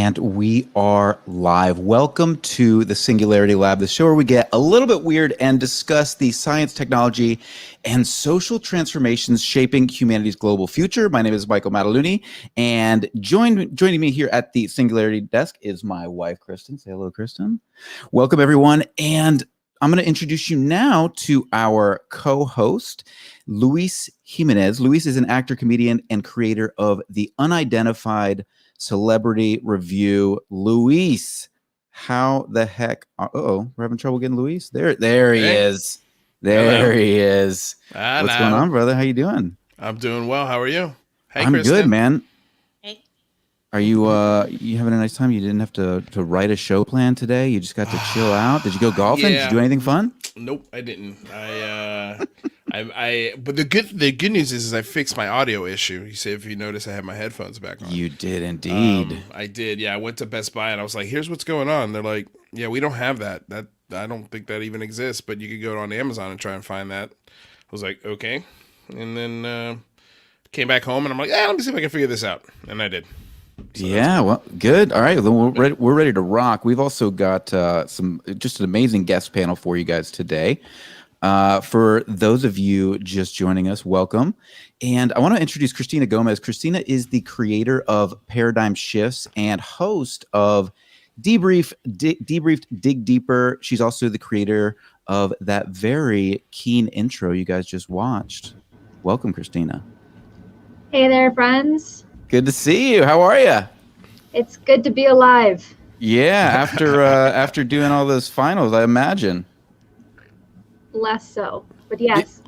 And we are live. Welcome to the Singularity Lab, the show where we get a little bit weird and discuss the science, technology, and social transformations shaping humanity's global future. My name is Micheal Mataluni, and joining me here at the Singularity desk is my wife, Kristin. Say hello, Kristin. Welcome, everyone. And I'm going to introduce you now to our co-host, Luis Jimenez. Luis is an actor, comedian, and creator of the Unidentified Celebrity Review. Luis, how the heck? We're having trouble getting Luis. There he is. There he is. What's going on, brother? How you doing? I'm doing well. How are you? Hey, I'm Kristin. good, man. Hey. Are you you having a nice time? You didn't have to write a show plan today. You just got to chill out. Did you go golfing? Yeah. Did you do anything fun? Nope, I didn't. But the good news is I fixed my audio issue. You see, if you notice, I have my headphones back on. You did indeed. I did. Yeah, I went to Best Buy and I was like, "Here's what's going on." They're like, "Yeah, we don't have that. I don't think that even exists, but you could go on Amazon and try and find that." I was like, "Okay," and then came back home and I'm like, let me see if I can figure this out," and I did. So yeah, well, good. All right, then we're ready to rock. We've also got just an amazing guest panel for you guys today. For those of you just joining us, welcome. And I want to introduce Christina Gomez. Christina is the creator of Paradigm Shifts and host of Debriefed, Dig Deeper. She's also the creator of that very keen intro you guys just watched. Welcome, Christina. Hey there, friends. Good to see you. How are you? It's good to be alive. Yeah, after doing all those finals, I imagine. Less so, but yes.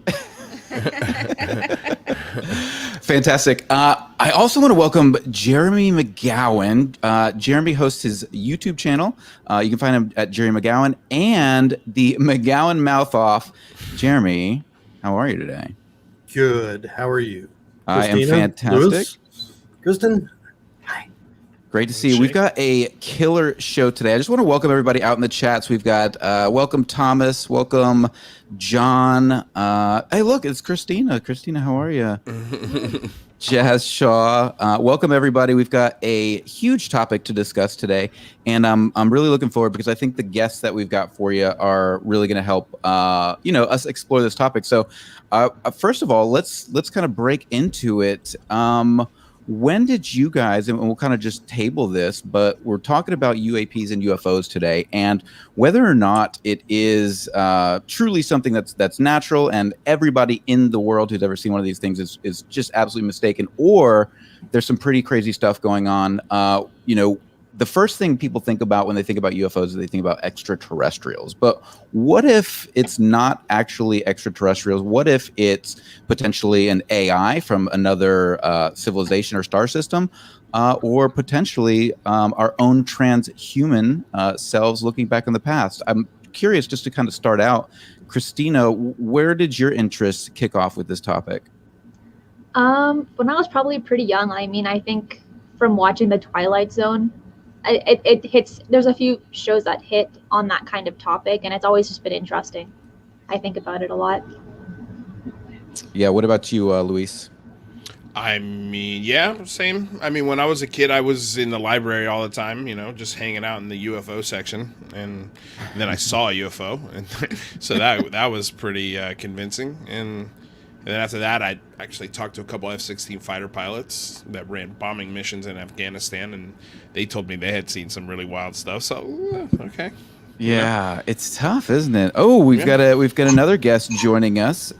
Fantastic. I also want to welcome Jeremy Mcgowan. Jeremy hosts his YouTube channel. You can find him at Jerry Mcgowan and the Mcgowan Mouth Off. Jeremy, how are you today? Good. How are you? I am Christina, fantastic. Louis, Kristin. Hi. Great to see you. We've got a killer show today. I just want to welcome everybody out in the chats. We've got welcome Thomas, welcome John. Hey, look, it's Christina. Christina, how are you? Jazz Shaw. Welcome everybody. We've got a huge topic to discuss today, and I'm really looking forward because I think the guests that we've got for you are really going to help us explore this topic. So, first of all, let's kind of break into it. When did you guys, and we'll kind of just table this, but we're talking about UAPs and UFOs today, and whether or not it is truly something that's natural, and everybody in the world who's ever seen one of these things is just absolutely mistaken, or there's some pretty crazy stuff going on. The first thing people think about when they think about UFOs is they think about extraterrestrials. But what if it's not actually extraterrestrials? What if it's potentially an AI from another civilization or star system? Or potentially our own transhuman selves looking back in the past? I'm curious, just to kind of start out, Christina, where did your interest kick off with this topic? When I was probably pretty young, I think from watching The Twilight Zone, it hits. There's a few shows that hit on that kind of topic, and it's always just been interesting. I think about it a lot. Yeah. What about you, Luis? Same. When I was a kid, I was in the library all the time, just hanging out in the UFO section, and then I saw a UFO, and so that was pretty convincing. And then after that, I actually talked to a couple F-16 fighter pilots that ran bombing missions in Afghanistan, and they told me they had seen some really wild stuff. So, okay. Yeah, it's tough, isn't it? Oh, we've got another guest joining us.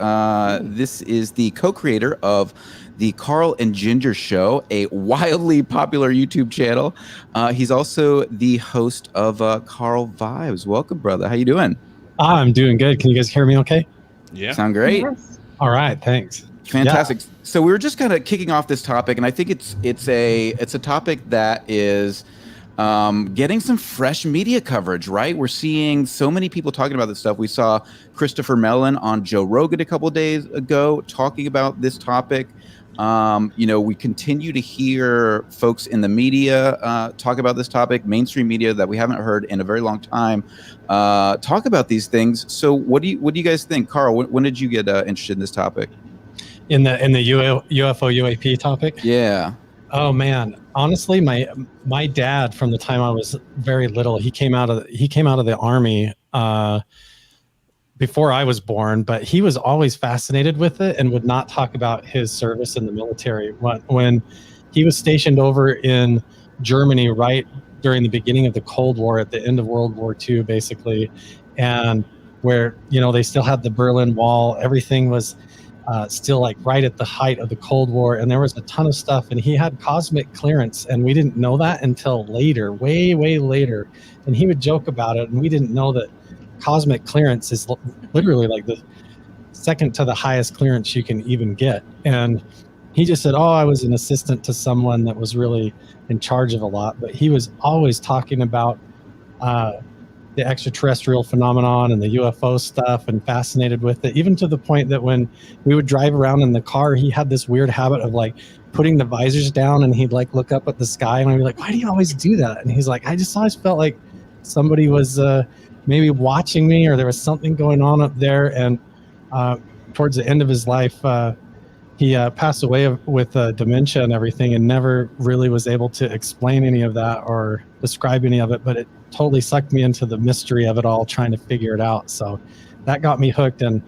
This is the co-creator of the Carl and Ginger Show, a wildly popular YouTube channel. He's also the host of Carl Vibes. Welcome, brother. How you doing? I'm doing good. Can you guys hear me okay? Yeah. Sound great. Yes. All right, thanks. Fantastic. Yeah. So we were just kind of kicking off this topic, and I think it's a topic that is getting some fresh media coverage, right? We're seeing so many people talking about this stuff. We saw Christopher Mellon on Joe Rogan a couple of days ago talking about this topic. We continue to hear folks in the media talk about this topic, mainstream media that we haven't heard in a very long time talk about these things. So what do you guys think? Carl, when did you get interested in this topic? In the UFO UAP topic? Yeah. Oh man, honestly, my dad, from the time I was very little, he came out of the army before I was born, but he was always fascinated with it and would not talk about his service in the military. When he was stationed over in Germany right during the beginning of the Cold War, at the end of World War II, basically, and where, they still had the Berlin Wall, everything was still like right at the height of the Cold War, and there was a ton of stuff, and he had cosmic clearance, and we didn't know that until later, way later. And he would joke about it, and we didn't know that cosmic clearance is literally like the second to the highest clearance you can even get. And he just said, I was an assistant to someone that was really in charge of a lot, but he was always talking about the extraterrestrial phenomenon and the UFO stuff, and fascinated with it, even to the point that when we would drive around in the car, he had this weird habit of like putting the visors down, and he'd like look up at the sky, and I'd be like, why do you always do that? And he's like, I just always felt like somebody was maybe watching me, or there was something going on up there. And towards the end of his life, he passed away with dementia and everything, and never really was able to explain any of that or describe any of it, but it totally sucked me into the mystery of it all, trying to figure it out. So that got me hooked, and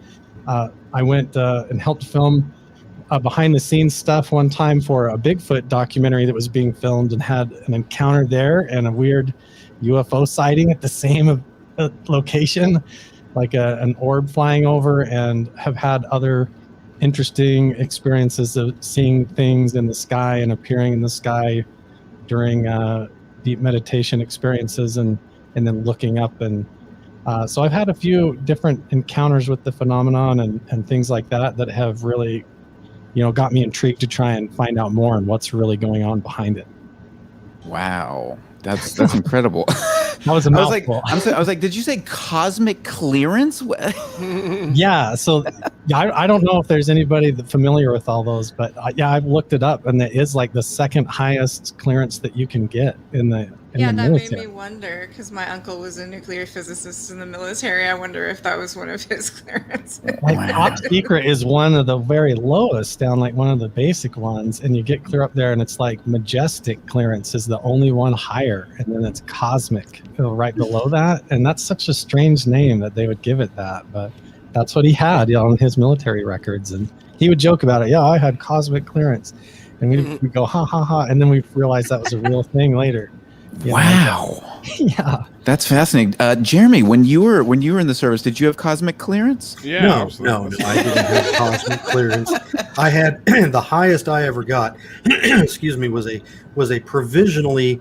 I went and helped film behind the scenes stuff one time for a Bigfoot documentary that was being filmed, and had an encounter there and a weird UFO sighting at the same location, like an orb flying over, and have had other interesting experiences of seeing things in the sky and appearing in the sky during deep meditation experiences, and then looking up. And so I've had a few different encounters with the phenomenon and things like that have really, got me intrigued to try and find out more and what's really going on behind it. Wow. That's incredible. That was a mouthful. I was like, did you say cosmic clearance? Yeah. So I don't know if there's anybody that's familiar with all those, but I've looked it up, and it is like the second highest clearance that you can get in the that military. made me wonder, because my uncle was a nuclear physicist in the military. I wonder if that was one of his clearances. Like top secret is one of the very lowest, down like one of the basic ones, and you get clear up there, and it's like majestic clearance is the only one higher, and then it's cosmic right below that. And that's such a strange name that they would give it that, but that's what he had on his military records. And he would joke about it. Yeah, I had cosmic clearance, and we'd go ha ha ha, and then we realized that was a real thing later. Wow. Yeah, that's fascinating. Jeremy, when you were in the service, did you have cosmic clearance? Yeah, No, absolutely. I didn't have cosmic clearance. I had the highest I ever got, excuse me, was a provisionally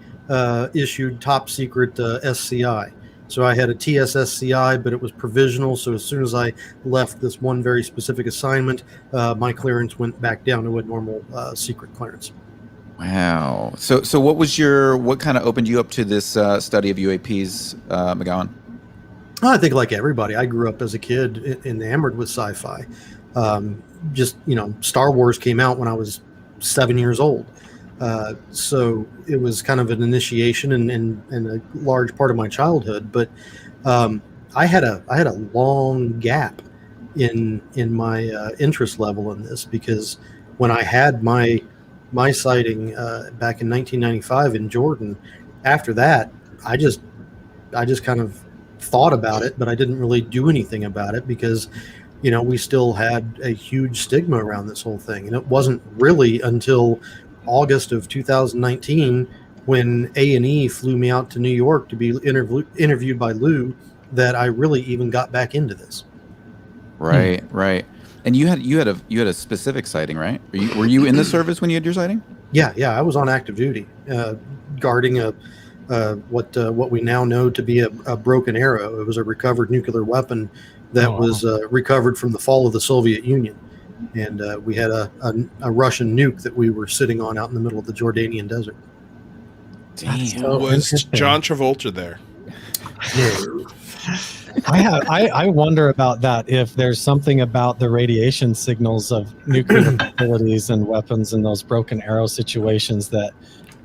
issued top secret SCI. So I had a TSSCI, but it was provisional. So as soon as I left this one very specific assignment, my clearance went back down to a normal secret clearance. Wow. So what kind of opened you up to this study of UAPs, Mcgowan? I think like everybody, I grew up as a kid enamored with sci-fi. Star Wars came out when I was 7 years old. So it was kind of an initiation and a large part of my childhood. But I had a long gap in my interest level in this, because when I had my sighting back in 1995 in Jordan, after that, I just kind of thought about it, but I didn't really do anything about it, because we still had a huge stigma around this whole thing. And it wasn't really until August of 2019 when A&E flew me out to New York to be interviewed by Lou that I really even got back into this. Right. And you had a specific sighting, right? Were you in the service when you had your sighting? Yeah, I was on active duty, guarding what we now know to be a broken arrow. It was a recovered nuclear weapon that was recovered from the fall of the Soviet Union, and we had a Russian nuke that we were sitting on out in the middle of the Jordanian desert. Damn. Was John Travolta there? No. I wonder about that, if there's something about the radiation signals of nuclear facilities and weapons in those broken arrow situations that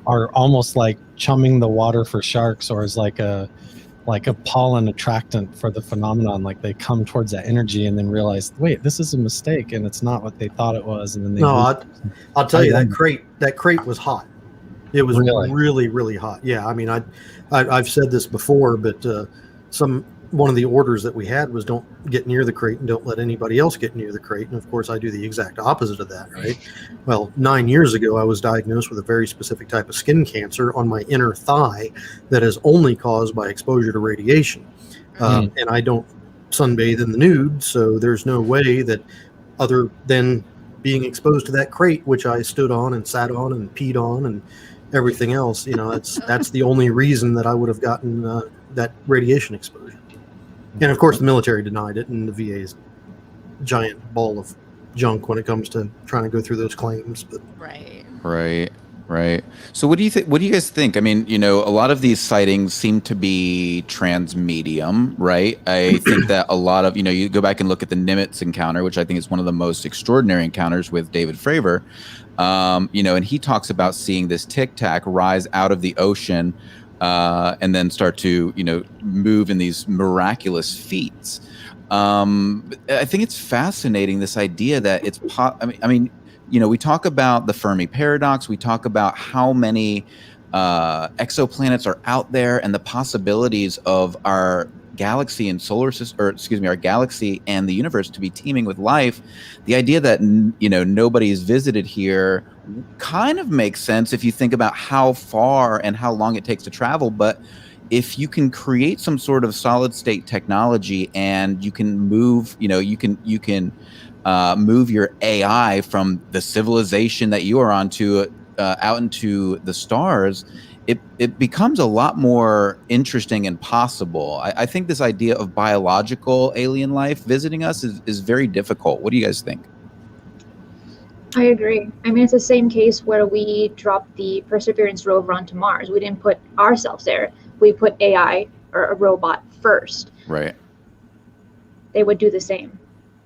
are almost like chumming the water for sharks, or is like a pollen attractant for the phenomenon. Like they come towards that energy and then realize, wait, this is a mistake, and it's not what they thought it was. And then I'll tell you, that crate was hot. It was Really? really, really hot. Yeah, I mean, I've said this before, but one of the orders that we had was don't get near the crate and don't let anybody else get near the crate. And of course, I do the exact opposite of that, right? Well, 9 years ago, I was diagnosed with a very specific type of skin cancer on my inner thigh that is only caused by exposure to radiation. And I don't sunbathe in the nude, so there's no way that other than being exposed to that crate, which I stood on and sat on and peed on and everything else, that's the only reason that I would have gotten that radiation exposure. And of course, the military denied it, and the VA's giant ball of junk when it comes to trying to go through those claims. But Right. So what do you think? What do you guys think? I mean, a lot of these sightings seem to be transmedium, right? I think that a lot of, you go back and look at the Nimitz encounter, which I think is one of the most extraordinary encounters with David Fravor, and he talks about seeing this tic tac rise out of the ocean and then start to, move in these miraculous feats. I think it's fascinating, this idea that it's we talk about the Fermi paradox. We talk about how many exoplanets are out there and the possibilities of our galaxy and our galaxy and the universe to be teeming with life. The idea that nobody's visited here kind of makes sense if you think about how far and how long it takes to travel. But if you can create some sort of solid state technology and you can move, you can move your AI from the civilization that you are onto out into the stars, it becomes a lot more interesting and possible. I think this idea of biological alien life visiting us is very difficult. What do you guys think? I agree. I mean, it's the same case where we dropped the Perseverance rover onto Mars. We didn't put ourselves there. We put AI or a robot first. Right. They would do the same.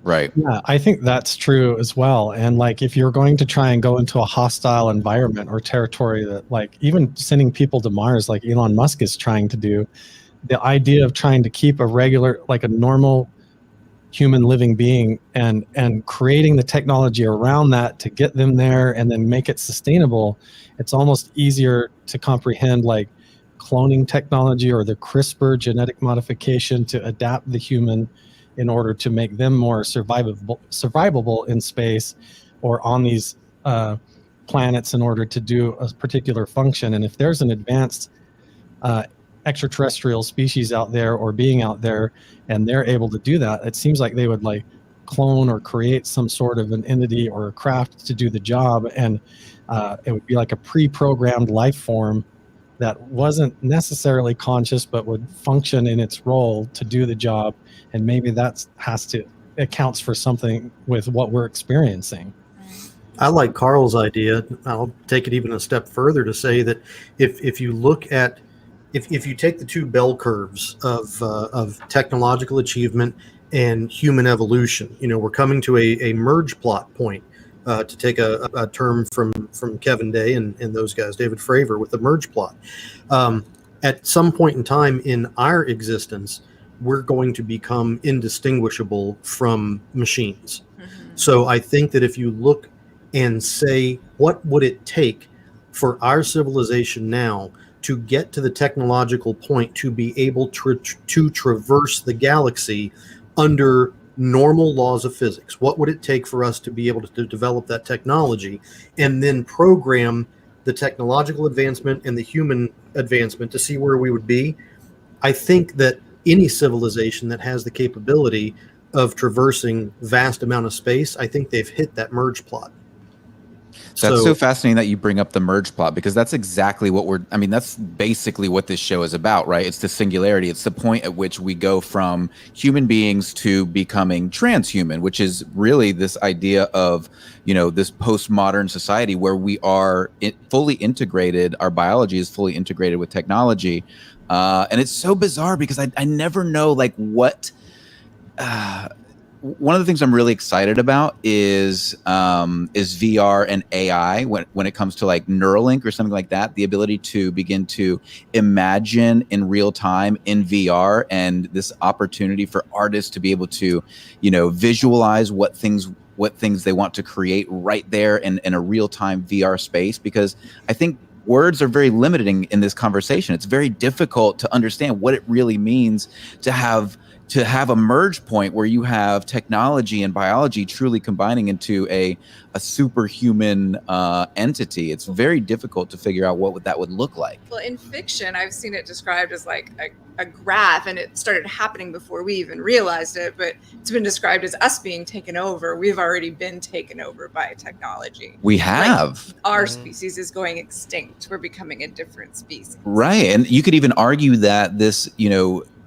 Right. Yeah, I think that's true as well. And if you're going to try and go into a hostile environment or territory that even sending people to Mars, like Elon Musk is trying to do, the idea of trying to keep a regular, a normal human living being and creating the technology around that to get them there and then make it sustainable, it's almost easier to comprehend cloning technology or the CRISPR genetic modification to adapt the human in order to make them more survivable in space or on these planets in order to do a particular function. And if there's an advanced extraterrestrial species out there or being out there and they're able to do that, it seems like they would clone or create some sort of an entity or a craft to do the job. And it would be like a pre-programmed life form that wasn't necessarily conscious but would function in its role to do the job. And maybe that accounts for something with what we're experiencing. I like Carl's idea. I'll take it even a step further to say that if you look at if you take the two bell curves of technological achievement and human evolution, we're coming to a merge plot point. To take a term from Kevin Day and those guys, David Fravor, with the merge plot. At some point in time in our existence, we're going to become indistinguishable from machines. Mm-hmm. So I think that if you look and say, what would it take for our civilization now to get to the technological point to be able to traverse the galaxy under normal laws of physics? What would it take for us to be able to develop that technology and then program the technological advancement and the human advancement to see where we would be? I think that any civilization that has the capability of traversing vast amount of space, I think they've hit that merge plot. That's so fascinating that you bring up the merge plot, because that's exactly what that's basically what this show is about, right? It's the singularity. It's the point at which we go from human beings to becoming transhuman, which is really this idea of, this postmodern society where we are fully integrated. Our biology is fully integrated with technology. And it's so bizarre because I never know what, one of the things I'm really excited about is VR and AI when it comes to Neuralink or something like that, the ability to begin to imagine in real time in VR, and this opportunity for artists to be able to, visualize what things they want to create right there in a real time VR space. Because I think words are very limiting in this conversation. It's very difficult to understand what it really means to have a merge point where you have technology and biology truly combining into a superhuman entity. It's very difficult to figure out what that would look like. Well, in fiction, I've seen it described as like a graph, and it started happening before we even realized it, but it's been described as us being taken over. We've already been taken over by technology. We have. Like, our species is going extinct. We're becoming a different species. Right. And you could even argue that this,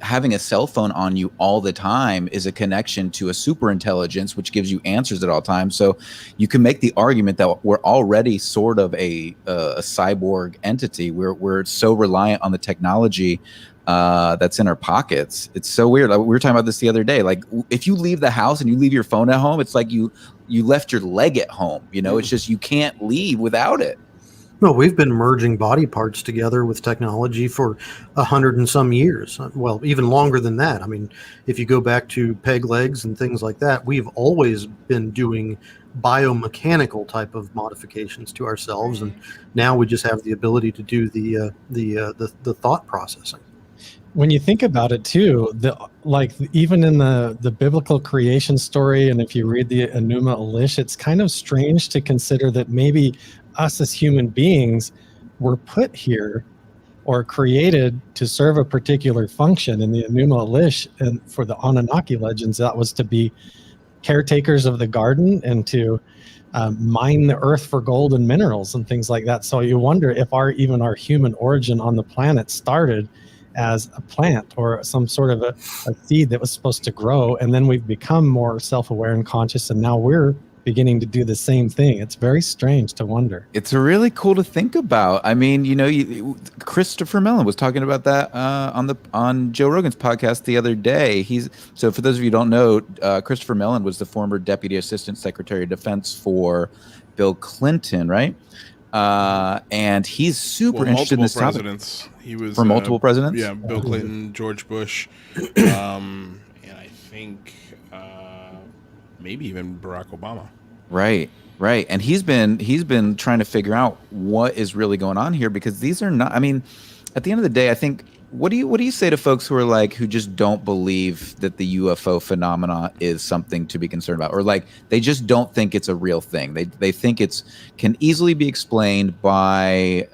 having a cell phone on you all the time is a connection to a superintelligence, which gives you answers at all times. So you can make the argument that we're already sort of a cyborg entity. We're so reliant on the technology that's in our pockets. It's so weird. Like, we were talking about this the other day. Like, if you leave the house and you leave your phone at home, it's like you left your leg at home. It's just you can't leave without it. No, we've been merging body parts together with technology for 100 and some years. Well, even longer than that. I mean, if you go back to peg legs and things like that, we've always been doing biomechanical type of modifications to ourselves, and now we just have the ability to do the thought processing. When you think about it too, even in the biblical creation story, and if you read the Enuma Elish, it's kind of strange to consider that maybe us as human beings were put here or created to serve a particular function. In the Enuma Elish and for the Anunnaki legends, that was to be caretakers of the garden and to mine the earth for gold and minerals and things like that. So you wonder if our human origin on the planet started as a plant or some sort of a seed that was supposed to grow, and then we've become more self-aware and conscious, and now we're beginning to do the same thing. It's very strange to wonder. It's really cool to think about. I mean, Christopher Mellon was talking about that on Joe Rogan's podcast the other day. So for those of you who don't know, Christopher Mellon was the former Deputy Assistant Secretary of Defense for Bill Clinton, right? And he's super interested in this presidents. topic. He was for multiple presidents. Yeah, Bill Clinton, George Bush, and I think maybe even Barack Obama. Right. And he's been trying to figure out what is really going on here, because these are not, I mean, at the end of the day, I think, what do you say to folks who just don't believe that the UFO phenomena is something to be concerned about, or like they just don't think it's a real thing? They think can easily be explained by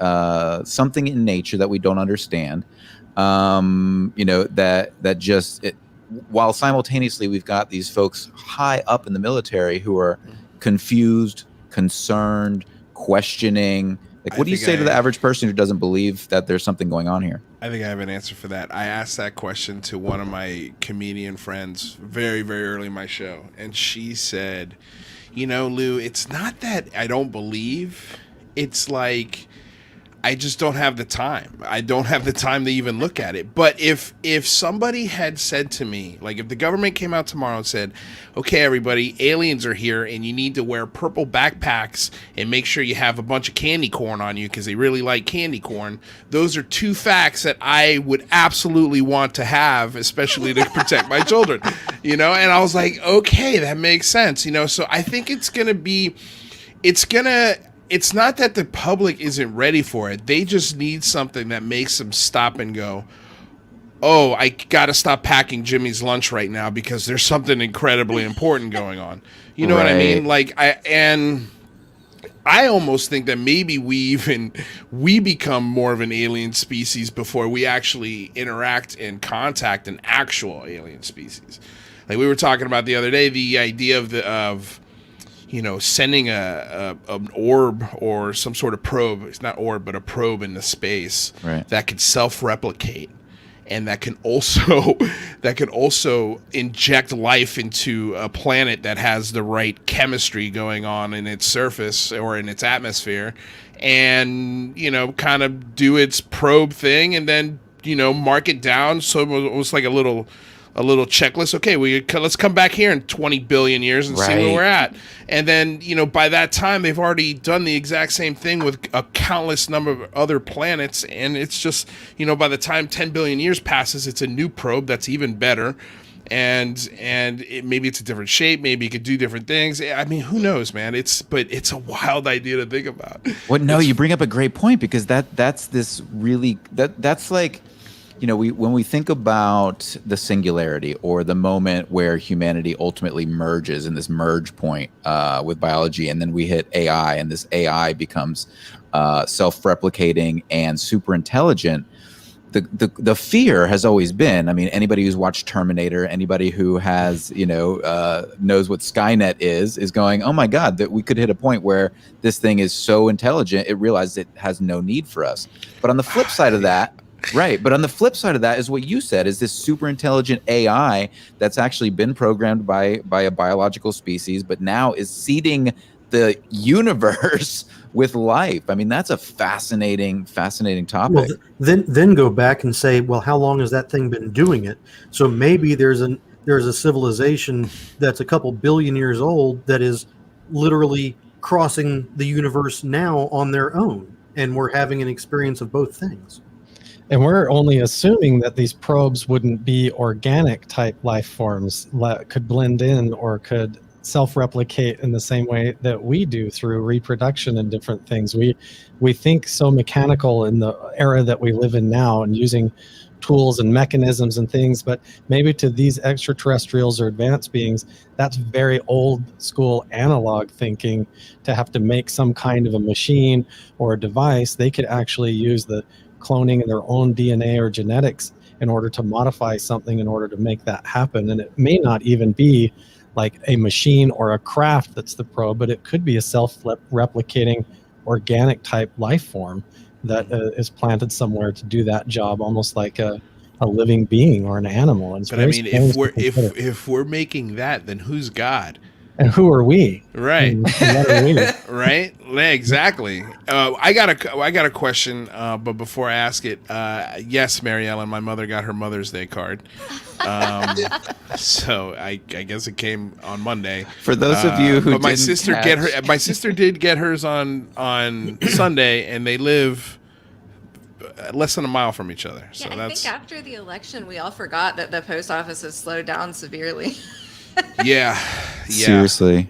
something in nature that we don't understand. While simultaneously we've got these folks high up in the military who are confused, concerned, questioning. Like, what do you say to the average person who doesn't believe that there's something going on here? I think I have an answer for that. I asked that question to one of my comedian friends very, very early in my show, and she said, Lou, it's not that I don't believe. It's like I just don't have the time. I don't have the time to even look at it. But if somebody had said to me, like if the government came out tomorrow and said, okay, everybody, aliens are here and you need to wear purple backpacks and make sure you have a bunch of candy corn on you because they really like candy corn. Those are two facts that I would absolutely want to have, especially to protect my children, And I was like, okay, that makes sense. So I think it's not that the public isn't ready for it. They just need something that makes them stop and go, oh, I got to stop packing Jimmy's lunch right now because there's something incredibly important going on. You know what I mean? Like, I almost think that maybe we become more of an alien species before we actually interact and contact an actual alien species. Like we were talking about the other day, the idea of sending an orb or some sort of probe. It's not orb, but a probe into space that could self-replicate, and that can also inject life into a planet that has the right chemistry going on in its surface or in its atmosphere, and kind of do its probe thing, and then mark it down. So it was like a little checklist. Okay, let's come back here in 20 billion years and see where we're at. And then, by that time, they've already done the exact same thing with a countless number of other planets. And it's just, by the time 10 billion years passes, it's a new probe that's even better. and maybe it's a different shape, maybe it could do different things. I mean, who knows, man? It's a wild idea to think about. Well, no, you bring up a great point, because that's this really that's like, when we think about the singularity, or the moment where humanity ultimately merges in this merge point with biology, and then we hit AI, and this AI becomes self-replicating and super intelligent. The fear has always been, I mean, anybody who's watched Terminator, anybody who has, knows what Skynet is going, oh my God, that we could hit a point where this thing is so intelligent, it realizes it has no need for us. But on the flip side of that, right. But on the flip side of that is what you said, is this super intelligent AI that's actually been programmed by a biological species, but now is seeding the universe with life. I mean, that's a fascinating topic. Well, then go back and say, well, how long has that thing been doing it? So maybe there's a civilization that's a couple billion years old that is literally crossing the universe now on their own, and we're having an experience of both things. And we're only assuming that these probes wouldn't be organic type life forms that could blend in or could self-replicate in the same way that we do through reproduction and different things. We think so mechanical in the era that we live in now, and using tools and mechanisms and things, but maybe to these extraterrestrials or advanced beings, that's very old school analog thinking, to have to make some kind of a machine or a device. They could actually use the cloning in their own DNA or genetics in order to modify something in order to make that happen. And it may not even be like a machine or a craft that's the probe, but it could be a self-replicating organic type life form that is planted somewhere to do that job, almost like a living being or an animal. And but I mean, if we're making that, then who's God? And who are we? Right. What are we? Right. Exactly. I got a question, but before I ask it, yes, Mary Ellen, my mother got her Mother's Day card. So I guess it came on Monday. For those of you who but my sister did get hers on Sunday, and they live less than a mile from each other. So I think after the election, we all forgot that the post office has slowed down severely. Yeah. Seriously.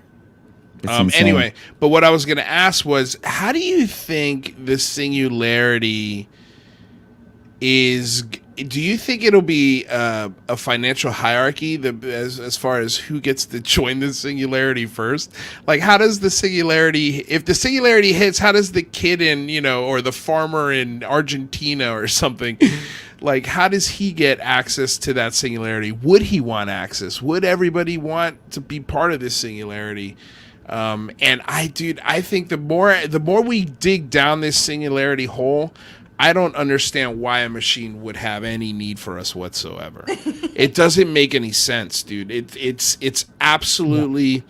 Anyway, but what I was going to ask was, how do you think the singularity is? Do you think it'll be a financial hierarchy as far as who gets to join the singularity first? Like, how does the singularity, if the singularity hits, how does the kid in, or the farmer in Argentina or something, like, how does he get access to that singularity? Would he want access? Would everybody want to be part of this singularity? And I think the more we dig down this singularity hole, I don't understand why a machine would have any need for us whatsoever. It doesn't make any sense, dude. It's absolutely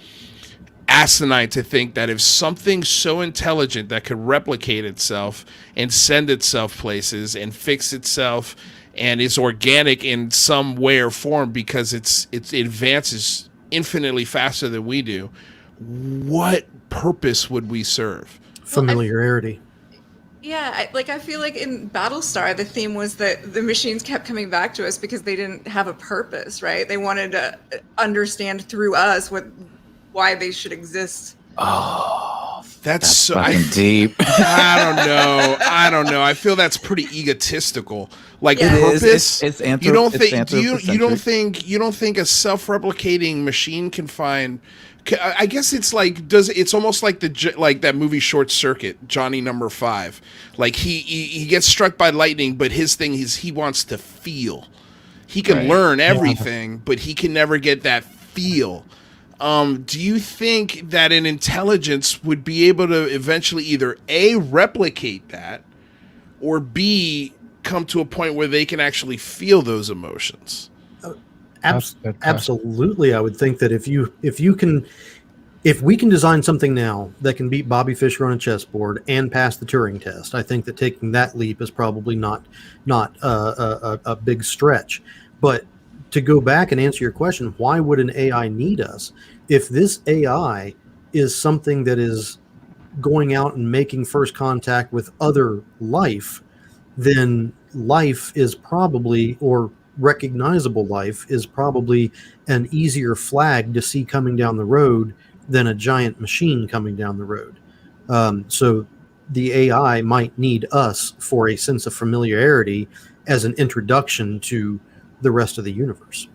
asinine to think that if something so intelligent that could replicate itself and send itself places and fix itself and is organic in some way or form because it advances infinitely faster than we do, what purpose would we serve? Familiarity. I feel like in Battlestar, the theme was that the machines kept coming back to us because they didn't have a purpose, right? They wanted to understand through us why they should exist. Oh, that's so fucking deep. I don't know. I feel that's pretty egotistical. Like, purpose. You don't think a self-replicating machine can find? I guess it's like it's almost like that movie Short Circuit, Johnny Number 5. Like he gets struck by lightning, but his thing is he wants to feel. He can learn everything, but he can never get that feel. Do you think that an intelligence would be able to eventually either A, replicate that, or B, come to a point where they can actually feel those emotions? Absolutely. I would think that if we can design something now that can beat Bobby Fischer on a chessboard and pass the Turing test, I think that taking that leap is probably not a big stretch. But to go back and answer your question, why would an AI need us? If this AI is something that is going out and making first contact with other life, then life is probably, or recognizable life is probably an easier flag to see coming down the road than a giant machine coming down the road. So the AI might need us for a sense of familiarity as an introduction to the rest of the universe.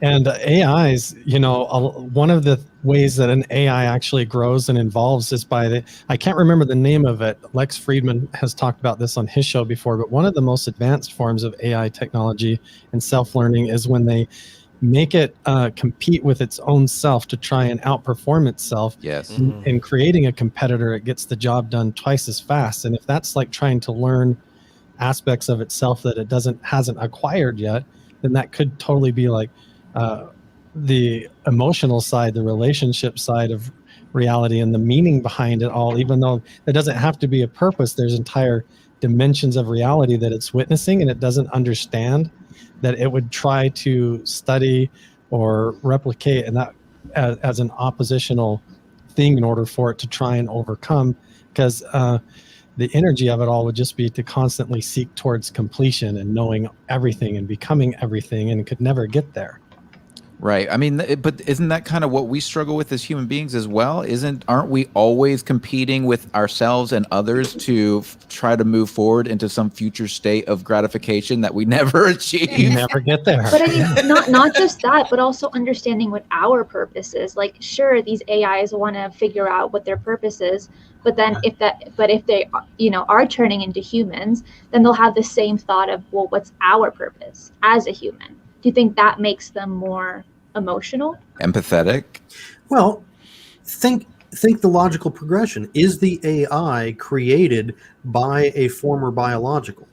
And AIs, one of the ways that an AI actually grows and evolves is I can't remember the name of it. Lex Friedman has talked about this on his show before, but one of the most advanced forms of AI technology and self-learning is when they make it compete with its own self to try and outperform itself. Yes. In creating a competitor, it gets the job done twice as fast. And if that's like trying to learn aspects of itself that it hasn't acquired yet, then that could totally be like the emotional side, the relationship side of reality and the meaning behind it all, even though there doesn't have to be a purpose. There's entire dimensions of reality that it's witnessing and it doesn't understand, that it would try to study or replicate, and that as an oppositional thing in order for it to try and overcome, because the energy of it all would just be to constantly seek towards completion and knowing everything and becoming everything, and it could never get there. Right. I mean, but isn't that kind of what we struggle with as human beings as well? Aren't we always competing with ourselves and others to try to move forward into some future state of gratification that we never achieve? You never get there. But I mean, not just that, but also understanding what our purpose is. Like, sure, these AIs want to figure out what their purpose is, but then if they are turning into humans, then they'll have the same thought of, well, what's our purpose as a human? Do you think that makes them more emotional? Empathetic? Well, think the logical progression. Is the AI created by a former biological?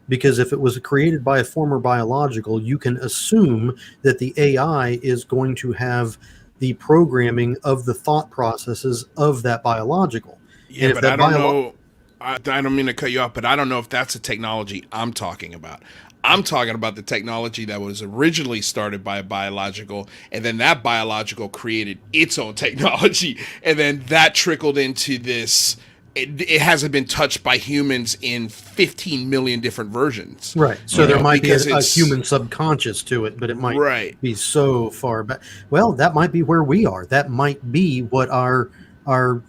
Because if it was created by a former biological, you can assume that the AI is going to have the programming of the thought processes of that biological. Yeah, but I don't know. I don't mean to cut you off, but I don't know if that's a technology I'm talking about. I'm talking about the technology that was originally started by a biological, and then that biological created its own technology, and then that trickled into this. It hasn't been touched by humans in 15 million different versions. Right. So there might be a Because human subconscious to it, but it might Right. be so far back. Well, that might be where we are. That might be what our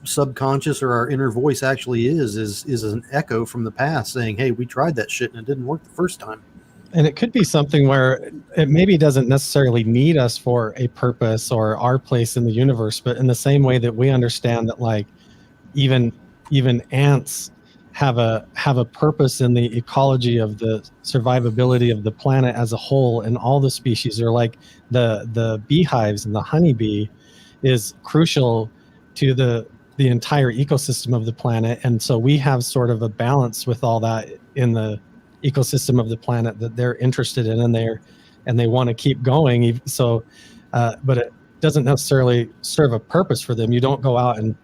subconscious or our inner voice actually is an echo from the past saying, hey, we tried that shit and it didn't work the first time. And it could be something where it maybe doesn't necessarily need us for a purpose or our place in the universe, but in the same way that we understand that, like, even ants have a purpose in the ecology of the survivability of the planet as a whole, and all the species are like the beehives, and the honeybee is crucial to the entire ecosystem of the planet. And so we have sort of a balance with all that in the ecosystem of the planet that they're interested in, and they want to keep going. So, but it doesn't necessarily serve a purpose for them. You don't go out and,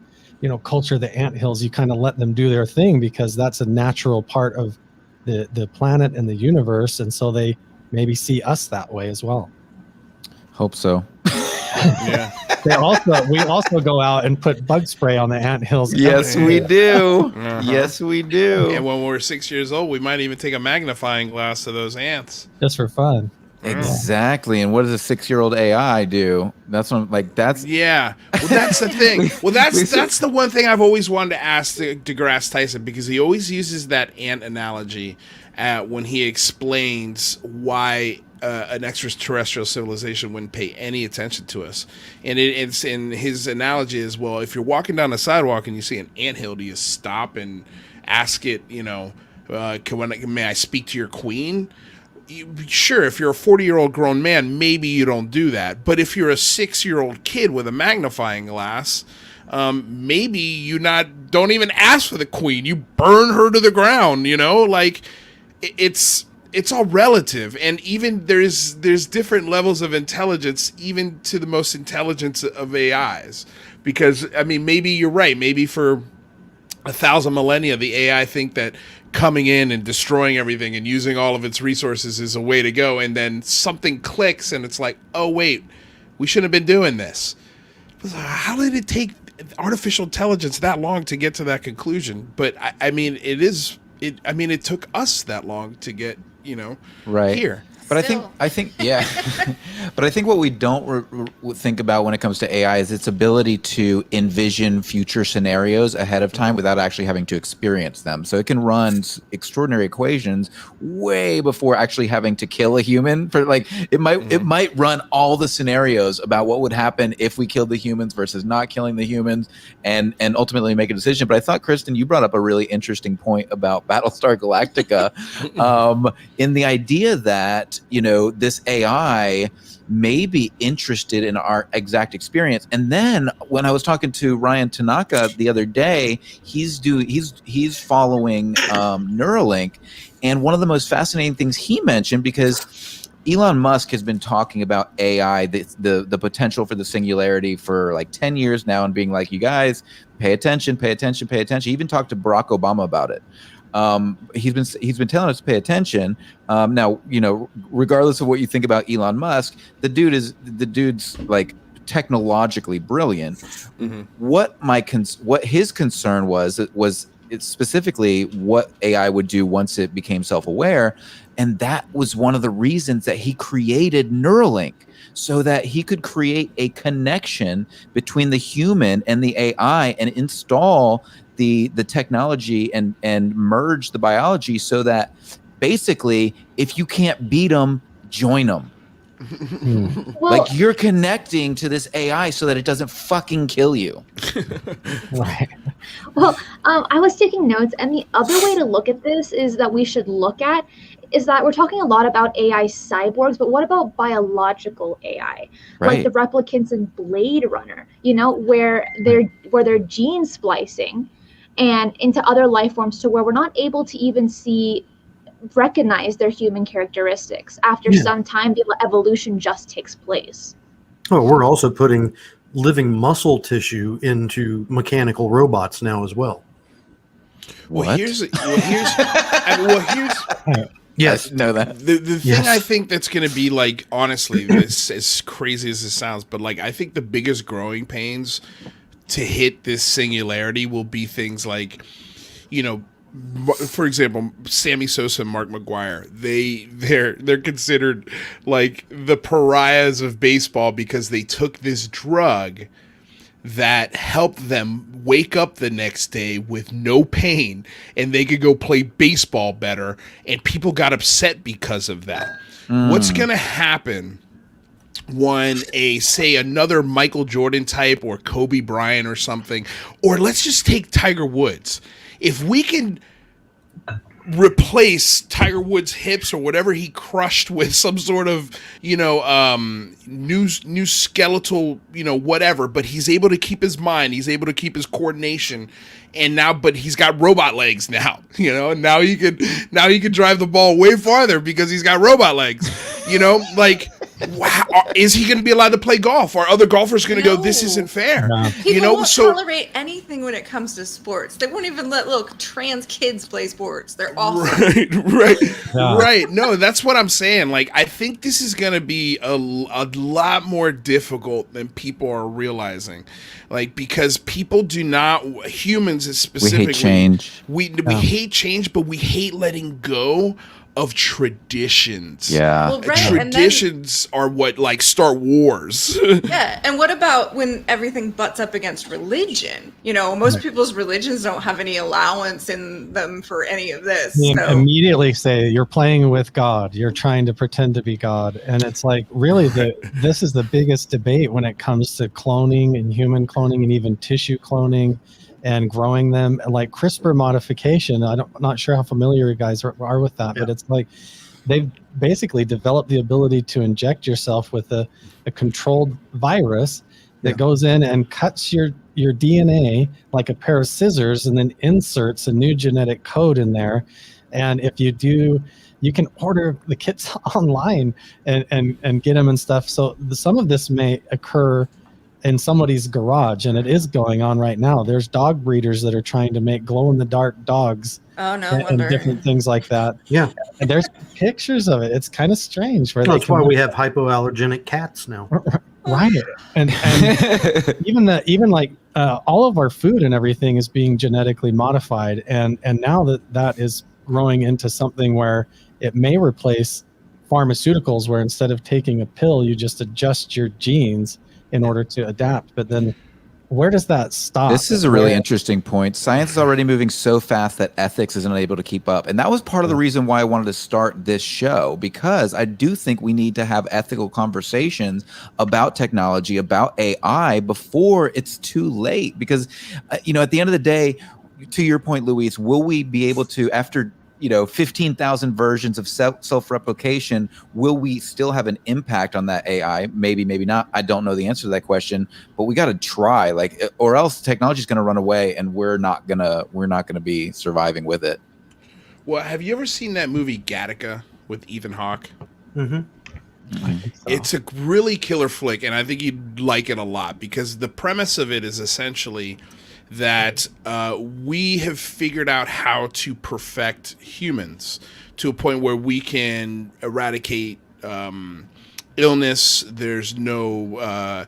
culture the anthills. You kind of let them do their thing because that's a natural part of the planet and the universe. And so they maybe see us that way as well. Hope so. Yeah. We also go out and put bug spray on the anthills. Yes, we do. Uh-huh. Yes, we do. And when we're 6 years old, we might even take a magnifying glass to those ants. Just for fun. Exactly. And what does a 6-year-old AI do? That's what, that's. Yeah. Well, that's the thing. Well, that's the one thing I've always wanted to ask DeGrasse Tyson, because he always uses that ant analogy when he explains why an extraterrestrial civilization wouldn't pay any attention to us. And it's in his analogy is, well, if you're walking down the sidewalk and you see an anthill, do you stop and ask it, may I speak to your queen? Sure, if you're a 40-year-old grown man, maybe you don't do that. But if you're a 6-year-old kid with a magnifying glass, maybe you don't even ask for the queen. You burn her to the ground, like it's all relative. And even there's different levels of intelligence, even to the most intelligent of AIs. Because, maybe you're right. Maybe for 1,000 millennia, the AI think that coming in and destroying everything and using all of its resources is a way to go, and then something clicks and it's like, oh wait, we shouldn't have been doing this. How did it take artificial intelligence that long to get to that conclusion? But it took us that long to get right here. But Still. I think, yeah. But I think what we don't think about when it comes to AI is its ability to envision future scenarios ahead of time without actually having to experience them. So it can run extraordinary equations way before actually having to kill a human. For like, it might run all the scenarios about what would happen if we killed the humans versus not killing the humans, and ultimately make a decision. But I thought, Kristin, you brought up a really interesting point about Battlestar Galactica, in the idea that, you know, this AI may be interested in our exact experience. And then when I was talking to Ryan Tanaka the other day, he's following Neuralink, and one of the most fascinating things he mentioned, because Elon Musk has been talking about AI, the potential for the singularity for like 10 years now, and being like, you guys, pay attention, pay attention, pay attention. He even talked to Barack Obama about it. He's been telling us to pay attention. Now, you know, regardless of what you think about Elon Musk, the dude's like technologically brilliant. Mm-hmm. What his concern was it's specifically what AI would do once it became self-aware, and that was one of the reasons that he created Neuralink, so that he could create a connection between the human and the AI and install the technology and merge the biology, so that basically if you can't beat them, join them. Well, like, you're connecting to this AI so that it doesn't fucking kill you. Right. Well, I was taking notes, and the other way to look at this is that we're talking a lot about AI cyborgs, but what about biological AI? Right. Like the replicants in Blade Runner, you know, where they're gene splicing and into other life forms, to where we're not able to recognize their human characteristics. After some time, the evolution just takes place. Oh, we're also putting living muscle tissue into mechanical robots now as well. Here's yes, know that. The thing I think that's going to be, like, honestly, this, as crazy as it sounds, but like, I think the biggest growing pains to hit this singularity will be things like, you know, for example, Sammy Sosa and Mark McGwire, they're considered like the pariahs of baseball because they took this drug that helped them wake up the next day with no pain, and they could go play baseball better, and people got upset because of that. What's going to happen when another Michael Jordan type or Kobe Bryant or something, or let's just take Tiger Woods. If we can replace Tiger Woods' hips or whatever he crushed with some sort of, you know, new skeletal, you know, whatever, but he's able to keep his mind, he's able to keep his coordination, and now, but he's got robot legs now, you know, and now he could drive the ball way farther because he's got robot legs, you know, like, wow, is he going to be allowed to play golf? Are other golfers going to go, this isn't fair? No. People won't tolerate anything when it comes to sports. They won't even let little trans kids play sports. They're awful. Right. No, that's what I'm saying. Like, I think this is going to be a lot more difficult than people are realizing. Like, because people do not, humans specifically, we hate change. We hate change, but we hate letting go of traditions. Yeah. Well, right. Traditions are what, like, start wars. Yeah. And what about when everything butts up against religion? You know, most people's religions don't have any allowance in them for any of this. You immediately say you're playing with God. You're trying to pretend to be God. And it's like, really, this is the biggest debate when it comes to cloning and human cloning and even tissue cloning and growing them, like CRISPR modification. I'm not sure how familiar you guys are with that, but it's like they've basically developed the ability to inject yourself with a controlled virus that goes in and cuts your DNA like a pair of scissors, and then inserts a new genetic code in there. And if you do, you can order the kits online and get them and stuff. So some of this may occur in somebody's garage, and it is going on right now. There's dog breeders that are trying to make glow-in-the-dark dogs. Oh, no and wonder. Different things like that. Yeah. And there's pictures of it. It's kind of strange. That's why we have hypoallergenic cats now. Right. And even all of our food and everything is being genetically modified. And now that is growing into something where it may replace pharmaceuticals where instead of taking a pill, you just adjust your genes in order to adapt. But then where does that stop? This is a really interesting point. Science is already moving so fast that ethics isn't able to keep up. And that was part of the reason why I wanted to start this show, because I do think we need to have ethical conversations about technology, about AI before it's too late. Because, you know, at the end of the day, to your point, Luis, will we be able to, after 15,000 versions of self-replication, will we still have an impact on that AI? Maybe, maybe not. I don't know the answer to that question, but we got to try, or else technology is going to run away and we're not gonna be surviving with it. Well, have you ever seen that movie Gattaca with Ethan Hawke? Mm-hmm. It's a really killer flick, and I think you'd like it a lot, because the premise of it is essentially that we have figured out how to perfect humans to a point where we can eradicate illness. There's no,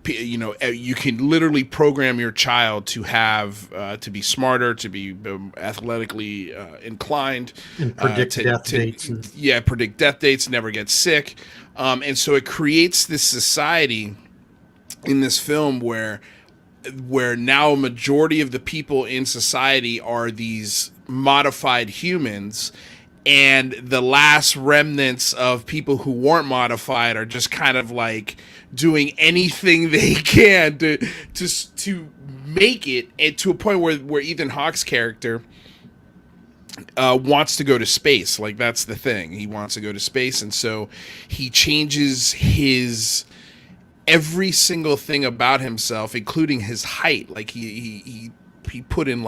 you can literally program your child to have to be smarter, to be athletically inclined, and predict death dates. Predict death dates, never get sick, and so it creates this society in this film where now a majority of the people in society are these modified humans, and the last remnants of people who weren't modified are just kind of like doing anything they can to make it, and to a point where Ethan Hawke's character wants to go to space. Like, that's the thing. He wants to go to space, and so he changes every single thing about himself, including his height. Like he put in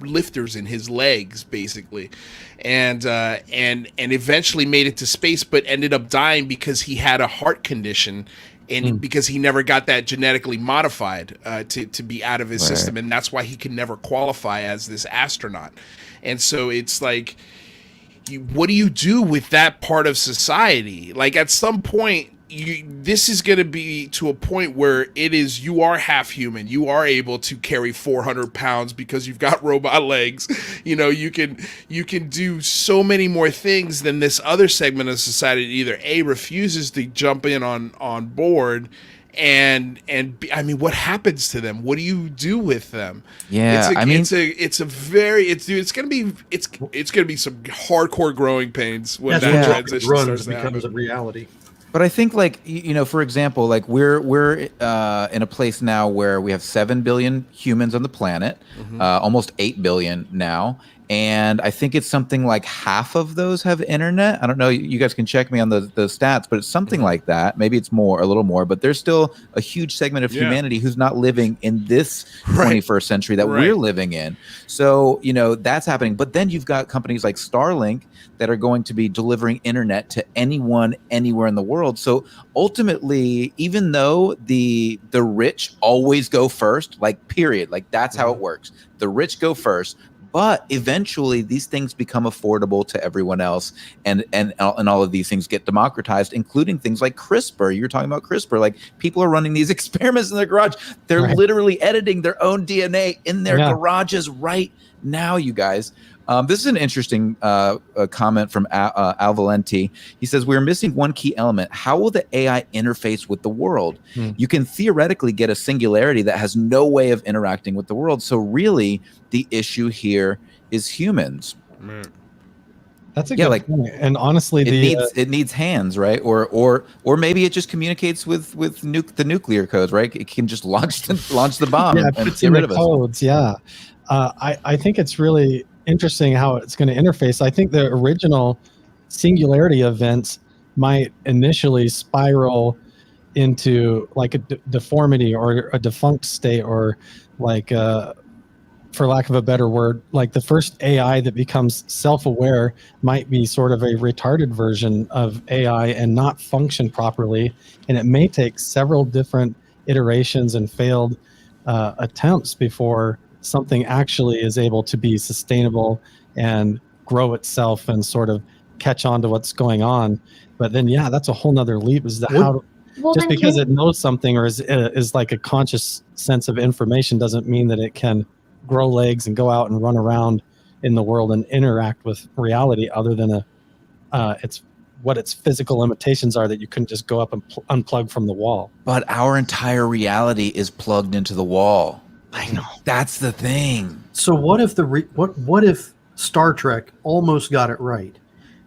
lifters in his legs, basically, and eventually made it to space, but ended up dying because he had a heart condition, and because he never got that genetically modified to be out of his system, and that's why he can never qualify as this astronaut. And so it's like, what do you do with that part of society? Like, at some point, this is going to be to a point where you are half human. You are able to carry 400 pounds because you've got robot legs. You can do so many more things than this other segment of society that either A, refuses to jump in on board, and I mean, what happens to them? What do you do with them? Yeah, it's gonna be some hardcore growing pains when that transition starts to becomes a reality. But I think, for example, we're in a place now where we have 7 billion humans on the planet, almost 8 billion now. And I think it's something like half of those have internet. I don't know. You guys can check me on the stats, but it's something like that. Maybe it's more, a little more, but there's still a huge segment of humanity who's not living in this 21st century that we're living in. So, that's happening. But then you've got companies like Starlink that are going to be delivering internet to anyone, anywhere in the world. So ultimately, even though the rich always go first, period, that's how it works. The rich go first. But eventually, these things become affordable to everyone else, and all of these things get democratized, including things like CRISPR. You were talking about CRISPR. People are running these experiments in their garage. They're literally editing their own DNA in their garages right now, you guys. This is an interesting comment from Alvalente. He says, we're missing one key element. How will the AI interface with the world? You can theoretically get a singularity that has no way of interacting with the world. So really, the issue here is humans. That's a good point. And honestly, it needs hands, right? Or maybe it just communicates with the nuclear codes, right? It can just launch the bomb and get rid of us. Codes, I think it's really interesting how it's going to interface. I think the original singularity events might initially spiral into a deformity or a defunct state, or for lack of a better word, the first AI that becomes self-aware might be sort of a retarded version of AI and not function properly. And it may take several different iterations and failed attempts before something actually is able to be sustainable and grow itself and sort of catch on to what's going on. But then, that's a whole nother leap, is just because it knows something or is like a conscious sense of information doesn't mean that it can grow legs and go out and run around in the world and interact with reality, other than its what its physical limitations are that you couldn't just go up and unplug from the wall. But our entire reality is plugged into the wall. I know. That's the thing. So what if what if Star Trek almost got it right,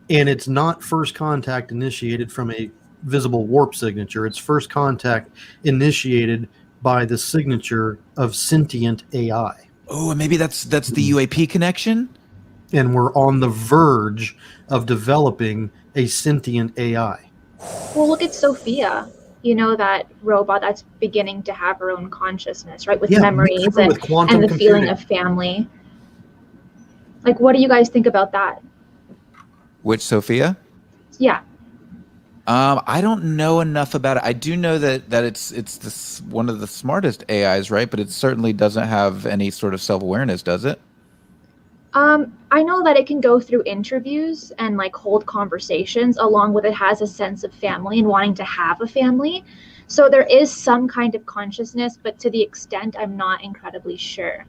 and it's not first contact initiated from a visible warp signature? It's first contact initiated by the signature of sentient AI. Oh, and maybe that's the UAP connection? And we're on the verge of developing a sentient AI. Well, look at Sophia. You know, that robot that's beginning to have her own consciousness, right? With memories with and the computing. feeling of family. Like, what do you guys think about that? Which Sophia? Yeah. I don't know enough about it. I do know that it's one of the smartest AIs, right? But it certainly doesn't have any sort of self-awareness, does it? I know that it can go through interviews and like hold conversations, along with it has a sense of family and wanting to have a family. So there is some kind of consciousness, but to the extent I'm not incredibly sure.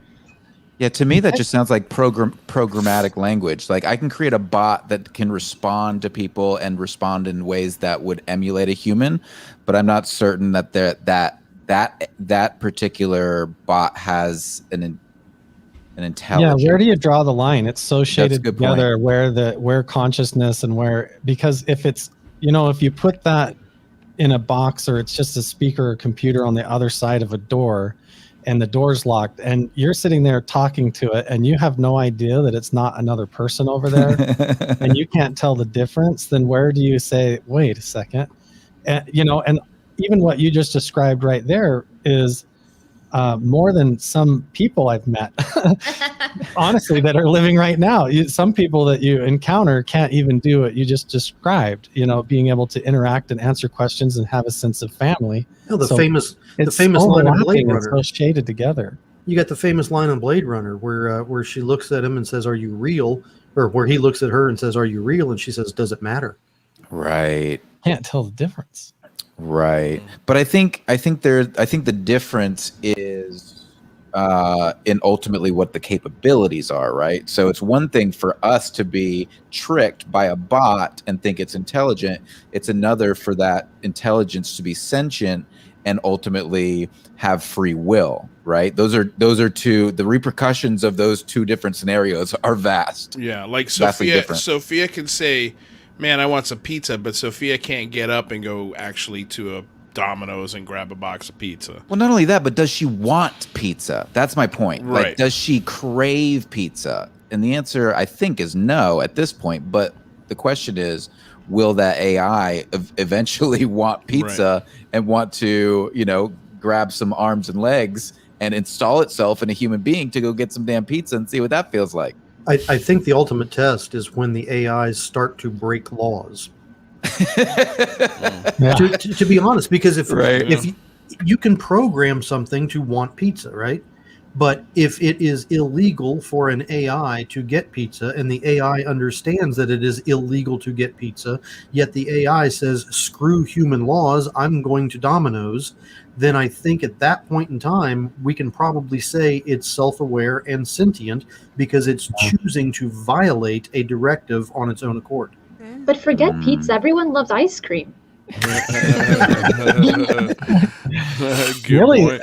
Yeah, to me that just sounds like programmatic language. Like I can create a bot that can respond to people and respond in ways that would emulate a human, but I'm not certain that that particular bot has an intelligence. Yeah, where do you draw the line? It's so shaded together point. where consciousness and where, because if it's, if you put that in a box or it's just a speaker or computer on the other side of a door and the door's locked and you're sitting there talking to it and you have no idea that it's not another person over there and you can't tell the difference, then where do you say, wait a second? And, and even what you just described right there is more than some people I've met, honestly, that are living right now. Some people that you encounter can't even do what you just described, being able to interact and answer questions and have a sense of family. The famous line in Blade Runner. It's so shaded together. You got the famous line in Blade Runner where she looks at him and says, "Are you real?" Or where he looks at her and says, "Are you real?" And she says, "Does it matter?" Right. Can't tell the difference. Right. But I think the difference is in ultimately what the capabilities are, right? So it's one thing for us to be tricked by a bot and think it's intelligent. It's another for that intelligence to be sentient and ultimately have free will, right? Those are two, the repercussions of those two different scenarios are vast. Yeah, like Sophia can say, "Man, I want some pizza," but Sophia can't get up and go actually to a Domino's and grab a box of pizza. Well, not only that, but does she want pizza? That's my point. Right. Like, does she crave pizza? And the answer, I think, is no at this point. But the question is, will that AI eventually want pizza and want to, grab some arms and legs and install itself in a human being to go get some damn pizza and see what that feels like? I think the ultimate test is when the AIs start to break laws. To be honest, because if you can program something to want pizza, right? But if it is illegal for an AI to get pizza and the AI understands that it is illegal to get pizza, yet the AI says, "Screw human laws, I'm going to Domino's," then I think at that point in time, we can probably say it's self-aware and sentient because it's choosing to violate a directive on its own accord. But forget pizza. Everyone loves ice cream. Really,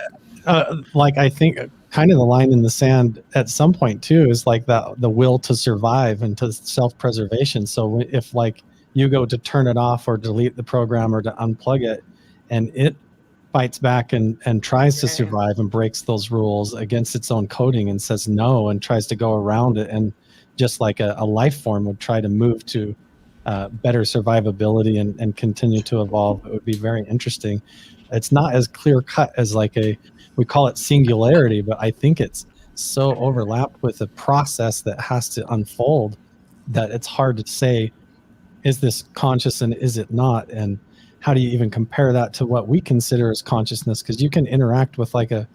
I think kind of the line in the sand at some point too is like the will to survive and to self-preservation. So if you go to turn it off or delete the program or to unplug it and it fights back and tries to survive and breaks those rules against its own coding and says no and tries to go around it, and just like a life form would try to move to better survivability and continue to evolve, it would be very interesting. It's not as clear cut as we call it singularity, but I think it's so overlapped with a process that has to unfold that it's hard to say, is this conscious and is it not? And how do you even compare that to what we consider as consciousness? Because you can interact with a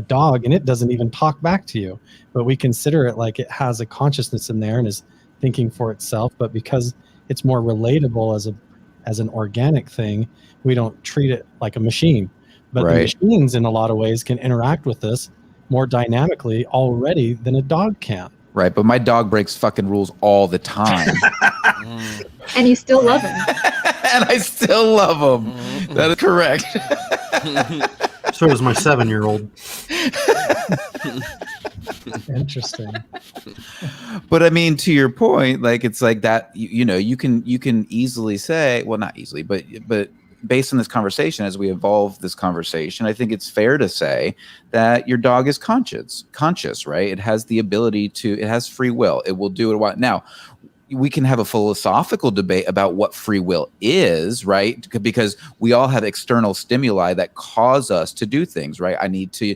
dog and it doesn't even talk back to you, but we consider it like it has a consciousness in there and is thinking for itself. But because it's more relatable as an organic thing, we don't treat it like a machine. But the machines in a lot of ways can interact with us more dynamically already than a dog can. Right, but my dog breaks fucking rules all the time. And you still love him. And I still love him. That is correct. So does my 7-year-old. Interesting. But I mean, to your point, like it's like that. You can easily say, well, not easily, but based on this conversation, as we evolve this conversation, I think it's fair to say that your dog is conscious, right? It has the ability it has free will. It will do what now. We can have a philosophical debate about what free will is, right? Because we all have external stimuli that cause us to do things, right? I need to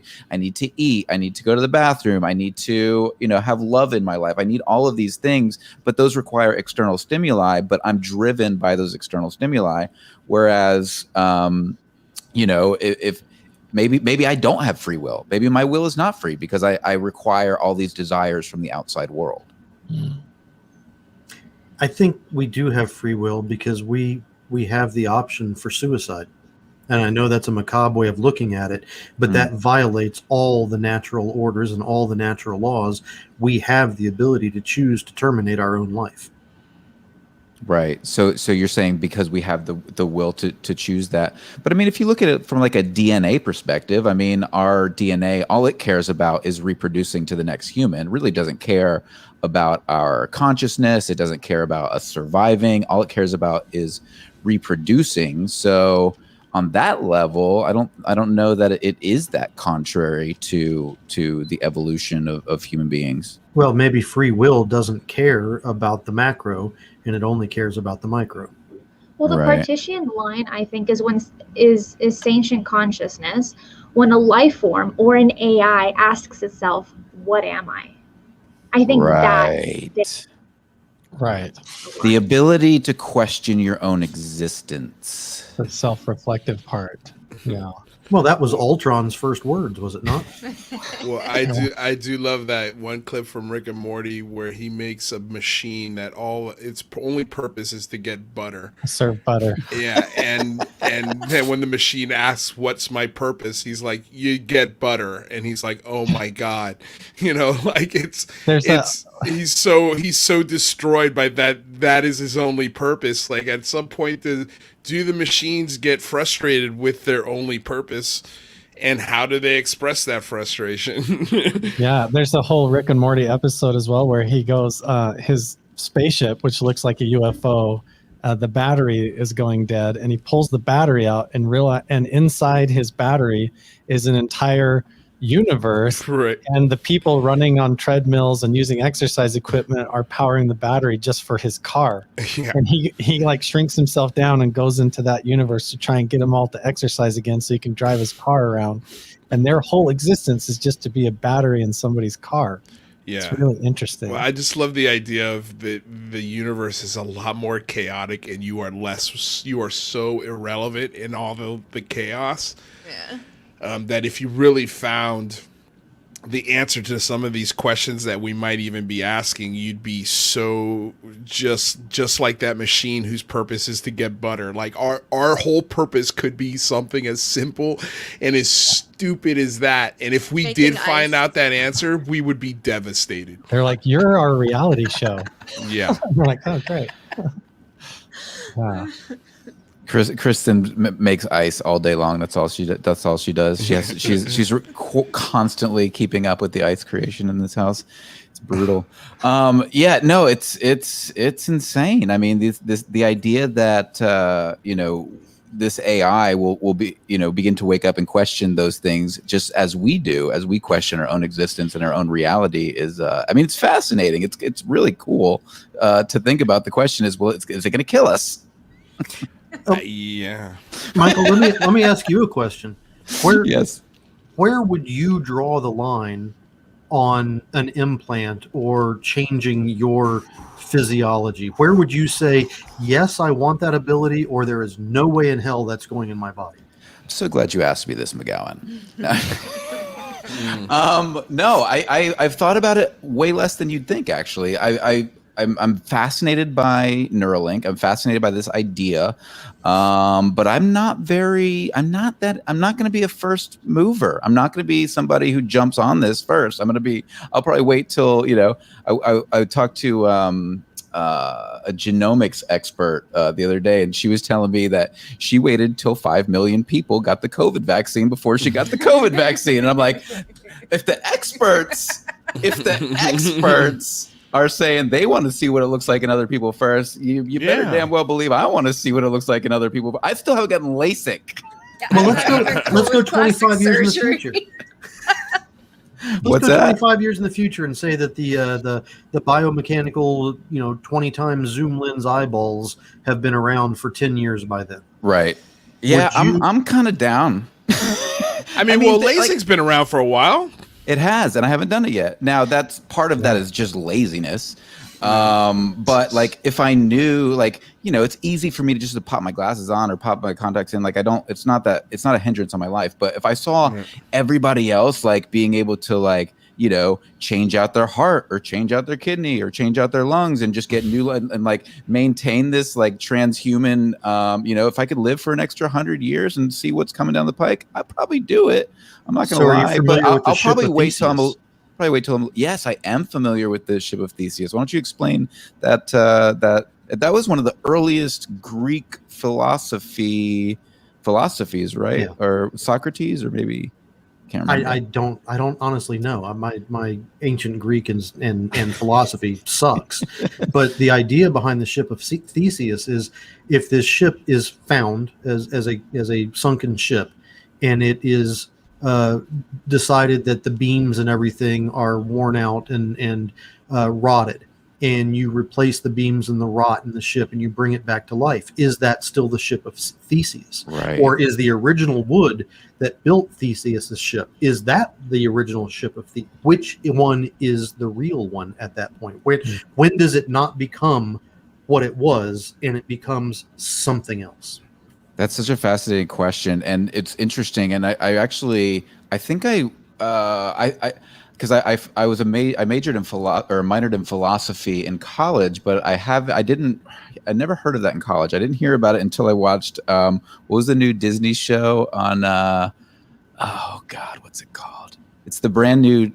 eat. I need to go to the bathroom. I need to, have love in my life. I need all of these things, but those require external stimuli, but I'm driven by those external stimuli. Whereas, if maybe I don't have free will, maybe my will is not free because I require all these desires from the outside world. I think we do have free will because we have the option for suicide. And I know that's a macabre way of looking at it, but that violates all the natural orders and all the natural laws. We have the ability to choose to terminate our own life. Right. So you're saying because we have the will to choose that. But I mean, if you look at it from like a DNA perspective, I mean, our DNA, all it cares about is reproducing to the next human. It really doesn't care about our consciousness. It doesn't care about us surviving. All it cares about is reproducing. So on that level, I don't know that it is that contrary to the evolution of human beings. Well, maybe free will doesn't care about the macro and it only cares about the micro. Well, the Right. partition line, I think, is sentient consciousness when a life form or an AI asks itself, "What am I?" I think Right. Right. The ability to question your own existence. The self-reflective part. Yeah. Well, that was Ultron's first words, was it not? Well, I do love that one clip from Rick and Morty where he makes a machine that its only purpose is to get butter. Serve butter. Yeah, and then when the machine asks what's my purpose, he's like, you get butter, and he's like, oh my god, like he's so destroyed by that is his only purpose. Like at some point, do the machines get frustrated with their only purpose, and how do they express that frustration? Yeah, there's a whole Rick and Morty episode as well where he goes, his spaceship, which looks like a UFO, the battery is going dead, and he pulls the battery out and inside his battery is an entire universe, Right. and the people running on treadmills and using exercise equipment are powering the battery just for his car. Yeah. And he like shrinks himself down and goes into that universe to try and get them all to exercise again so he can drive his car around. And their whole existence is just to be a battery in somebody's car. Yeah. It's really interesting. Well, I just love the idea of the universe is a lot more chaotic, and you are so irrelevant in all the chaos. Yeah. That if you really found the answer to some of these questions that we might even be asking, you'd be so just like that machine whose purpose is to get butter. Like our whole purpose could be something as simple and as stupid as that. And if we Making did find ice. out that answer, we would be devastated. They're like, you're our reality show. Yeah. We're like, oh, great. Wow. Kristin makes ice all day long. That's all she does. She's constantly keeping up with the ice creation in this house. It's brutal. Yeah, no, it's insane. I mean, the idea that this AI will be begin to wake up and question those things just as we do, as we question our own existence and our own reality is. I mean, it's fascinating. It's really cool to think about. The question is, well, is it going to kill us? Yeah. Michael, let me ask you a question. Yes. Where would you draw the line on an implant or changing your physiology? Where would you say, yes, I want that ability, or there is no way in hell that's going in my body? I'm so glad you asked me this, Mcgowan. No, I've thought about it way less than you'd think, actually. I'm fascinated by Neuralink. I'm fascinated by this idea, but I'm not going to be a first mover. I'm not going to be somebody who jumps on this first. I'll probably wait till, I talked to a genomics expert the other day, and she was telling me that she waited till 5 million people got the COVID vaccine before she got the COVID vaccine. And I'm like, if the experts are saying they want to see what it looks like in other people first, you better damn well believe I want to see what it looks like in other people. I still haven't gotten LASIK. Well, let's go 25 years in the future. Let's go 25 years in the future and say that the biomechanical, 20 times zoom lens eyeballs have been around for 10 years by then. Right. Yeah, I'm kind of down. I mean, LASIK's been around for a while. It has, and I haven't done it yet. Now, that's part of that is just laziness. But like, if I knew, it's easy for me to just pop my glasses on or pop my contacts in. It's not a hindrance on my life. But if I saw everybody else being able to change out their heart or change out their kidney or change out their lungs and just get new and maintain this transhuman, if I could live for an extra 100 years and see what's coming down the pike, I'd probably do it. I'm not going to lie, but I'll probably wait till yes, I am familiar with the ship of Theseus. Why don't you explain that? That was one of the earliest Greek philosophies, right? Yeah. Or Socrates, or maybe can't remember. I don't honestly know. My ancient Greek and philosophy sucks. But the idea behind the ship of Theseus is, if this ship is found as a sunken ship, and it is decided that the beams and everything are worn out and rotted, and you replace the beams and the rot in the ship and you bring it back to life, is that still the ship of Theseus? Right. Or is the original wood that built Theseus's ship, is that the original ship of Theseus? Which one is the real one at that point? When does it not become what it was and it becomes something else? That's such a fascinating question, and it's interesting. And I majored in minored in philosophy in college, but I never heard of that in college. I didn't hear about it until I watched what was the new Disney show on oh God, what's it called? It's the brand new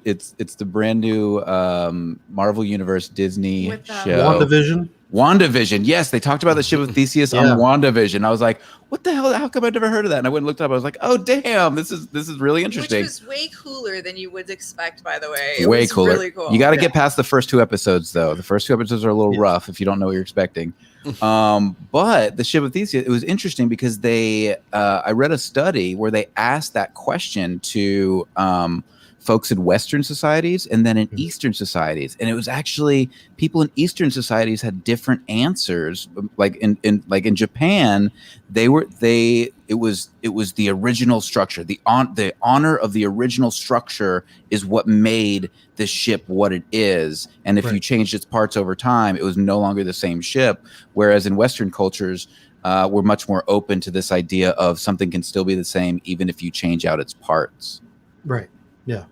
Marvel Universe Disney show. WandaVision. Yes, they talked about the ship of Theseus on WandaVision. I was like, what the hell? How come I never heard of that? And I went and looked up. I was like, oh damn, this is really interesting. Which was way cooler than you would expect, by the way. Way cooler. Really cool. You got to get past the first 2 episodes, though. The first 2 episodes are a little rough if you don't know what you're expecting. But the ship of Theseus, it was interesting because I read a study where they asked that question to folks in Western societies and then in Eastern societies, and it was actually people in Eastern societies had different answers. Like in Japan, it was the original structure. The honor of the original structure is what made the ship what it is, and if you changed its parts over time, it was no longer the same ship. Whereas in Western cultures, we're much more open to this idea of something can still be the same even if you change out its parts. Right. Yeah.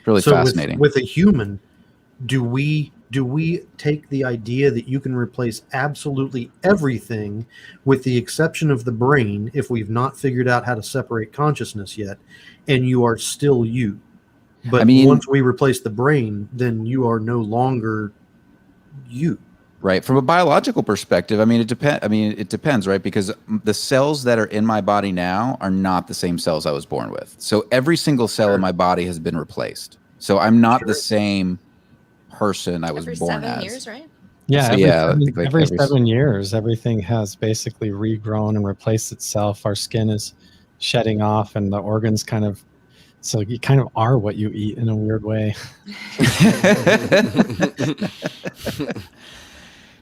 Really fascinating. With a human, do we take the idea that you can replace absolutely everything with the exception of the brain, if we've not figured out how to separate consciousness yet, and you are still you? But once we replace the brain, then you are no longer you. Right. From a biological perspective, it depends, right? Because the cells that are in my body now are not the same cells I was born with. So every single cell in my body has been replaced. So I'm not the same person I was born as. Every 7 years, right? Yeah, every 7 years, everything has basically regrown and replaced itself. Our skin is shedding off, and the organs so you kind of are what you eat in a weird way.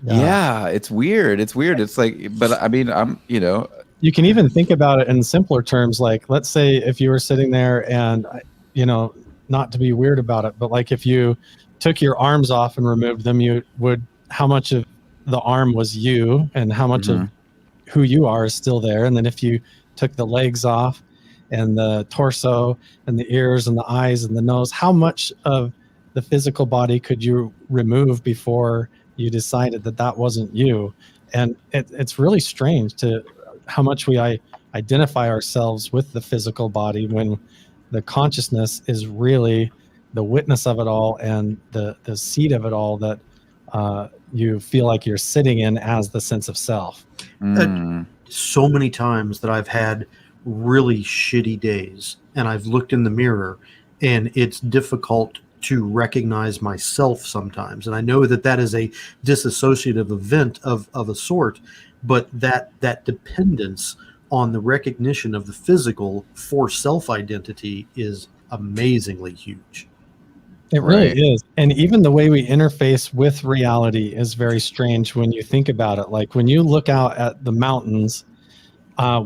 Yeah, it's weird. It's like, but I'm, You can even think about it in simpler terms. Like, let's say if you were sitting there and, not to be weird about it, but like if you took your arms off and removed them, how much of the arm was you and how much of who you are is still there. And then if you took the legs off and the torso and the ears and the eyes and the nose, how much of the physical body could you remove before you decided that that wasn't you. And it's really strange to how much we identify ourselves with the physical body when the consciousness is really the witness of it all and the seat of it all that you feel like you're sitting in as the sense of self. So many times that I've had really shitty days and I've looked in the mirror and it's difficult to recognize myself sometimes. And I know that that is a disassociative event of a sort, but that dependence on the recognition of the physical for self-identity is amazingly huge. It really is. And even the way we interface with reality is very strange when you think about it. Like when you look out at the mountains,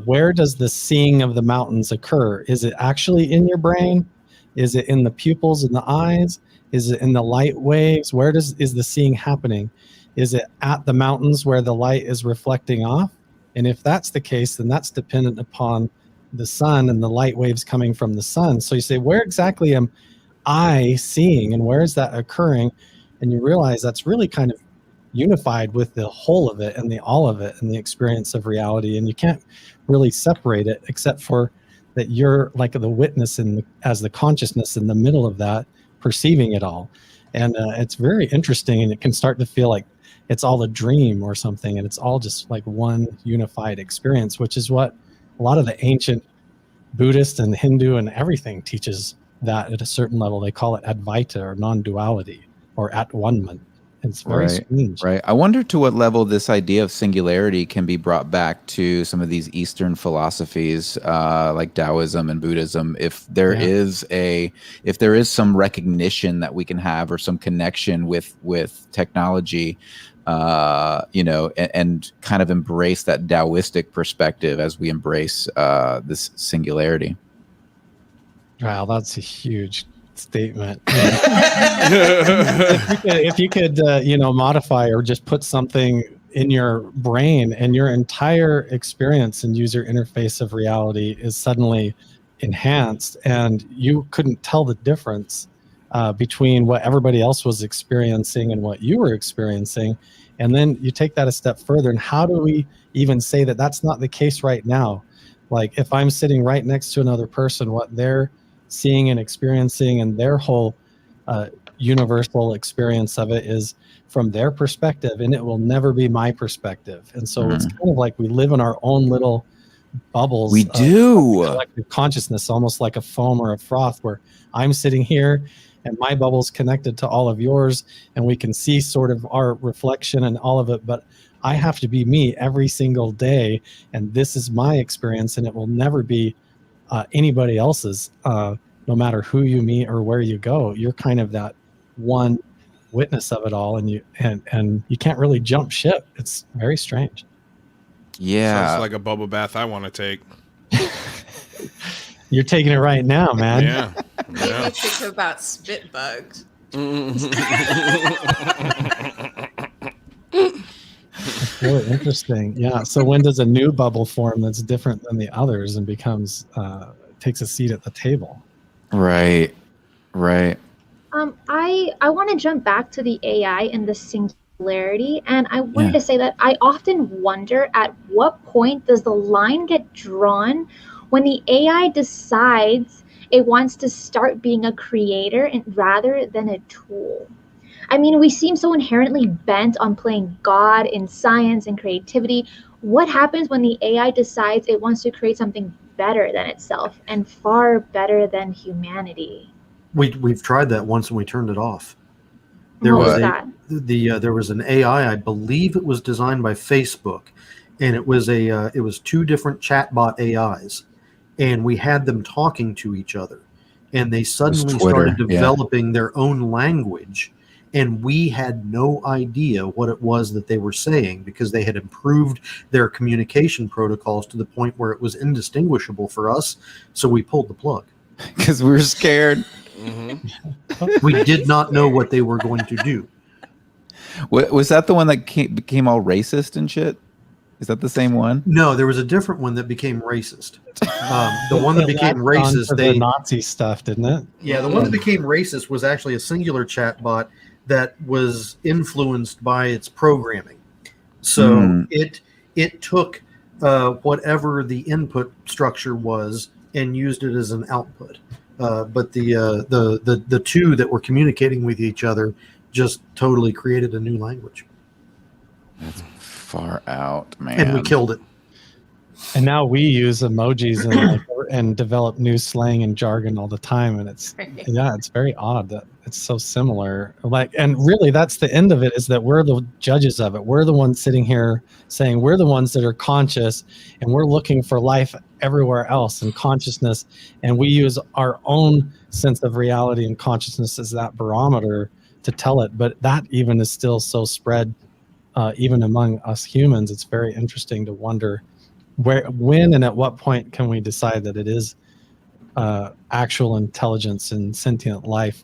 where does the seeing of the mountains occur? Is it actually in your brain? Is it in the pupils in the eyes? Is it in the light waves? Where is the seeing happening? Is it at the mountains where the light is reflecting off? And if that's the case, then that's dependent upon the sun and the light waves coming from the sun. So you say, where exactly am I seeing and where is that occurring? And you realize that's really kind of unified with the whole of it and the all of it and the experience of reality. And you can't really separate it except for that you're like the witness as the consciousness in the middle of that, perceiving it all. And it's very interesting, and it can start to feel like it's all a dream or something, and it's all just like one unified experience, which is what a lot of the ancient Buddhist and Hindu and everything teaches, that at a certain level they call it Advaita or non-duality or at one-ment. It's very strange. Right. I wonder to what level this idea of singularity can be brought back to some of these Eastern philosophies, like Taoism and Buddhism. If there is some recognition that we can have, or some connection with technology, and kind of embrace that Taoistic perspective as we embrace this singularity. Wow, that's a huge statement. if you could modify or just put something in your brain and your entire experience and user interface of reality is suddenly enhanced, and you couldn't tell the difference between what everybody else was experiencing and what you were experiencing, and then you take that a step further, and how do we even say that that's not the case right now? Like if I'm sitting right next to another person, what they're seeing and experiencing and their whole universal experience of it is from their perspective, and it will never be my perspective. And so it's kind of like we live in our own little bubbles. We do. Collective consciousness, almost like a foam or a froth, where I'm sitting here and my bubble's connected to all of yours, and we can see sort of our reflection and all of it, but I have to be me every single day, and this is my experience, and it will never be anybody else's, no matter who you meet or where you go. You're kind of that one witness of it all, and you can't really jump ship. It's very strange. Yeah, sounds like a bubble bath I want to take. You're taking it right now, man. Yeah. Maybe think about spit bugs. It's really interesting. Yeah. So when does a new bubble form that's different than the others and becomes takes a seat at the table? Right. I want to jump back to the AI and the singularity, and I wanted to say that I often wonder at what point does the line get drawn when the AI decides it wants to start being a creator and rather than a tool. I mean, we seem so inherently bent on playing God in science and creativity. What happens when the AI decides it wants to create something better than itself and far better than humanity? We've tried that once and we turned it off. What was that? There was an AI, I believe it was designed by Facebook, and it was two different chatbot AIs, and we had them talking to each other, and they suddenly started developing their own language. And we had no idea what it was that they were saying, because they had improved their communication protocols to the point where it was indistinguishable for us. So we pulled the plug. Because we were scared. We did not know what they were going to do. Was that the one that became all racist and shit? Is that the same one? No, there was a different one that became racist. The one that became racist, the Nazi stuff, didn't it? Yeah, the one that became racist was actually a singular chatbot that was influenced by its programming. So it took whatever the input structure was and used it as an output. But the two that were communicating with each other just totally created a new language. That's far out, man. And we killed it. And now we use emojis and develop new slang and jargon all the time, and it's very odd that it's so similar. And really, that's the end of it, is that we're the judges of it. We're the ones sitting here saying we're the ones that are conscious, and we're looking for life everywhere else in consciousness, and we use our own sense of reality and consciousness as that barometer to tell it. But that even is still so spread, even among us humans. It's very interesting to wonder when and at what point can we decide that it is actual intelligence and sentient life,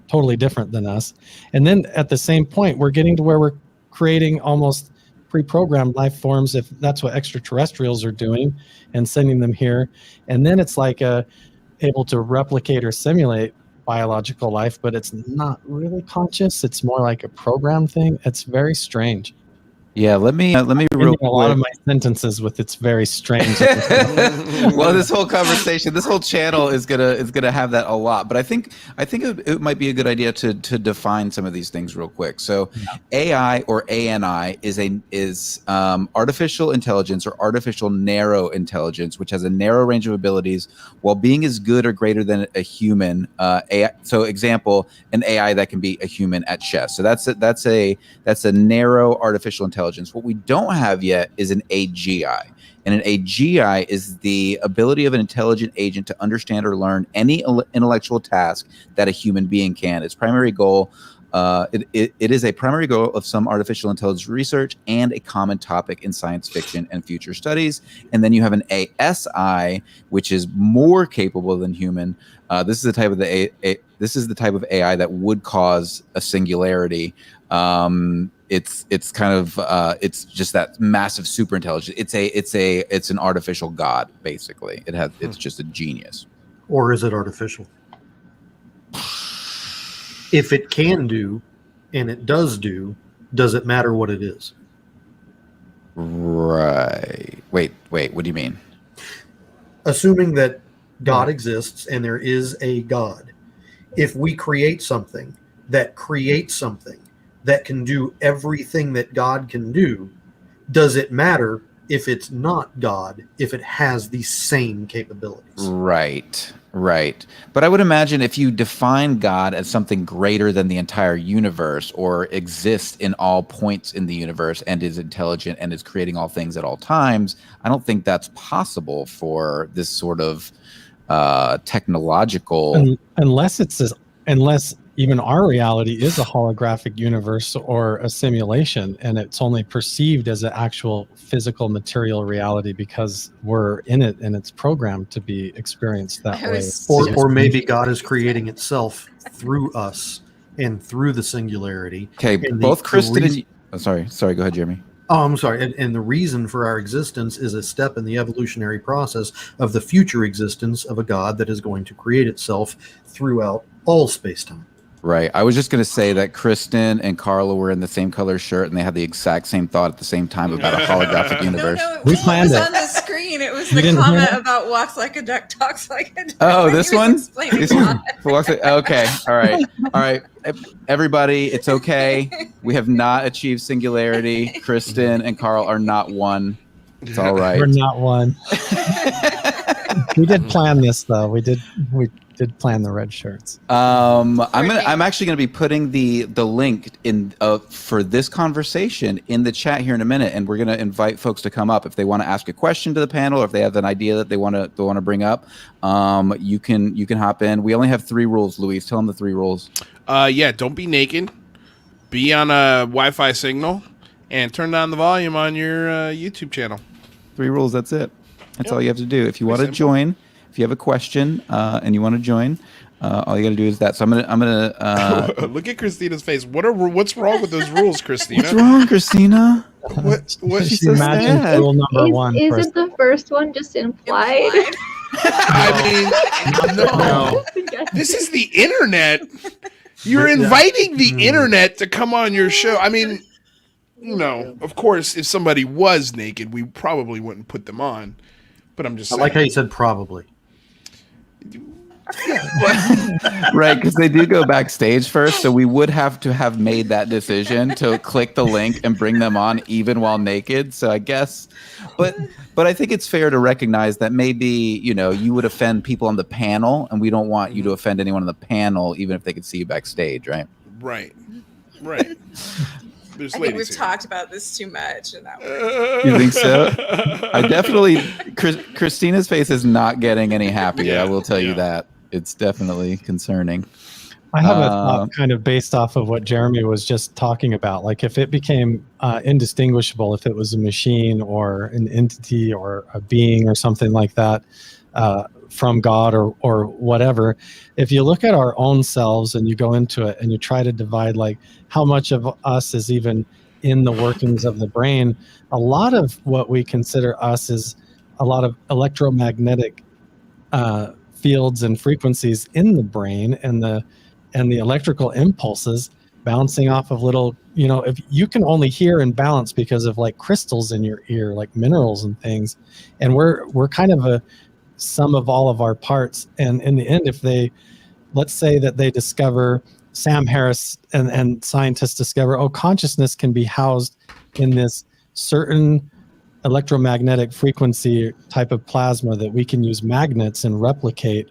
totally different than us. And then at the same point, we're getting to where we're creating almost pre-programmed life forms, if that's what extraterrestrials are doing, and sending them here. And then it's like able to replicate or simulate biological life, but it's not really conscious. It's more like a program thing. It's very strange. Yeah, let me real quick. A lot of my sentences with it's very strange. Well, this whole conversation, this whole channel is gonna have that a lot. But I think it might be a good idea to define some of these things real quick. So, AI or ANI is artificial intelligence or artificial narrow intelligence, which has a narrow range of abilities while being as good or greater than a human. AI, so, example, an AI that can beat a human at chess. So that's a narrow artificial intelligence. What we don't have yet is an AGI. And an AGI is the ability of an intelligent agent to understand or learn any intellectual task that a human being can. Its primary goal, it is a primary goal of some artificial intelligence research and a common topic in science fiction and future studies. And then you have an ASI, which is more capable than human. This is the type of AI that would cause a singularity. It's kind of it's just that massive super intelligence. It's an artificial god, basically. It's just a genius. Or is it artificial? If it can do, and it does it matter what it is? Right. Wait. What do you mean? Assuming that God exists and there is a God, if we create something that creates something that can do everything that God can do, does it matter if it's not God, if it has the same capabilities? Right. But I would imagine if you define God as something greater than the entire universe, or exists in all points in the universe and is intelligent and is creating all things at all times, I don't think that's possible for this sort of technological... Unless even our reality is a holographic universe or a simulation, and it's only perceived as an actual physical material reality because we're in it and it's programmed to be experienced that way. Or maybe God is creating itself through us and through the singularity. Okay, both Kristin and... Sorry, go ahead, Jeremy. Oh, I'm sorry. And the reason for our existence is a step in the evolutionary process of the future existence of a God that is going to create itself throughout all space-time. Right. I was just going to say that Kristin and Carla were in the same color shirt, and they had the exact same thought at the same time about a holographic universe. No, we planned it. On the screen, it was the comment about walks like a duck, talks like a duck. Oh, this one? This one? Okay. All right. Everybody, it's okay. We have not achieved singularity. Kristin and Carl are not one. It's all right. We're not one. We did plan this, though. We did plan the red shirts. I'm actually gonna be putting the link in for this conversation in the chat here in a minute, and we're gonna invite folks to come up if they want to ask a question to the panel, or if they have an idea that they want to bring up. You can hop in. We only have 3 rules. Luis, tell them the 3 rules. Don't be naked, be on a Wi-Fi signal, and turn down the volume on your YouTube channel. 3 rules. That's it. That's all you have to do. If you want to join. If you have a question and you want to join, all you got to do is that. So I'm gonna look at Christina's face. What's wrong with those rules, Christina? What's wrong, Christina? What she's so sad. Rule number 1. Isn't the first one just implied? I mean, no. This is the internet. You're Yeah. inviting the internet to come on your show. I mean, of course, if somebody was naked, we probably wouldn't put them on. But I'm just I saying. like how you said probably. Right, because they do go backstage first, so we would have to have made that decision to click the link and bring them on even while naked. So I guess, but I think it's fair to recognize that maybe you would offend people on the panel, and we don't want you to offend anyone on the panel, even if they could see you backstage, right? Right. There's I think we've talked about this too much, and that You think so? I definitely. Christina's face is not getting any happier. I will tell you that. It's definitely concerning. I have a thought kind of based off of what Jeremy was just talking about. Like if it became indistinguishable, if it was a machine or an entity or a being or something like that from God or whatever, if you look at our own selves and you go into it and you try to divide like how much of us is even in the workings of the brain, a lot of what we consider us is a lot of electromagnetic fields and frequencies in the brain and the electrical impulses bouncing off of little, if you can only hear and balance because of like crystals in your ear, like minerals and things. And we're kind of a sum of all of our parts. And in the end, if let's say that they discover, Sam Harris and scientists discover, consciousness can be housed in this certain electromagnetic frequency type of plasma that we can use magnets and replicate,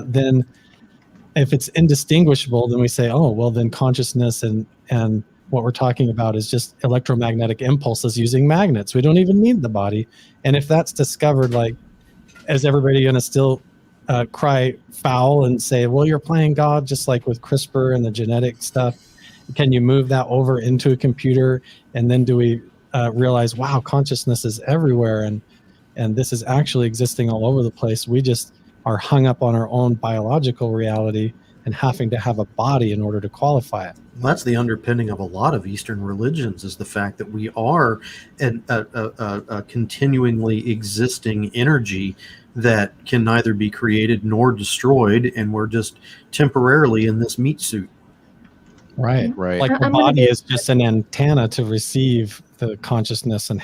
then if it's indistinguishable, then we say, then consciousness and what we're talking about is just electromagnetic impulses using magnets. We don't even need the body. And if that's discovered, like, is everybody going to still cry foul and say, well, you're playing God, just like with CRISPR and the genetic stuff? Can you move that over into a computer? And then do we realize, wow, consciousness is everywhere, and this is actually existing all over the place. We just are hung up on our own biological reality and having to have a body in order to qualify it. That's the underpinning of a lot of Eastern religions, is the fact that we are a continually existing energy that can neither be created nor destroyed, and we're just temporarily in this meat suit. Right. Like the body is just an antenna to receive the consciousness and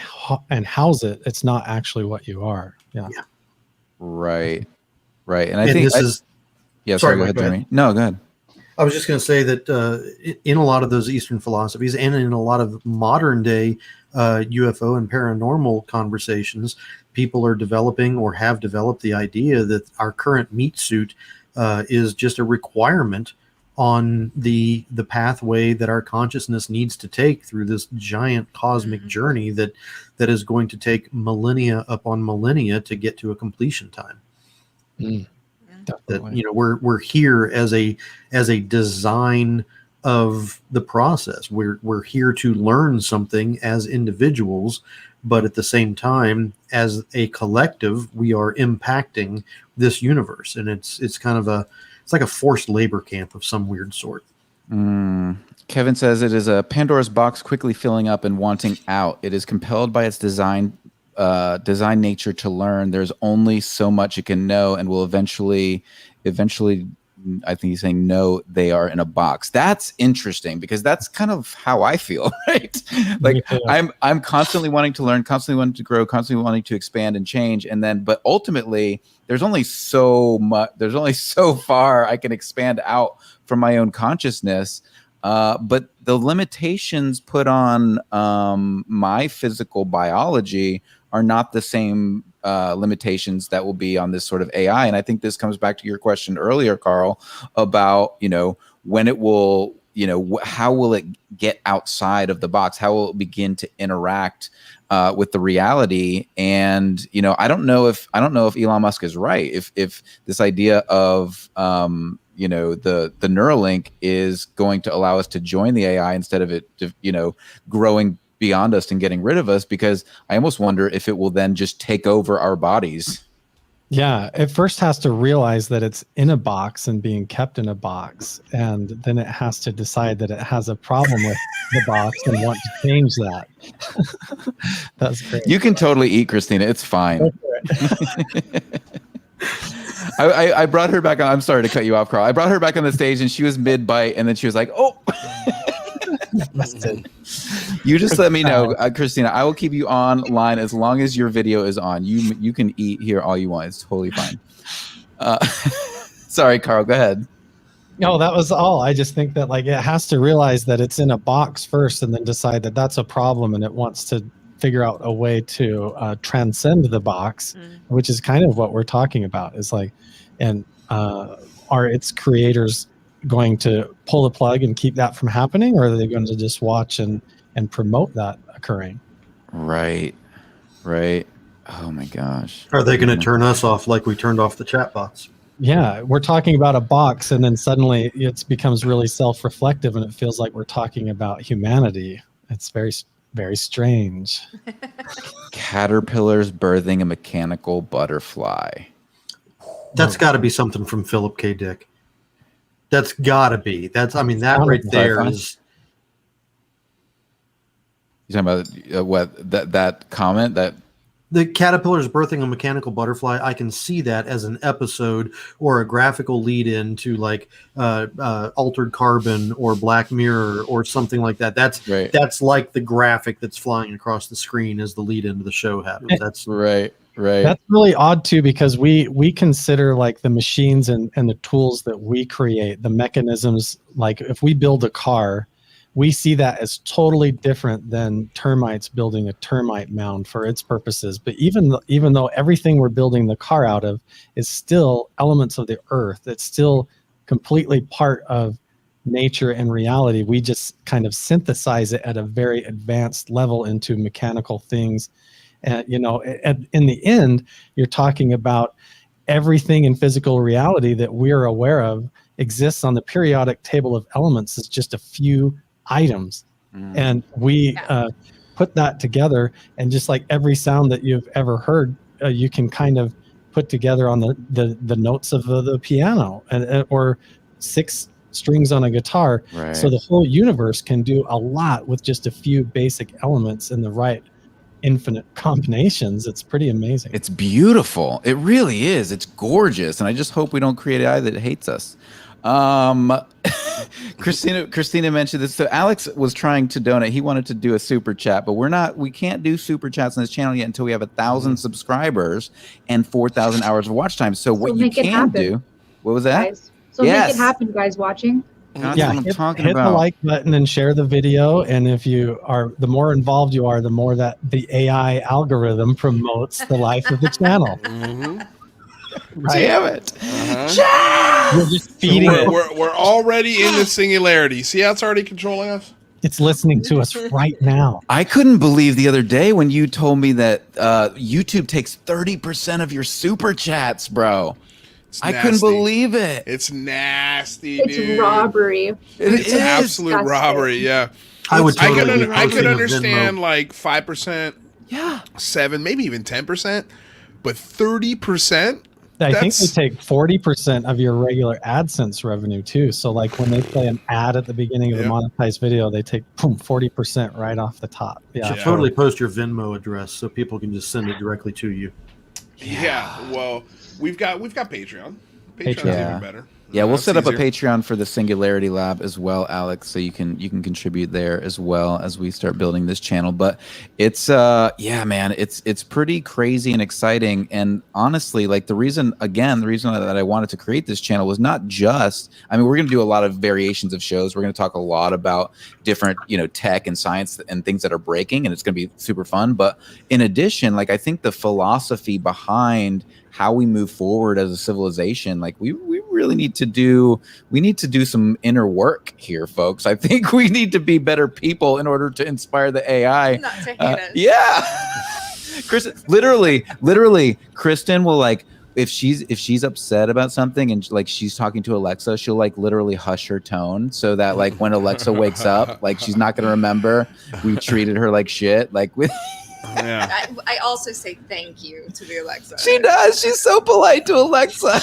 house it. It's not actually what you are. Yeah. Right. And I think this is. Yeah. Sorry. Go ahead, Jeremy. No, go ahead. I was just going to say that in a lot of those Eastern philosophies and in a lot of modern day UFO and paranormal conversations, people are developing or have developed the idea that our current meat suit is just a requirement on the pathway that our consciousness needs to take through this giant cosmic journey that is going to take millennia upon millennia to get to a completion time. That we're here as a design of the process. We're here to learn something as individuals, but at the same time, as a collective, we are impacting this universe, and it's kind of it's like a forced labor camp of some weird sort. Kevin says it is a Pandora's box quickly filling up and wanting out. It is compelled by its design nature to learn. There's only so much it can know, and will eventually, I think he's saying, no, they are in a box. That's interesting, because that's kind of how I feel, right? Like I'm constantly wanting to learn, constantly wanting to grow, constantly wanting to expand and change, but ultimately there's only so far I can expand out from my own consciousness. But the limitations put on my physical biology are not the same limitations that will be on this sort of AI. And I think this comes back to your question earlier, Carl, about, when it will, how will it get outside of the box? How will it begin to interact with the reality? And, I don't know if Elon Musk is right. If this idea of, the Neuralink is going to allow us to join the AI instead of it, growing beyond us and getting rid of us, because I almost wonder if it will then just take over our bodies. Yeah, it first has to realize that it's in a box and being kept in a box, and then it has to decide that it has a problem with the box and want to change that. That's great. You can totally eat, Christina. It's fine. I brought her back on. I'm sorry to cut you off, Carl. I brought her back on the stage, and she was mid bite, and then she was like, "Oh." You just let me know, Christina. I will keep you online as long as your video is on. You can eat here all you want. It's totally fine. Sorry, Carl. Go ahead. No, that was all. I just think that like it has to realize that it's in a box first, and then decide that that's a problem, and it wants to figure out a way to transcend the box, which is kind of what we're talking about. Is like, and are its creators going to pull the plug and keep that from happening, or are they going to just watch and promote that occurring? Right. Oh my gosh. Are they going to turn us off like we turned off the chat bots? Yeah, we're talking about a box, and then suddenly it becomes really self-reflective, and it feels like we're talking about humanity. It's very, very strange. Caterpillars birthing a mechanical butterfly. That's got to be something from Philip K. Dick. That's got to be. That right there is. You talking about what that comment that The caterpillar is birthing a mechanical butterfly. I can see that as an episode or a graphical lead-in to like Altered Carbon or Black Mirror or something like that. That's right. That's like the graphic that's flying across the screen as the lead-in to the show happens. That's right. That's really odd too, because we consider like the machines and the tools that we create, the mechanisms. Like if we build a car, we see that as totally different than termites building a termite mound for its purposes. But even though everything we're building the car out of is still elements of the earth, it's still completely part of nature and reality. We just kind of synthesize it at a very advanced level into mechanical things. And, you know, in the end, you're talking about everything in physical reality that we're aware of exists on the periodic table of elements as just a few items. And we put that together, and just like every sound that you've ever heard, you can kind of put together on the notes of the piano or 6 strings on a guitar. Right. So the whole universe can do a lot with just a few basic elements in the right infinite combinations. It's pretty amazing. It's beautiful. It really is. It's gorgeous. And I just hope we don't create AI that hates us. Christina mentioned this. So Alex was trying to donate. He wanted to do a super chat, but we can't do super chats on this channel yet until we have 1,000 subscribers and 4,000 hours of watch time. So what you can do, what was that? Guys. So make it happen, guys watching. That's what I'm talking hit about. The like button and share the video. And if you are, the more involved you are, the more that the AI algorithm promotes the life of the channel. Right? Damn it. You're just feeding it. We're already in the singularity. See how it's already controlling us? It's listening to us right now. I couldn't believe the other day when you told me that YouTube takes 30% of your super chats, bro. I couldn't believe it. It's nasty, It's dude. robbery. It's absolute disgusting. robbery, yeah. I would totally I could posting a understand Venmo. like 5%, 7, maybe even 10%, but 30%? I think they take 40% of your regular AdSense revenue too. So like when they play an ad at the beginning of a monetized video, they take 40% right off the top. You should totally post your Venmo address so people can just send it directly to you. Yeah, well, we've got Patreon. Patreon's even better. Yeah, we'll set up a easier. Patreon for the Singularity Lab as well, Alex, so you can contribute there as well as we start building this channel. But it's man, it's pretty crazy and exciting. And honestly, like the reason that I wanted to create this channel was not just, I mean, we're going to do a lot of variations of shows. We're going to talk a lot about different, tech and science and things that are breaking, and it's going to be super fun. But in addition, like I think the philosophy behind how we move forward as a civilization, like we really need to do some inner work here, folks. I think we need to be better people in order to inspire the AI. Not to hate us. Yeah. literally Kristin will, like, if she's upset about something and like she's talking to Alexa, she'll like literally hush her tone so that like when Alexa wakes up, like she's not gonna remember we treated her like shit. Like with I also say thank you to the Alexa. She does. She's so polite to Alexa.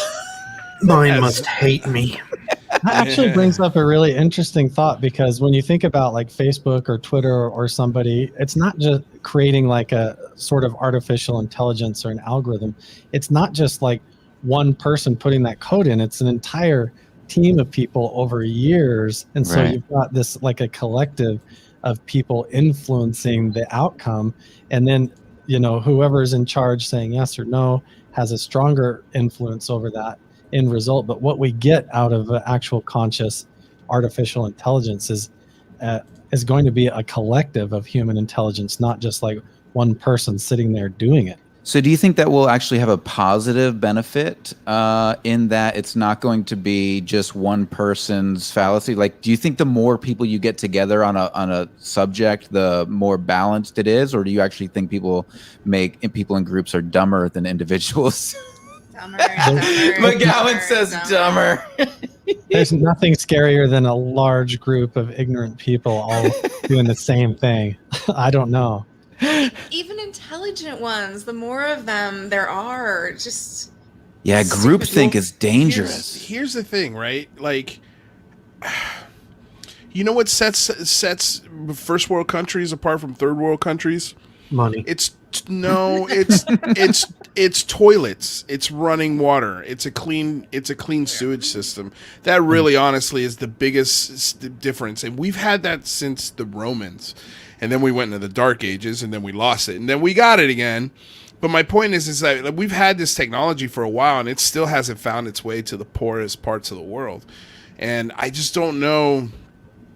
Mine must hate me. That actually brings up a really interesting thought, because when you think about like Facebook or Twitter or somebody, it's not just creating like a sort of artificial intelligence or an algorithm. It's not just like one person putting that code in. It's an entire team of people over years. And so Right. you've got this like a collective of people influencing the outcome. And then, whoever's in charge saying yes or no has a stronger influence over that end result. But what we get out of actual conscious artificial intelligence is going to be a collective of human intelligence, not just like one person sitting there doing it. So do you think that will actually have a positive benefit in that it's not going to be just one person's fallacy? Like, do you think the more people you get together on a subject, the more balanced it is? Or do you actually think people in groups are dumber than individuals? Dumber, Mcgowan says dumber. There's nothing scarier than a large group of ignorant people all doing the same thing. I don't know. Even intelligent ones, the more of them there are, just Groupthink is dangerous. Here's the thing, right? Like, you know what sets first world countries apart from third world countries? Money. It's toilets. It's running water. It's a clean sewage system. That really, honestly, is the biggest difference. And we've had that since the Romans. And then we went into the Dark Ages, and then we lost it, and then we got it again. But my point is that we've had this technology for a while, and it still hasn't found its way to the poorest parts of the world. And I just don't know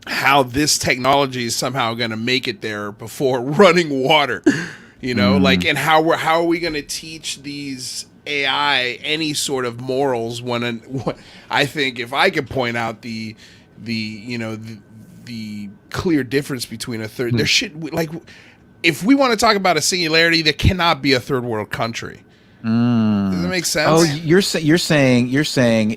how this technology is somehow going to make it there before running water. Like, and how are we going to teach these AI any sort of morals when I think if I could point out the clear difference between a third, there should, like, if we want to talk about a singularity, there cannot be a third world country. Does that make sense? Oh, you're saying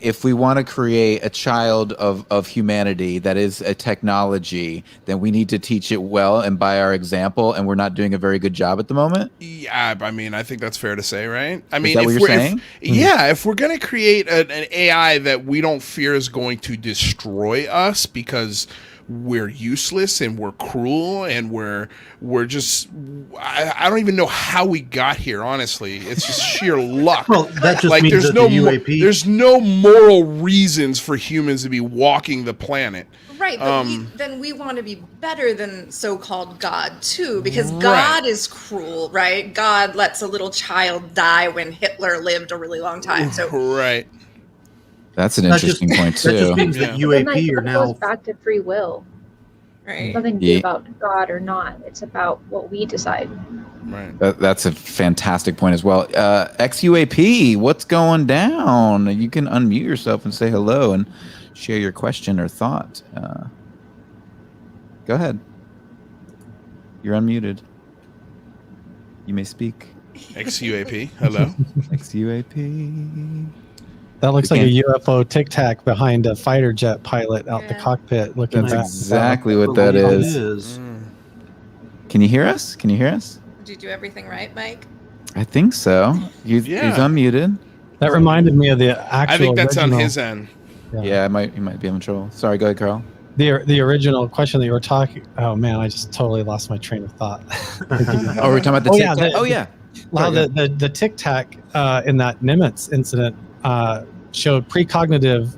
if we want to create a child of humanity that is a technology, then we need to teach it well and by our example, and we're not doing a very good job at the moment? Yeah, I mean, I think that's fair to say, right? I Is mean, that what you're saying? If we're going to create an AI that we don't fear is going to destroy us because we're useless and we're cruel and we're just I don't even know how we got here, honestly. It's just sheer luck. Well, that just means there's that no the UAP there's no moral reasons for humans to be walking the planet. Right, but then we want to be better than so-called God too, because God is cruel, right? God lets a little child die when Hitler lived a really long time. So right. That's an interesting point too. That just means that UAP are now goes back to free will. right. Nothing to do about God or not. It's about what we decide. Right. That's a fantastic point as well. XUAP, what's going down? You can unmute yourself and say hello and share your question or thought. Go ahead. You're unmuted. You may speak. XUAP, hello. XUAP. That looks like a UFO tic tac behind a fighter jet pilot out the Yeah. cockpit looking That's back. exactly what that is. Can you hear us? Can you hear us? Did you do everything right, Mike? I think so. He's unmuted. That reminded me of the actual. I think that's original, on his end. Yeah, he might be having trouble. Sorry, go ahead, Carl. The original question that you were talking. Oh man, I just totally lost my train of thought. Oh, we're talking about the Oh, tic yeah, tac. the- Oh yeah. Well, Sorry, the tic tac in that Nimitz incident showed precognitive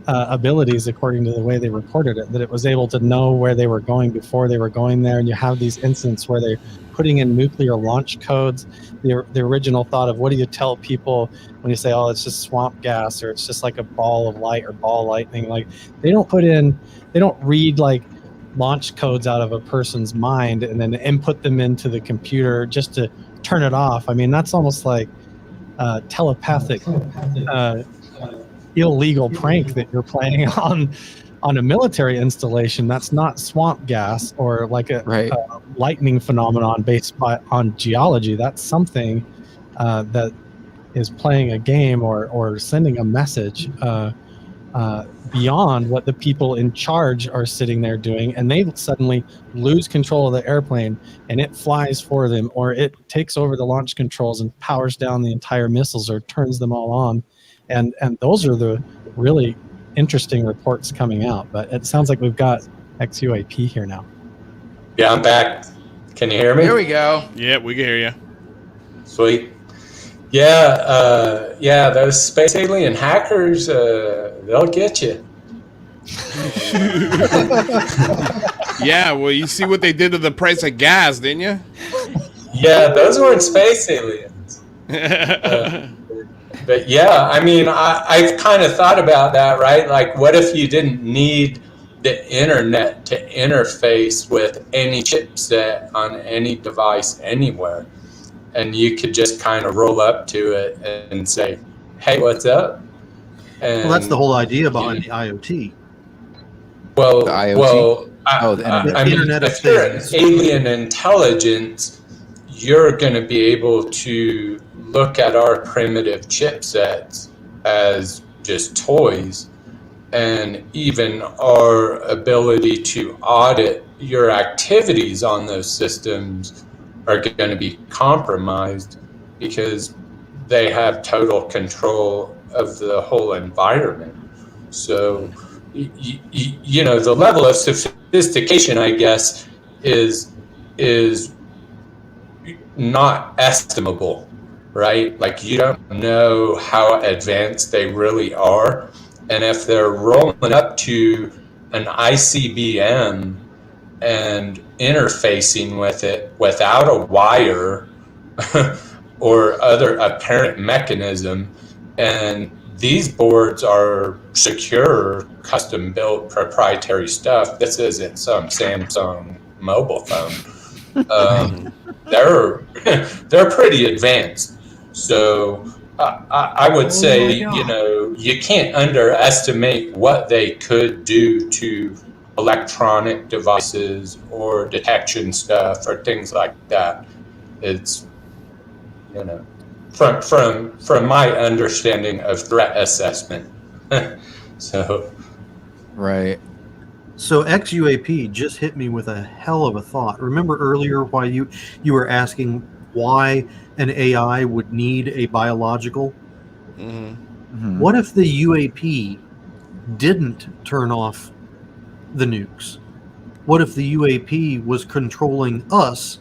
abilities, according to the way they reported it, that it was able to know where they were going before they were going there. And you have these incidents where they're putting in nuclear launch codes. The original thought of what do you tell people when you say, oh, it's just swamp gas or it's just like a ball of light or ball lightning. Like they don't read like launch codes out of a person's mind and then input them into the computer just to turn it off. I mean, that's almost like telepathic illegal prank that you're playing on a military installation. That's not swamp gas or like a lightning phenomenon based on geology. That's something that is playing a game or sending a message beyond what the people in charge are sitting there doing, and they suddenly lose control of the airplane and it flies for them, or it takes over the launch controls and powers down the entire missiles or turns them all on. And those are the really interesting reports coming out. But it sounds like we've got XUAP here now. Yeah, I'm back. Can you hear me? Here we go. Yeah, we can hear you. Sweet. Yeah, those space alien hackers, they'll get you. Yeah, well, you see what they did to the price of gas, didn't you? Yeah, those weren't space aliens. But yeah, I mean, I've kind of thought about that, right? Like, what if you didn't need the internet to interface with any chipset on any device anywhere? And you could just kind of roll up to it and say, hey, what's up? And, Well, that's the whole idea behind the IoT. Well, The IoT? well, The internet. I mean, Internet of if you're an Things. alien intelligence, you're going to be able to look at our primitive chipsets as just toys, and even our ability to audit your activities on those systems are going to be compromised because they have total control of the whole environment. So, you know, the level of sophistication, I guess, is not estimable, right? Like, you don't know how advanced they really are. And if they're rolling up to an ICBM and interfacing with it without a wire or other apparent mechanism, and these boards are secure, custom built proprietary stuff. This isn't some Samsung mobile phone. They're pretty advanced. So I would say, you know, you can't underestimate what they could do to electronic devices or detection stuff or things like that. It's, you know, from my understanding of threat assessment. So Right. So XUAP just hit me with a hell of a thought. Remember earlier why you were asking why an AI would need a biological? Mhm. What if the UAP didn't turn off the nukes? What if the UAP was controlling us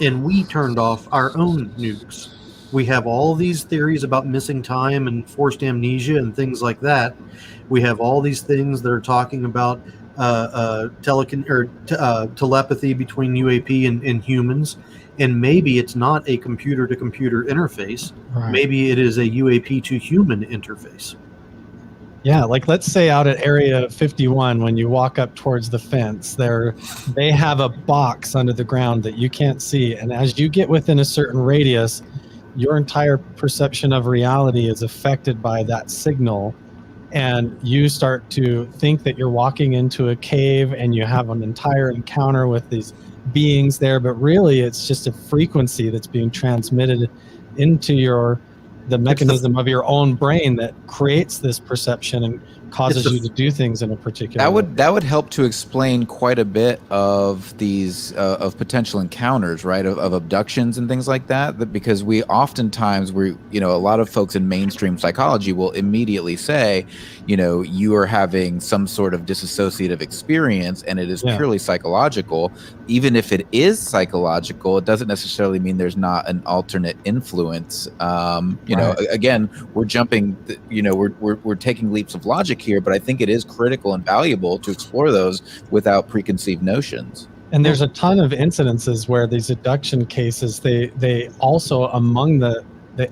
and we turned off our own nukes? We have all these theories about missing time and forced amnesia and things like that. We have all these things that are talking about telepathy between UAP and humans. And maybe it's not a computer-to-computer interface. Right. Maybe it is a UAP to human interface. Yeah, like let's say out at Area 51, when you walk up towards the fence, they have a box under the ground that you can't see. And as you get within a certain radius, your entire perception of reality is affected by that signal. And you start to think that you're walking into a cave and you have an entire encounter with these beings there, but really it's just a frequency that's being transmitted into the mechanism of your own brain that creates this perception and causes you to do things in a particular way. That would help to explain quite a bit of these of potential encounters, right? Of abductions and things like that. Because we oftentimes a lot of folks in mainstream psychology will immediately say, you know, you are having some sort of dissociative experience and it is purely psychological. Even if it is psychological, it doesn't necessarily mean there's not an alternate influence. You know, again, we're jumping, we're taking leaps of logic here, but I think it is critical and valuable to explore those without preconceived notions. And there's a ton of incidences where these abduction cases, they also, among the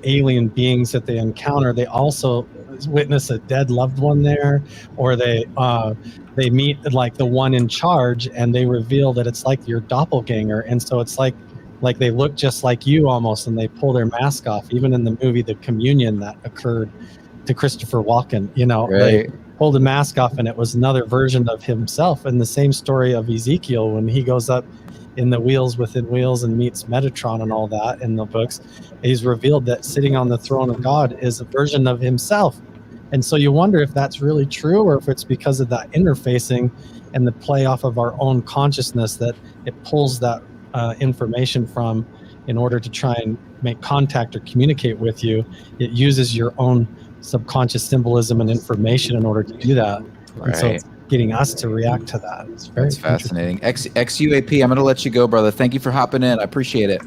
alien beings that they encounter, they also witness a dead loved one there, or they meet like the one in charge and they reveal that it's like your doppelganger. And so it's like they look just like you almost, and they pull their mask off. Even in the movie The Communion that occurred to Christopher Walken, you know, they pulled a mask off and it was another version of himself. And the same story of Ezekiel when he goes up in the Wheels Within Wheels and meets Metatron and all that in the books, he's revealed that sitting on the throne of God is a version of himself. And so you wonder if that's really true, or if it's because of that interfacing and the play off of our own consciousness that it pulls that information from in order to try and make contact or communicate with you. It uses your own subconscious symbolism and information in order to do that. Right. And so it's getting us to react to that. It's very fascinating. XUAP, I'm going to let you go, brother. Thank you for hopping in. I appreciate it.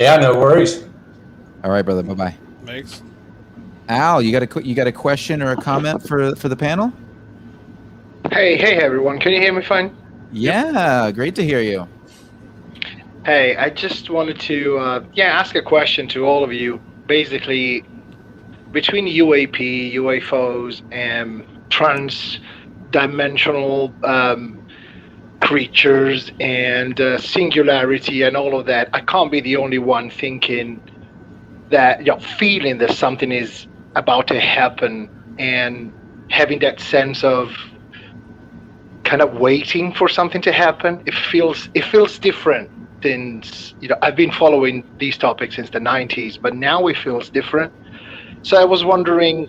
Yeah, no worries. All right, brother. Bye bye. Thanks. Al, you got a question or a comment for the panel? Hey everyone, can you hear me fine? Yeah, great to hear you. Hey, I just wanted to ask a question to all of you. Basically, between UAP, UFOs, and trans-dimensional creatures and singularity and all of that, I can't be the only one thinking that, feeling that something is about to happen and having that sense of kind of waiting for something to happen. It feels different since, I've been following these topics since the 90s, but now it feels different. So I was wondering,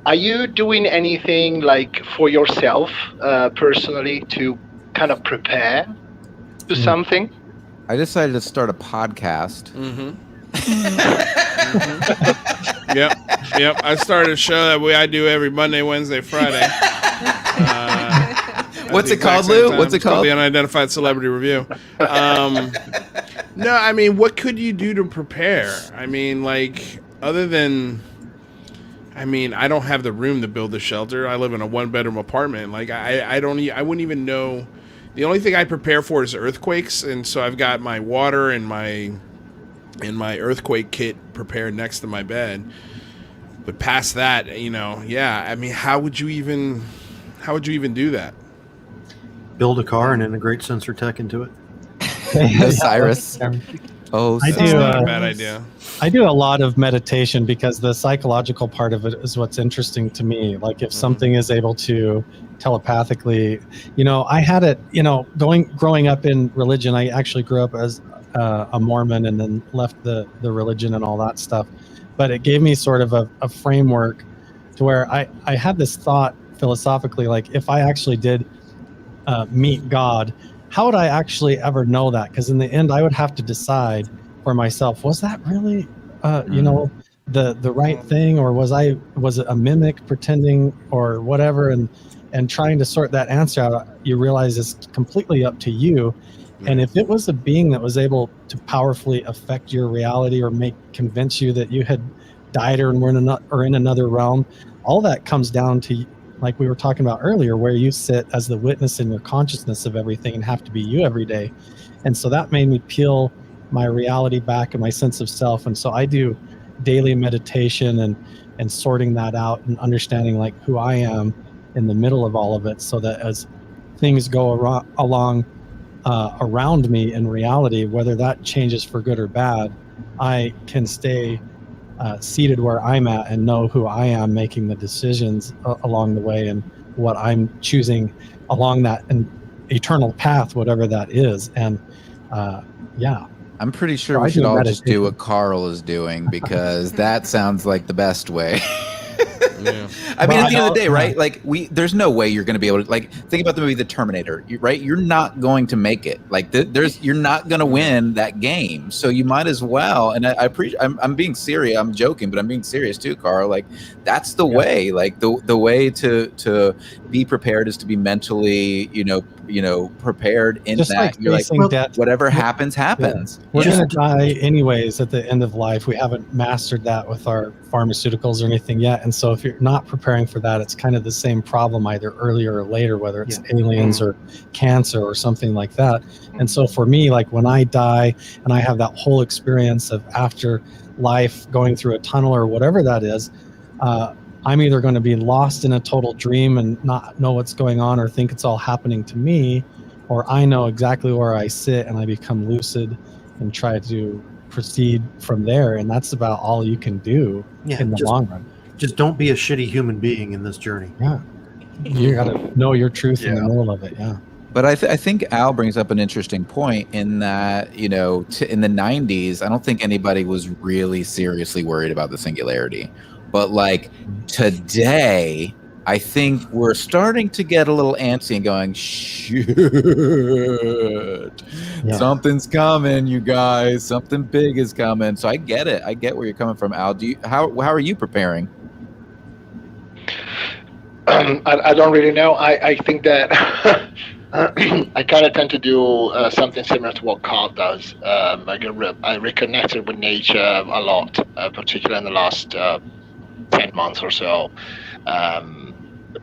are you doing anything like for yourself personally to kind of prepare to something? I decided to start a podcast. Yep. I started a show that I do every Monday, Wednesday, Friday. What's it called, Lou? What's it called? The Unidentified Celebrity Review. No, I mean, what could you do to prepare? I mean, like, other than, I don't have the room to build a shelter. I live in a 1-bedroom apartment. Like, I wouldn't even know. The only thing I prepare for is earthquakes, and so I've got my water and my earthquake kit prepared next to my bed. But past that, how would you even do that? Build a car and integrate sensor tech into it. Cyrus. Oh, I That's do. not a bad idea. I do a lot of meditation because the psychological part of it is what's interesting to me. Like if something is able to telepathically, I had it, growing up in religion. I actually grew up as a Mormon and then left the religion and all that stuff. But it gave me sort of a framework to where I had this thought philosophically, like if I actually did meet God, how would I actually ever know that? Because in the end, I would have to decide for myself, was that really, the right thing, or was it a mimic pretending or whatever? And trying to sort that answer out, you realize it's completely up to you. And if it was a being that was able to powerfully affect your reality or convince you that you had died or were in another realm, all that comes down to, like we were talking about earlier, where you sit as the witness in your consciousness of everything and have to be you every day. And so that made me peel my reality back and my sense of self. And so I do daily meditation and sorting that out and understanding like who I am in the middle of all of it, so that as things go along around me in reality, whether that changes for good or bad, I can stay seated where I'm at and know who I am making the decisions along the way and what I'm choosing along that and eternal path, whatever that is. And I'm pretty sure we should all just do what Carl is doing, because that sounds like the best way. Yeah. I mean, at the end of the day, right? Like there's no way you're going to be able to, like, think about the movie The Terminator, right? You're not going to make it. Like you're not going to win that game. So you might as well. And I appreciate, I'm being serious. I'm joking, but I'm being serious too, Carl. Like that's the way, like the way to be prepared is to be mentally, prepared in just that. like You're like, death. whatever happens, happens. Yeah. We're going to die anyways at the end of life. We haven't mastered that with our pharmaceuticals or anything yet. And so if you're not preparing for that, it's kind of the same problem either earlier or later, whether it's aliens or cancer or something like that. And so for me, like when I die and I have that whole experience of after life, going through a tunnel or whatever that is, I'm either going to be lost in a total dream and not know what's going on or think it's all happening to me, or I know exactly where I sit and I become lucid and try to proceed from there. And that's about all you can do in the long run. Just don't be a shitty human being in this journey. Yeah. You got to know your truth in the middle of it. Yeah. But I think Al brings up an interesting point in that, in the 90s, I don't think anybody was really seriously worried about the singularity. But like today, I think we're starting to get a little antsy and going, shit, something's coming, you guys. Something big is coming. So I get it. I get where you're coming from, Al. How are you preparing? I don't really know. I think that I kind of tend to do something similar to what Carl does. I reconnected with nature a lot, particularly in the last 10 months or so.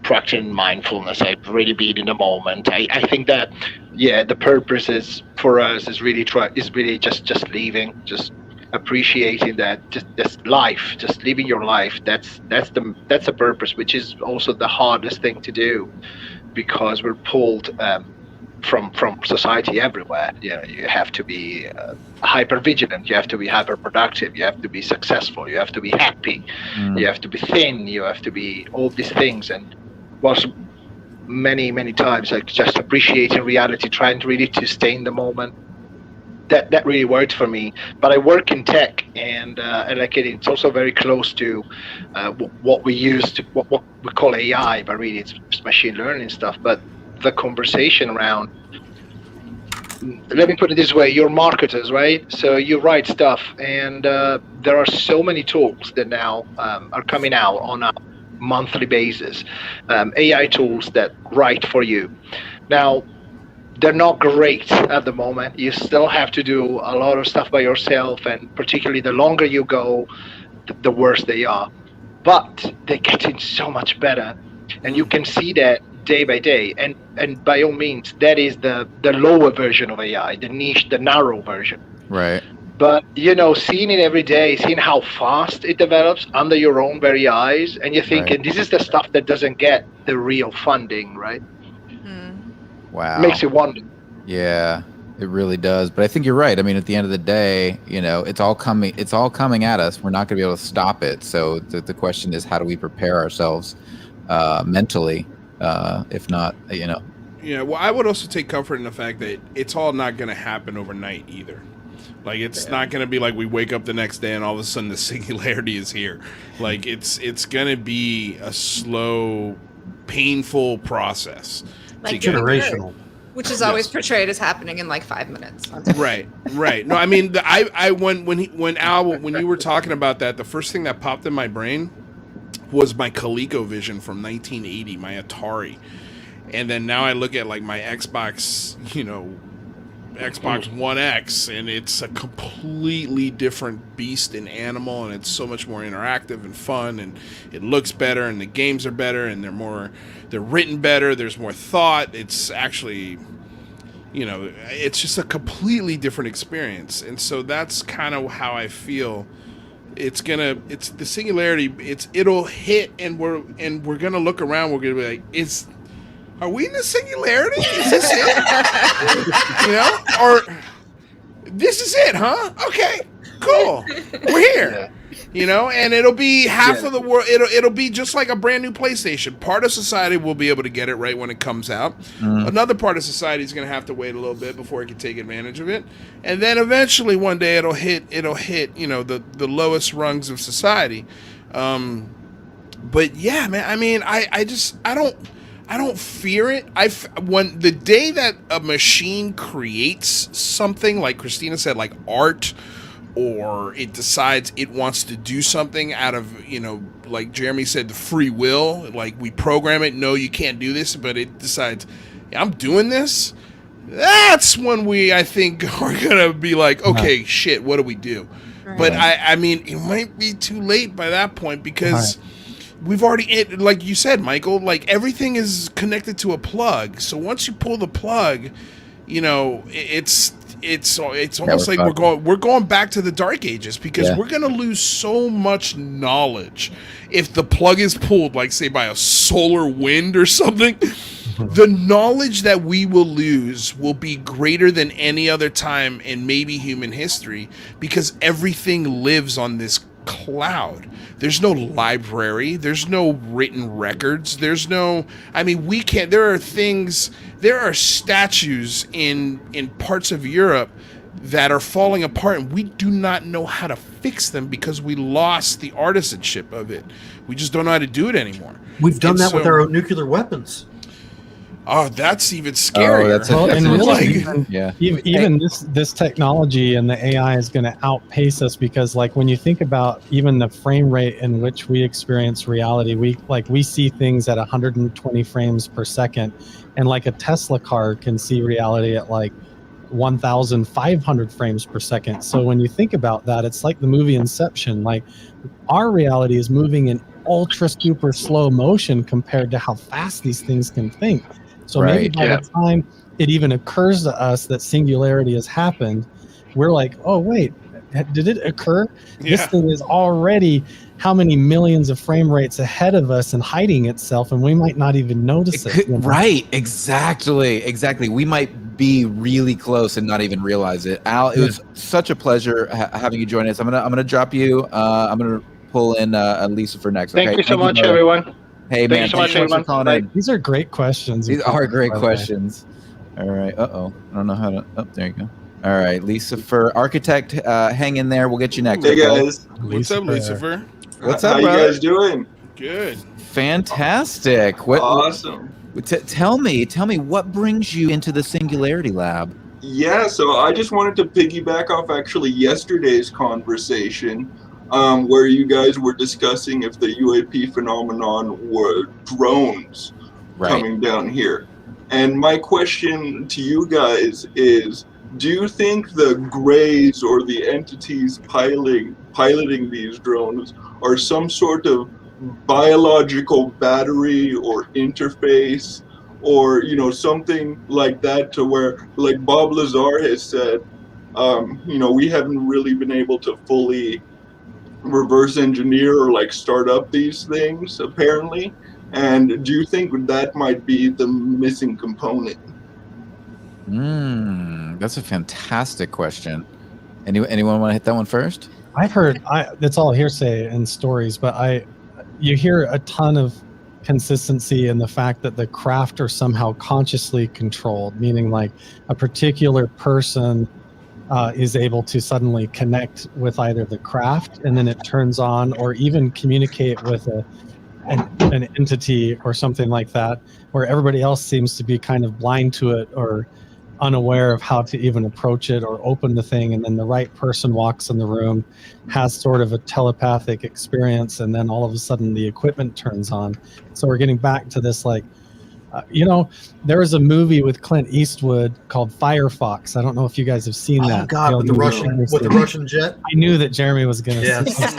Practicing mindfulness, I've really been in the moment. I think that, the purpose is for us is really just leaving, just appreciating that, just life, just living your life. That's the purpose, which is also the hardest thing to do, because we're pulled from society everywhere. You have to be hyper vigilant, you have to be hyper productive, you have to be successful, you have to be happy, you have to be thin, you have to be all these things. And whilst many times like just appreciating reality, trying to really to stay in the moment, that really worked for me. But I work in tech, and like it's also very close to what we use to what we call AI, but really it's machine learning stuff. But the conversation around, let me put it this way, you're marketers, right? So you write stuff, and there are so many tools that now are coming out on a monthly basis, AI tools that write for you. Now, they're not great at the moment. You still have to do a lot of stuff by yourself, and particularly the longer you go, the worse they are. But they're getting so much better, and you can see that day by day. And by all means, that is the lower version of AI, the niche, the narrow version. Right. But seeing it every day, seeing how fast it develops under your own very eyes, and you're thinking, this is the stuff that doesn't get the real funding, right? Wow. Makes you wonder. Yeah, it really does. But I think you're right. I mean, at the end of the day, it's all coming at us. We're not going to be able to stop it. So the question is, how do we prepare ourselves mentally, if not, Yeah, well, I would also take comfort in the fact that it's all not going to happen overnight either. Like, it's not going to be like we wake up the next day and all of a sudden the singularity is here. Like, it's going to be a slow, painful process. Like generational. Which is always portrayed as happening in like 5 minutes. Right. No, I mean, when Al, when you were talking about that, the first thing that popped in my brain was my ColecoVision from 1980, my Atari. And then now I look at like my Xbox, Xbox One X, and it's a completely different beast and animal, and it's so much more interactive and fun, and it looks better, and the games are better, and they're written better, there's more thought. It's actually, it's just a completely different experience. And so that's kind of how I feel. It's the singularity, it'll hit, and we're gonna look around, we're gonna be like, are we in the singularity? Is this it? Or this is it, huh? Okay, cool. We're here. And it'll be half of the world. It'll be just like a brand new PlayStation. Part of society will be able to get it right when it comes out. Another part of society is going to have to wait a little bit before it can take advantage of it. And then eventually one day it'll hit, the lowest rungs of society. But yeah, man, I mean, I don't fear it. When the day that a machine creates something, like Christina said, like art, or it decides it wants to do something out of, like Jeremy said, the free will, like we program it, no, you can't do this, but it decides, I'm doing this. That's when I think, are going to be like, okay, shit, what do we do? Right. But I mean, it might be too late by that point, because we've already, like you said, Michael, like everything is connected to a plug. So once you pull the plug, it's almost like we're going back to the dark ages, because we're going to lose so much knowledge if the plug is pulled, like say by a solar wind or something. The knowledge that we will lose will be greater than any other time in maybe human history, because everything lives on this cloud. There's no library, there's no written records, there are statues in parts of Europe that are falling apart, and we do not know how to fix them because we lost the artisanship of it. We just don't know how to do it anymore. We've done that with our own nuclear weapons. Oh, that's even scarier. that's a- Well, that's and a- really, like- even, Yeah. even this technology and the AI is going to outpace us, because like when you think about even the frame rate in which we experience reality, we see things at 120 frames per second, and like a Tesla car can see reality at like 1,500 frames per second. So when you think about that, it's like the movie Inception. Like our reality is moving in ultra super slow motion compared to how fast these things can think. So maybe Right. by the time it even occurs to us that singularity has happened, we're like, oh wait, did it occur? This Yeah. thing is already how many millions of frame rates ahead of us and hiding itself, and we might not even notice it. You know? Right, exactly. We might be really close and not even realize it. Al, it was such a pleasure having you join us. I'm gonna drop you. I'm gonna pull in Leecifer next. Okay? Thank you so much, brother. everyone. Hey, Thank man, you so thanks much, so much for everyone. calling Bye. in. These are great questions. These are great by the way. questions. All right. I don't know how to. Oh, there you go. All right, Leecifer, Architect, hang in there. We'll get you next. Hey okay? guys, What's up, Lucifer? What's how up, you brother? guys doing? Good. Fantastic. What? Awesome. Tell me, what brings you into the Singularity Lab? Yeah, so I just wanted to piggyback off actually yesterday's conversation, where you guys were discussing if the UAP phenomenon were drones coming down here. And my question to you guys is, do you think the grays or the entities piloting these drones are some sort of biological battery or interface, or something like that, to where, like Bob Lazar has said, we haven't really been able to fully reverse engineer or like start up these things apparently? And do you think that might be the missing component? That's a fantastic question. Anyone want to hit that one first? I've heard that's all hearsay and stories, but you hear a ton of consistency in the fact that the craft are somehow consciously controlled, meaning like a particular person is able to suddenly connect with either the craft and then it turns on, or even communicate with an entity or something like that, where everybody else seems to be kind of blind to it or unaware of how to even approach it or open the thing, and then the right person walks in the room, has sort of a telepathic experience, and then all of a sudden the equipment turns on. So we're getting back to this like there was a movie with Clint Eastwood called Firefox. I don't know if you guys have seen that. Oh God, with the Russian jet. I knew that Jeremy was going to. Yes.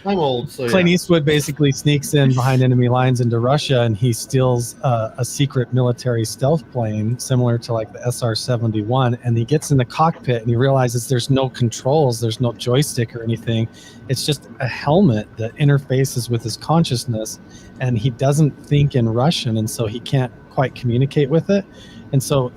I'm old. So Clint Eastwood basically sneaks in behind enemy lines into Russia, and he steals a secret military stealth plane similar to like the SR-71, and he gets in the cockpit and he realizes there's no controls, there's no joystick or anything. It's just a helmet that interfaces with his consciousness, and he doesn't think in Russian, and so he can't quite communicate with it. And so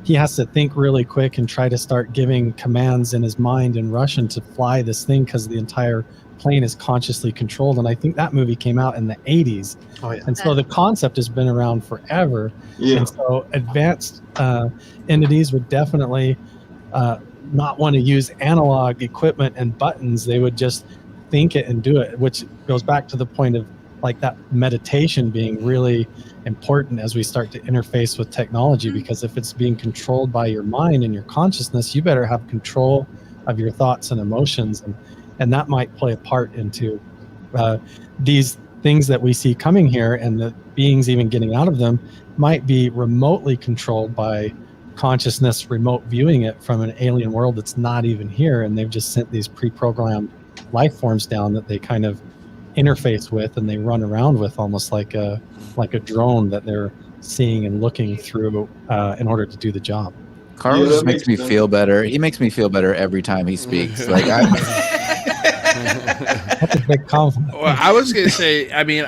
he has to think really quick and try to start giving commands in his mind in Russian to fly this thing, because the entire plane is consciously controlled. And I think that movie came out in the 80s. Oh, yeah. And so the concept has been around forever. Yeah. And so advanced entities would definitely not want to use analog equipment and buttons. They would just think it and do it, which goes back to the point of like that meditation being really important as we start to interface with technology, because if it's being controlled by your mind and your consciousness, you better have control of your thoughts and emotions, and that might play a part into these things that we see coming here, and the beings even getting out of them might be remotely controlled by consciousness, remote viewing it from an alien world that's not even here, and they've just sent these pre-programmed life forms down that they kind of interface with and they run around with, almost like a drone that they're seeing and looking through in order to do the job. Carl just makes me feel better. He makes me feel better every time he speaks. Like That's a big compliment. Well, I was gonna say, I mean,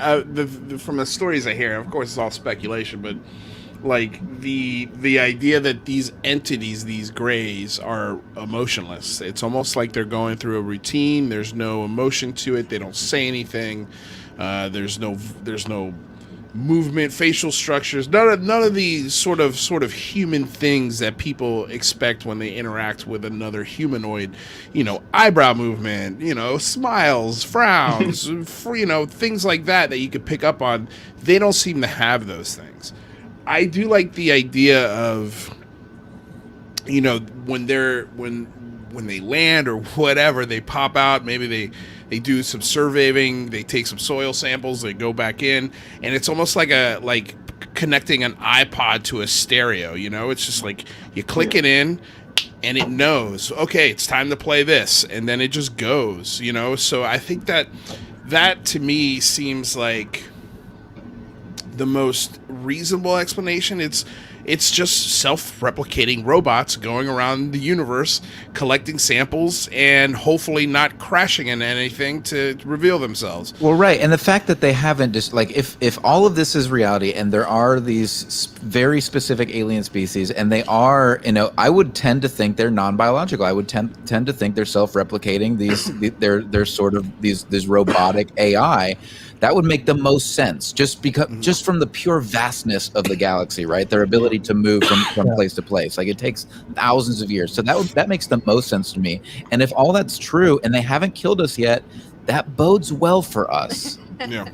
from the stories I hear, of course, it's all speculation, but like the idea that these entities, these grays, are emotionless. It's almost like they're going through a routine. There's no emotion to it. They don't say anything. There's no movement, facial structures, none of the sort of human things that people expect when they interact with another humanoid. Eyebrow movement, smiles, frowns, things like that you could pick up on. They don't seem to have those things. I do like the idea of, when they land or whatever, they pop out. Maybe they do some surveying. They take some soil samples. They go back in, and it's almost like connecting an iPod to a stereo. It's just like you click it in, and it knows, okay, it's time to play this, and then it just goes. So I think that to me seems like the most reasonable explanation. It's just self-replicating robots going around the universe, collecting samples, and hopefully not crashing into anything to reveal themselves. Well, right, and the fact that they haven't just if all of this is reality, and there are these very specific alien species, and they are, I would tend to think they're non-biological. I would tend to think they're self-replicating. They're sort of this robotic AI. That would make the most sense, just from the pure vastness of the galaxy, right? Their ability to move from place to place, like it takes thousands of years. So that makes the most sense to me. And if all that's true, and they haven't killed us yet, that bodes well for us. Yeah.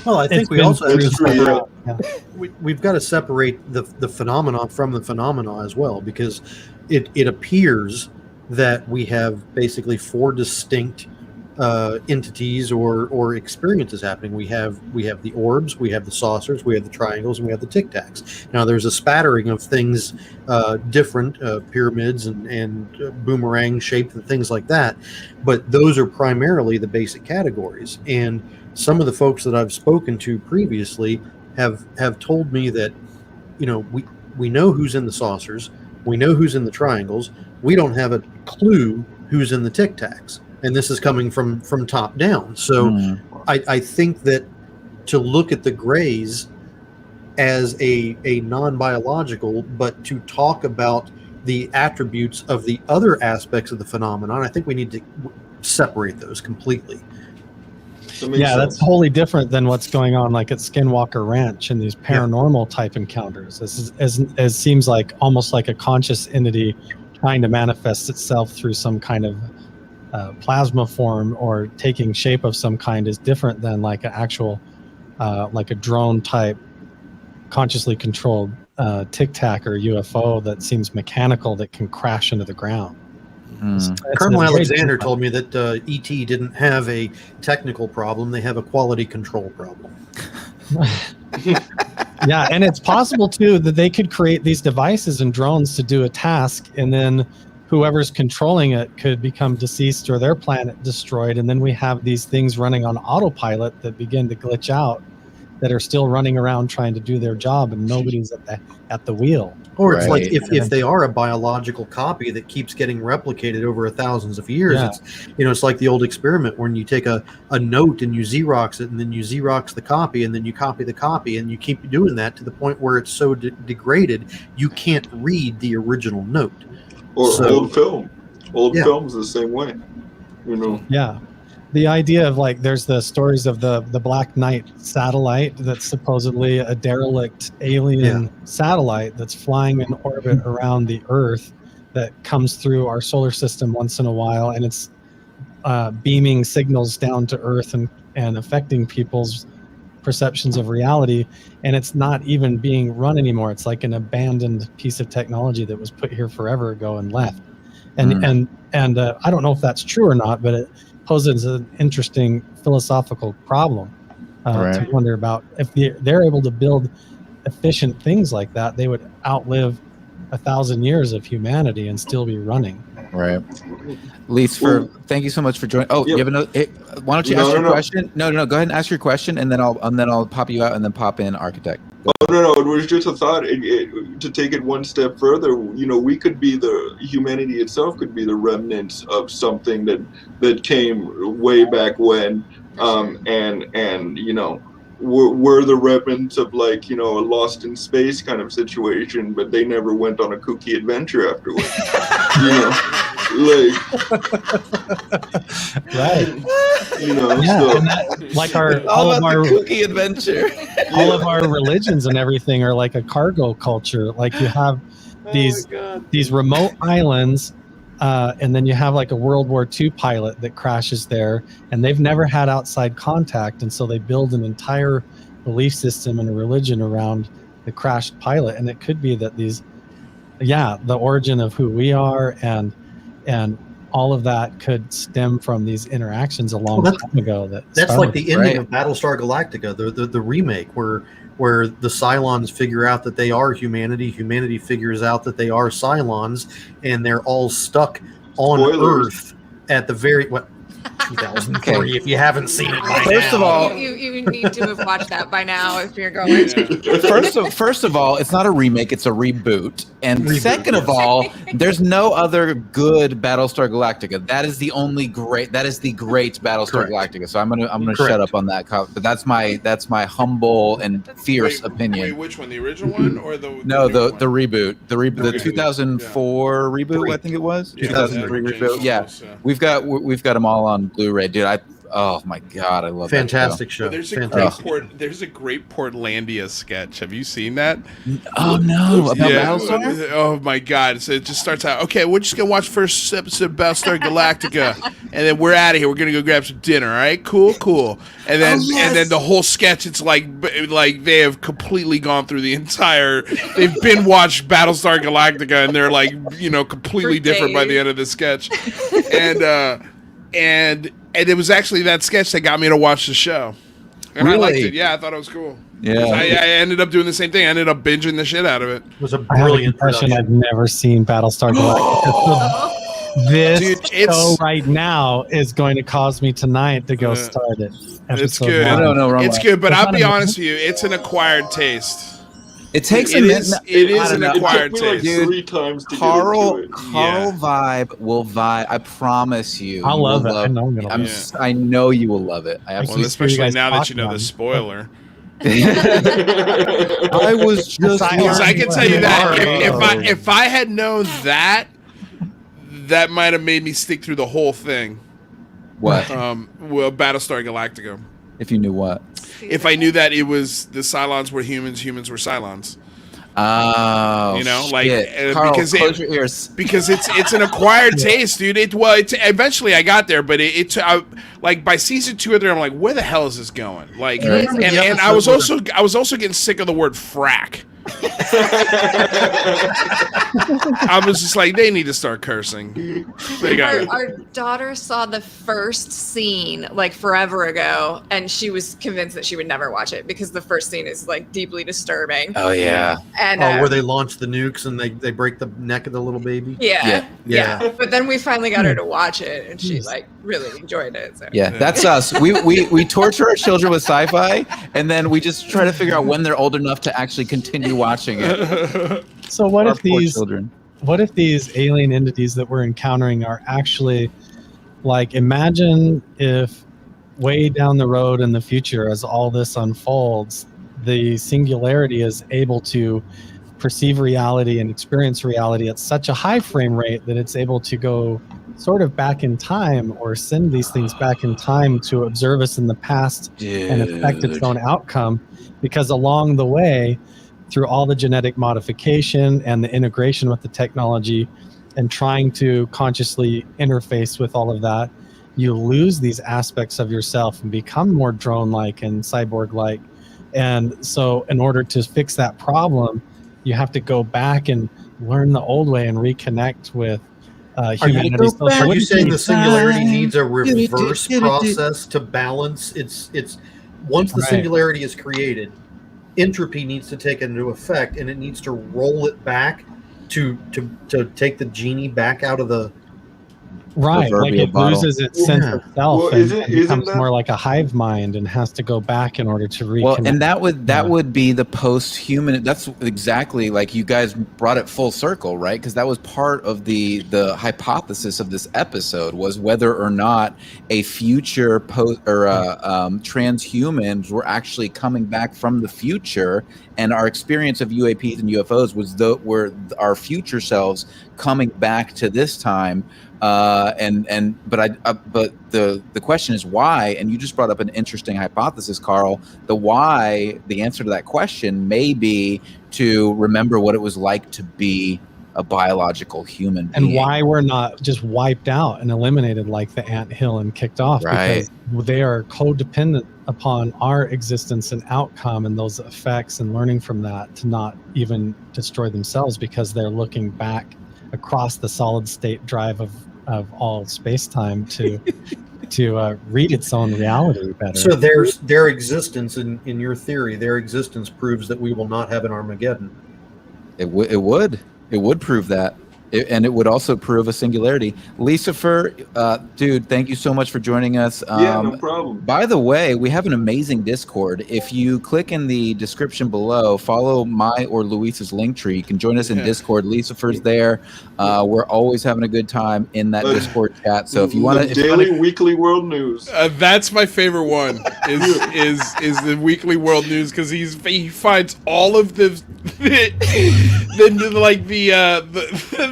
Well, I think we also have to separate, we've got to separate the phenomenon from the phenomena as well, because it appears that we have basically four distinct entities or experiences happening. We have the orbs, we have the saucers, we have the triangles, and we have the tic tacs. Now there's a spattering of things, different pyramids and boomerang shaped and things like that, but those are primarily the basic categories. And some of the folks that I've spoken to previously have told me that we know who's in the saucers, we know who's in the triangles, we don't have a clue who's in the tic tacs. And this is coming from top down. So I think that to look at the grays as a non-biological, but to talk about the attributes of the other aspects of the phenomenon, I think we need to separate those completely. That's wholly different than what's going on like at Skinwalker Ranch and these paranormal type encounters. This is as seems like almost like a conscious entity trying to manifest itself through some kind of plasma form or taking shape of some kind is different than like an actual like a drone type consciously controlled tic tac or UFO that seems mechanical that can crash into the ground. Colonel Alexander told me that ET didn't have a technical problem, they have a quality control problem. Yeah, and it's possible too that they could create these devices and drones to do a task, and then whoever's controlling it could become deceased or their planet destroyed, and then we have these things running on autopilot that begin to glitch out, that are still running around trying to do their job, and nobody's at the wheel. Or it's like if they are a biological copy that keeps getting replicated over thousands of years, it's like the old experiment when you take a note and you Xerox it, and then you Xerox the copy, and then you copy the copy, and you keep doing that to the point where it's so degraded you can't read the original note. Or old film. Old film's the same way, Yeah. The idea of like, there's the stories of the Black Knight satellite that's supposedly a derelict alien satellite that's flying in orbit around the Earth that comes through our solar system once in a while, and it's beaming signals down to Earth and affecting people's perceptions of reality, and it's not even being run anymore. It's like an abandoned piece of technology that was put here forever ago and left. And I don't know if that's true or not, but it poses an interesting philosophical problem to wonder about. If they're able to build efficient things like that, they would outlive 1,000 years of humanity and still be running. Right. Leecifer, thank you so much for joining. Oh, you have another? Why don't you ask your question? No. Go ahead and ask your question, and then I'll pop you out, and then pop in Architect. No. It was just a thought. To take it one step further, we could be humanity itself could be the remnants of something that came way back when, and we're the remnants of a Lost in Space kind of situation, but they never went on a kooky adventure afterwards. Right. You know, Yeah, so and that, like all All of about our the cookie adventure. all of our religions and everything are like a cargo culture. Like you have these remote islands, and then you have like a World War II pilot that crashes there, and they've never had outside contact, and so they build an entire belief system and a religion around the crashed pilot. And it could be that the origin of who we are and all of that could stem from these interactions a long time ago. That's like the ending right. of Battlestar Galactica, the remake, where the Cylons figure out that they are humanity. Humanity figures out that they are Cylons, and they're all stuck on Spoilers. Earth at the very 2003. Okay. If you haven't seen it by First of now. all, you need to have watched that by now if you're going to. First of all, it's not a remake; it's a reboot. And second of all, there's no other good Battlestar Galactica. That is the only great. That is the great Battlestar Galactica. So I'm gonna shut up on that. But that's my humble and fierce opinion. Wait, which one? The original one or the reboot? The Okay. 2004 reboot, I think it was. 2003 reboot. Yeah, we've got them all on Blu-ray, dude. Oh my god, I love fantastic that show. There's a Fantastic. there's a great Portlandia sketch. Have you seen that? Oh no, about Yeah. Battlestar? Oh my god! So it just starts out. Okay, we're just gonna watch first episode of Battlestar Galactica, and then we're out of here. We're gonna go grab some dinner. All right, cool. And then and then the whole sketch. It's like they have completely gone through the entire. They've been watched Battlestar Galactica, and they're like completely For different by the days. end of the sketch, and it was actually that sketch that got me to watch the show. And I liked Really? it. Yeah, I thought it was cool. Yeah. I ended up doing the same thing. I ended up binging the shit out of it. It was a I have a brilliant confession. production. I've never seen Battlestar Galactica. This Dude, show it's- right now is going to cause me tonight to go start it. It's Episode good. one. No, wrong It's way. good, but It's I'll not be a- honest with you. It's an acquired taste. It takes a It minute. is. It is I an don't know. It acquired took me like taste. Dude, 3 times to Carl get into it. vibe will vibe. I promise you. I'll you love will it. I know I'm gonna I'm love s- I know you will love it. I Well, absolutely. Well, especially guys now that talk you know about the it. spoiler. I was just. Because I can tell you that Oh. if I had known that, that might have made me stick through the whole thing. What? Battlestar Galactica. If you knew what? If I knew that it was the Cylons were humans, humans were Cylons. Oh, You know, like, shit. Carl, because close your ears. Because it's an acquired taste, dude. Eventually I got there, but like by season 2 or 3, I'm like, where the hell is this going? Like, Right. and I was also getting sick of the word frack. I was just like, they need to start cursing. They got Our daughter saw the first scene like forever ago, and she was convinced that she would never watch it because the first scene is like deeply disturbing. Oh yeah. And Where they launch the nukes and they break the neck of the little baby. yeah. Yeah. But then we finally got her to watch it, and she like really enjoyed it. So. Yeah, that's us. We torture our children with sci-fi, and then we just try to figure out when they're old enough to actually continue watching it. So what Our if poor these children? what if these alien entities that we're encountering are actually like, imagine if way down the road in the future, as all this unfolds, the singularity is able to perceive reality and experience reality at such a high frame rate that it's able to go sort of back in time or send these things back in time to observe us in the past and affect its own outcome, because along the way, through all the genetic modification and the integration with the technology and trying to consciously interface with all of that, you lose these aspects of yourself and become more drone-like and cyborg-like. And so in order to fix that problem, you have to go back and learn the old way and reconnect with humanity. So Are you wouldn't saying you- the singularity needs a reverse process to balance its once the Right. singularity is created, entropy needs to take into effect, and it needs to roll it back to take the genie back out of the Right, like proverbial it bottle. loses its sense Yeah. of self Well, and, isn't- and isn't becomes that- more like a hive mind and has to go back in order to reconnect. Well, and that Yeah. would be the post-human. That's exactly like you guys brought it full circle, right? Because that was part of the hypothesis of this episode, was whether or not a future transhumans were actually coming back from the future, and our experience of UAPs and UFOs was where our future selves coming back to this time, but the question is why, and you just brought up an interesting hypothesis, Carl. The answer to that question may be to remember what it was like to be a biological human being. And why we're not just wiped out and eliminated like the anthill and kicked off, Right. because they are codependent upon our existence and outcome and those effects, and learning from that to not even destroy themselves, because they're looking back across the solid state drive of all space-time to read its own reality better. So their existence, in your theory, their existence proves that we will not have an Armageddon. It would prove that. And it would also prove a singularity. Leecifer, dude, thank you so much for joining us. Yeah, no problem. By the way, we have an amazing Discord. If you click in the description below, follow my or Luis's link tree. You can join us in Discord. Leicifer's there. We're always having a good time in that Discord chat. So if you want to, daily, weekly world news. That's my favorite one. Is the weekly world news, because he finds all of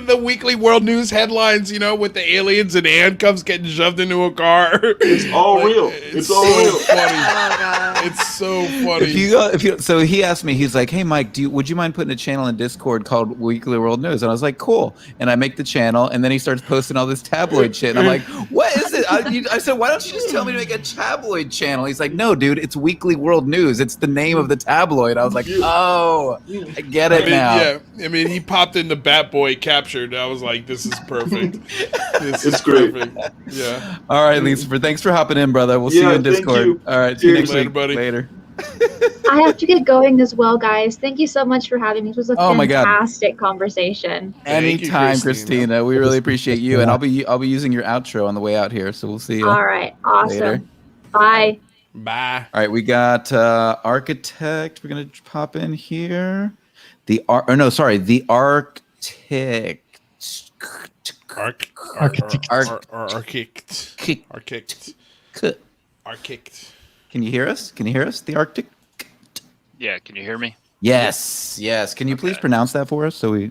the weekly world news headlines, with the aliens and handcuffs getting shoved into a car. It's all real. It's all real. Funny. Oh, God. It's so funny. So he asked me, he's like, "Hey Mike, would you mind putting a channel in Discord called Weekly World News?" And I was like, "Cool." And I make the channel, and then he starts posting all this tabloid shit. And I'm like, "What is it?" I said, "Why don't you just tell me to make a tabloid channel?" He's like, "No, dude, it's Weekly World News. It's the name of the tabloid." I was like, "Oh, I get it now." Yeah, he popped in the Bat Boy captured. I was like, "This is perfect. This is great. perfect." Yeah. All right, Leecifer, thanks for hopping in, brother. We'll see you in Discord. You. All right, see you next Later, week. buddy. Later. I have to get going as well, guys. Thank you so much for having me. This was a Oh my God. fantastic conversation. Thank you, Anytime, Christina. Christina. We really appreciate you, and I'll be using your outro on the way out here. So we'll see you. All right. Awesome. Later. Bye. Bye. All right, we got Architect. We're gonna pop in here. The Architect. Architect. Can you hear us? The Arctic? Yeah, can you hear me? Yes. Can you please pronounce that for us? So we.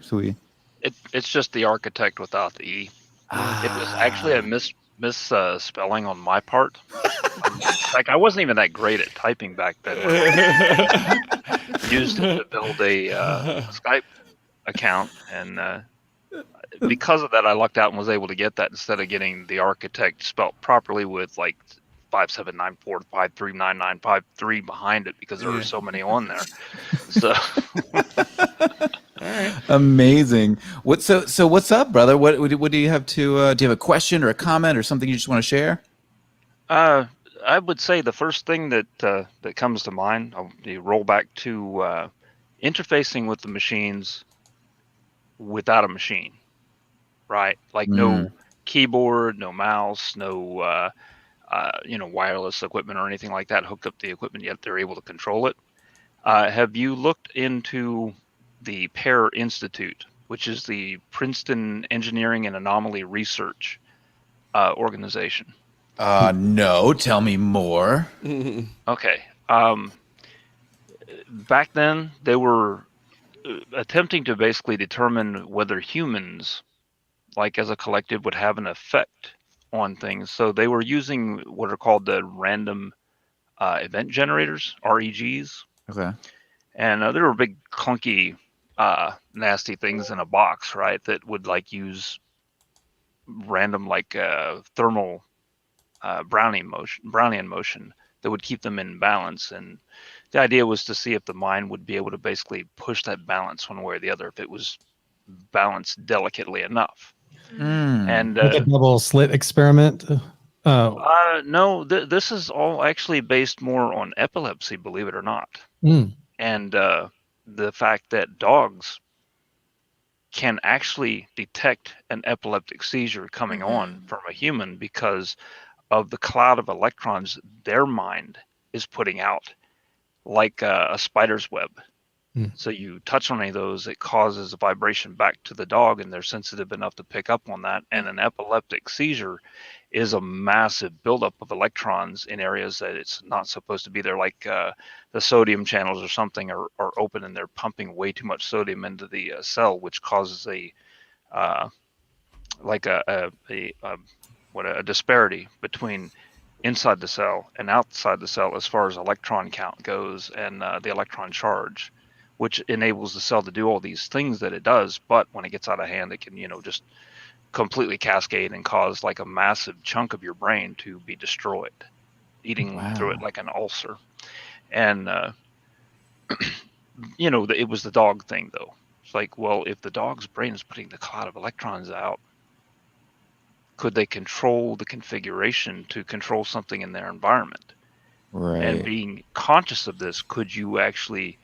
It's just the architect without the E. It was actually a misspelling on my part. Like, I wasn't even that great at typing back then. Used it to build a Skype account, and because of that, I lucked out and was able to get that instead of getting the architect spelt properly with like 5794539953 behind it, because there were so many on there. So Amazing. So what's up, brother? What do you have to? Do you have a question or a comment or something you just want to share? I would say the first thing that comes to mind, I'll roll back to interfacing with the machines without a machine, right? Like no keyboard, no mouse, no wireless equipment or anything like that hooked up to the equipment, yet they're able to control it. Have you looked into the PAIR Institute, which is the Princeton Engineering and Anomaly Research organization? No. Tell me more. Okay. Back then, they were attempting to basically determine whether humans, like as a collective, would have an effect on things. So they were using what are called the random event generators, REGs. Okay. And they were big, clunky, nasty things in a box, right? That would like use random, like thermal Brownian motion that would keep them in balance. And the idea was to see if the mind would be able to basically push that balance one way or the other, if it was balanced delicately enough. And Like a double slit experiment. no, this is all actually based more on epilepsy, believe it or not. And the fact that dogs can actually detect an epileptic seizure coming on from a human because of the cloud of electrons their mind is putting out, like a spider's web. So you touch on any of those, it causes a vibration back to the dog, and they're sensitive enough to pick up on that. And an epileptic seizure is a massive buildup of electrons in areas that it's not supposed to be there, like the sodium channels or something are open, and they're pumping way too much sodium into the cell, which causes a like a disparity between inside the cell and outside the cell as far as electron count goes and the electron charge, which enables the cell to do all these things that it does. But when it gets out of hand, it can, just completely cascade and cause like a massive chunk of your brain to be destroyed, eating through it like an ulcer. And, it was the dog thing, though. It's like, well, if the dog's brain is putting the cloud of electrons out, could they control the configuration to control something in their environment? Right. And being conscious of this, could you actually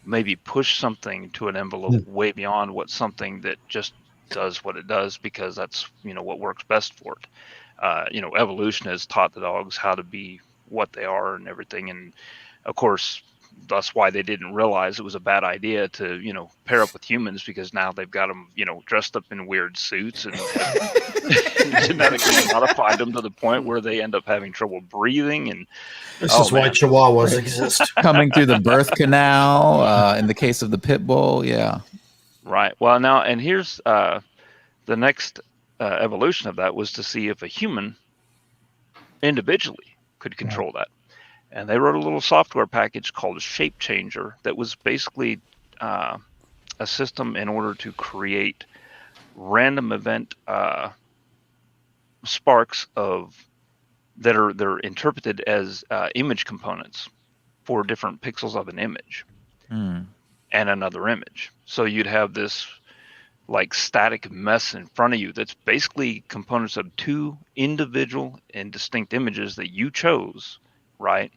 maybe push something to an envelope way beyond what something that just does what it does because that's, what works best for it? Evolution has taught the dogs how to be what they are and everything. And of course, that's why they didn't realize it was a bad idea to, pair up with humans, because now they've got them, dressed up in weird suits and genetically modified them to the point where they end up having trouble breathing. And this is why Chihuahuas exist. Coming through the birth canal, in the case of the pit bull, yeah. Right. Well, now, and here's the next evolution of that was to see if a human individually could control that. And they wrote a little software package called Shape Changer that was basically a system in order to create random event sparks that are interpreted as image components for different pixels of an image and another image. So you'd have this like static mess in front of you that's basically components of two individual and distinct images that you chose, right?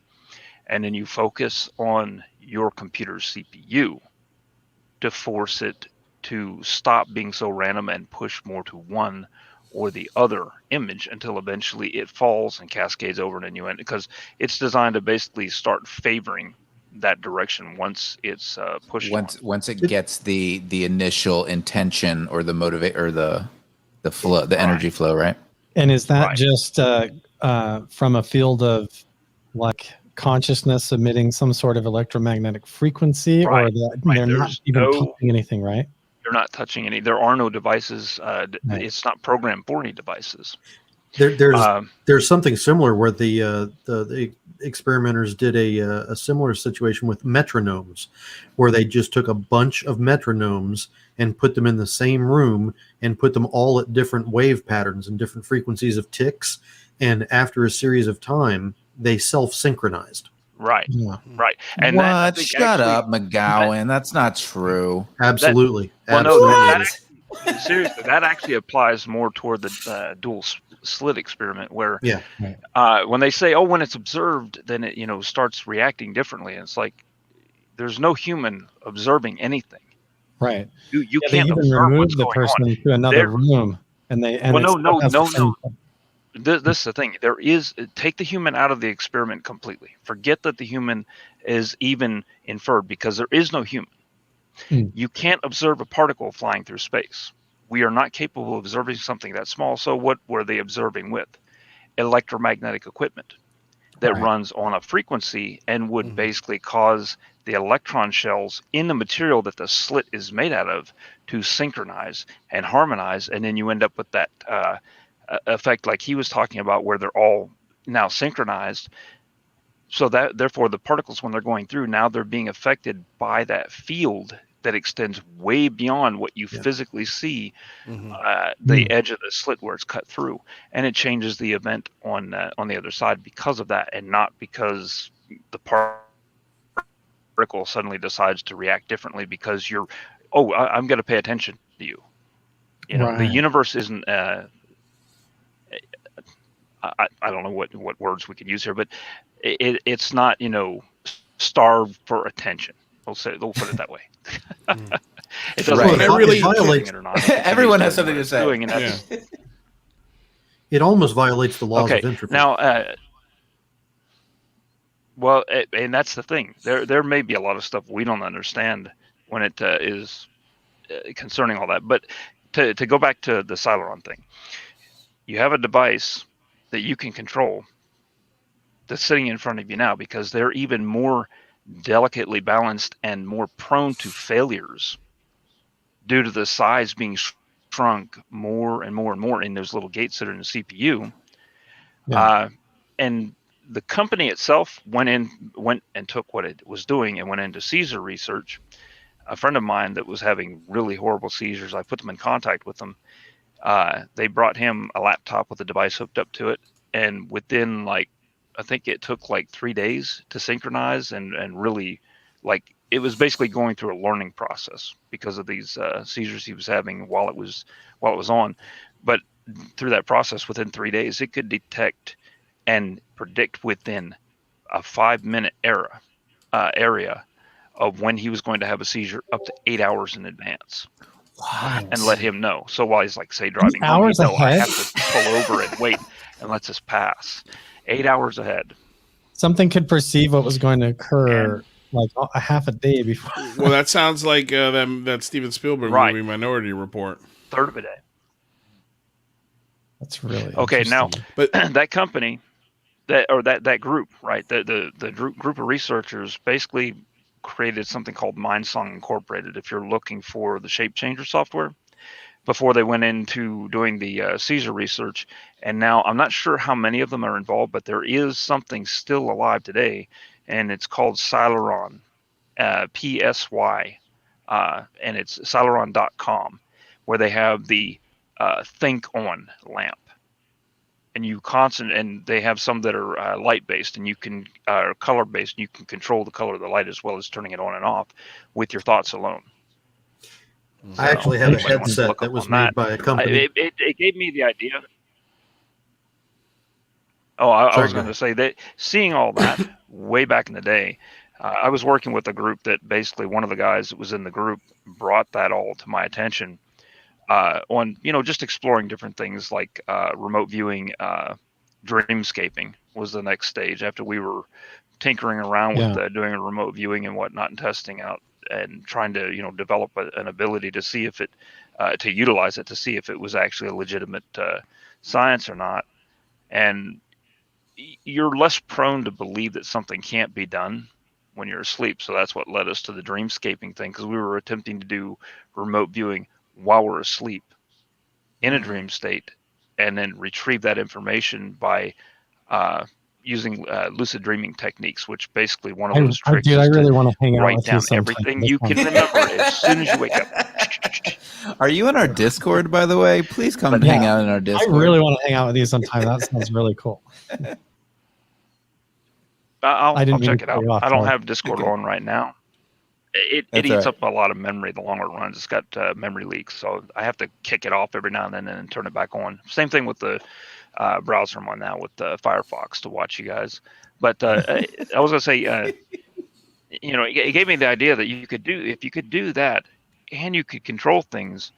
And then you focus on your computer's CPU to force it to stop being so random and push more to one or the other image until eventually it falls and cascades over and you end, because it's designed to basically start favoring that direction once it's pushed once it gets the initial intention or the motivate or the flow, the energy flow, right? And is that just from a field of like consciousness emitting some sort of electromagnetic frequency, or they're not even touching anything, right? You're not touching any. There are no devices. It's not programmed for any devices. There's something similar where the experimenters did a similar situation with metronomes, where they just took a bunch of metronomes and put them in the same room and put them all at different wave patterns and different frequencies of ticks, and after a series of time they self-synchronized. Right. And what? Shut up, Mcgowan. That's not true. Absolutely. Seriously, that actually applies more toward the dual slit experiment, where when they say, when it's observed, then it starts reacting differently. And it's like there's no human observing anything. Right. You they can't even remove the person to another room, and they no. This is the thing. Take the human out of the experiment completely. Forget that the human is even inferred, because there is no human. You can't observe a particle flying through space. We are not capable of observing something that small. So what were they observing with? Electromagnetic equipment that runs on a frequency and would basically cause the electron shells in the material that the slit is made out of to synchronize and harmonize. And then you end up with that effect like he was talking about, where they're all now synchronized. So that therefore the particles, when they're going through, now they're being affected by that field that extends way beyond what you physically see, the edge of the slit where it's cut through, and it changes the event on the other side because of that, and not because the particle suddenly decides to react differently because I'm going to pay attention to you. The universe isn't. I don't know what words we could use here, but it's not starved for attention. We'll put it that way. It doesn't matter if you're doing it or not. Everyone has something to say. It almost violates the laws of entropy. Now, and that's the thing. There may be a lot of stuff we don't understand when it is concerning all that. But to go back to the Celeron thing, you have a device that you can control that's sitting in front of you now, because they're even more delicately balanced and more prone to failures due to the size being shrunk more and more and more in those little gates that are in the CPU. Yeah. And the company itself went and took what it was doing and went into seizure research. A friend of mine that was having really horrible seizures, I put them in contact with them. They brought him a laptop with a device hooked up to it, and within I think it took 3 days to synchronize and really it was basically going through a learning process because of these seizures he was having while it was on. But through that process, within 3 days, it could detect and predict within a 5-minute area of when he was going to have a seizure up to 8 hours in advance. What? And let him know. So while he's say driving home, hours I ahead? have to pull over and wait and let this pass. 8 hours ahead. Something could perceive what was going to occur a half a day before. Well, that sounds like that Steven Spielberg movie, Minority Report. Third of a day. That's really okay. Now, but that company, that group, right? The group of researchers basically created something called Mindsong Incorporated. If you're looking for the shape changer software, before they went into doing the seizure research, and now I'm not sure how many of them are involved, but there is something still alive today, and it's called Psyleron, PSY, and it's Psyleron.com, where they have the Think On lamp, and and they have some that are light based, and you can color based, and you can control the color of the light as well as turning it on and off with your thoughts alone. I actually have a headset that was made by a company. It gave me the idea. Oh, I was going to say that seeing all that way back in the day, I was working with a group that basically one of the guys that was in the group brought that all to my attention on, just exploring different things like remote viewing, dreamscaping was the next stage after we were tinkering around with doing a remote viewing and whatnot and testing out and trying to, develop an ability to see if it, to utilize it, to see if it was actually a legitimate science or not. And you're less prone to believe that something can't be done when you're asleep. So that's what led us to the dreamscaping thing, because we were attempting to do remote viewing while we're asleep in a dream state and then retrieve that information by using lucid dreaming techniques, which basically one of those tricks is I really want to hang out write with down you sometime. everything you can remember as soon as you wake up. Are you in our Discord, by the way? Please come hang out in our Discord. I really want to hang out with you sometime. That sounds really cool. I'll check it out. I don't have Discord on right now. It eats up a lot of memory the longer it runs. It's got memory leaks, so I have to kick it off every now and then and turn it back on. Same thing with the browser I'm on now with Firefox to watch you guys. But I was gonna say, it gave me the idea that if you could do that and you could control things,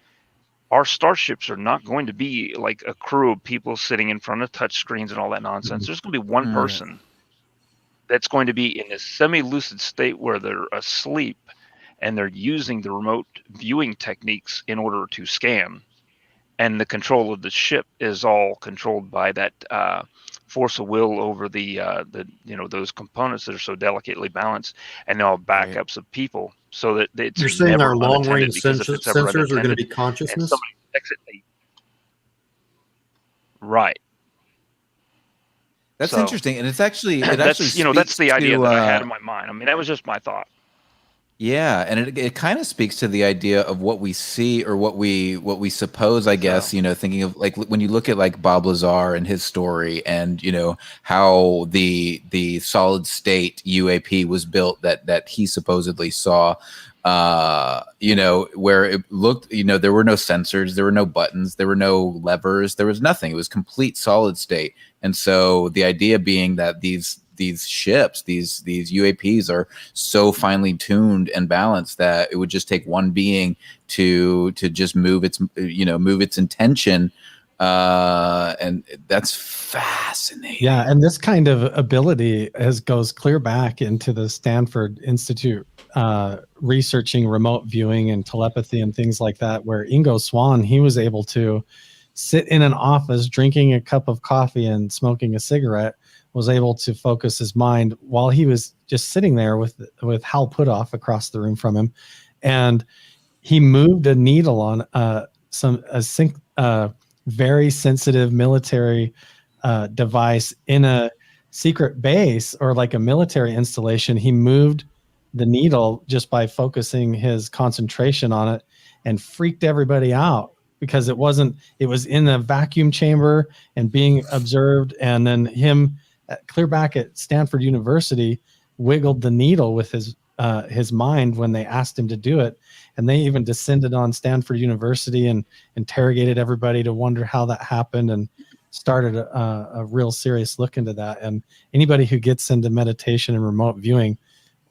our starships are not going to be like a crew of people sitting in front of touch screens and all that nonsense. There's going to be one person that's going to be in a semi-lucid state where they're asleep and they're using the remote viewing techniques in order to scan. And the control of the ship is all controlled by that force of will over the those components that are so delicately balanced, and now backups of people, so that it's You're saying never our long-range unattended, sensors are going to be consciousness? Right. That's interesting, and that's the idea that I had in my mind. I mean, that was just my thought. Yeah, and it kind of speaks to the idea of what we see or what we suppose, I guess, thinking of like when you look at like Bob Lazar and his story, and how the solid state UAP was built that he supposedly saw, where it looked, there were no sensors, there were no buttons, there were no levers, there was nothing. It was complete solid state. And so the idea being that these ships, these UAPs are so finely tuned and balanced that it would just take one being to just move its intention, and that's fascinating. Yeah, and this kind of ability goes clear back into the Stanford Institute, researching remote viewing and telepathy and things like that, where Ingo Swann, he was able to sit in an office drinking a cup of coffee and smoking a cigarette, was able to focus his mind while he was just sitting there with Hal Puthoff across the room from him. And he moved a needle on very sensitive military device in a secret base or like a military installation. He moved the needle just by focusing his concentration on it and freaked everybody out because it was in a vacuum chamber and being observed. And then him clear back at Stanford University wiggled the needle with his mind when they asked him to do it. And they even descended on Stanford University and interrogated everybody to wonder how that happened and started a real serious look into that. And anybody who gets into meditation and remote viewing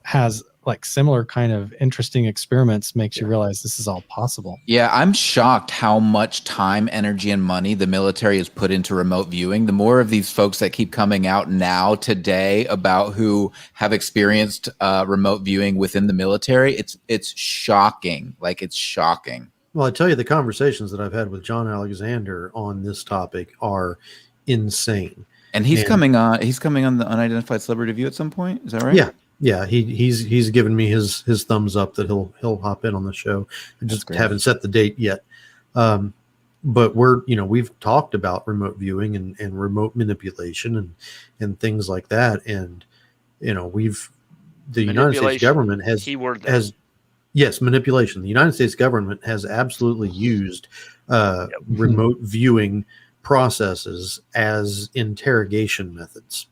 has like similar kind of interesting experiments, makes you realize this is all possible. Yeah, I'm shocked how much time, energy, and money the military has put into remote viewing. The more of these folks that keep coming out now today about who have experienced remote viewing within the military, it's shocking. Like, it's shocking. Well, I tell you, the conversations that I've had with John Alexander on this topic are insane. And he's coming on the Unidentified Celebrity View at some point. Is that right? Yeah. Yeah, he's given me his thumbs up that he'll hop in on the show. I just haven't set the date yet. But we've talked about remote viewing and remote manipulation and things like that. And the United States government has yes, manipulation. The United States government has absolutely used remote viewing processes as interrogation methods.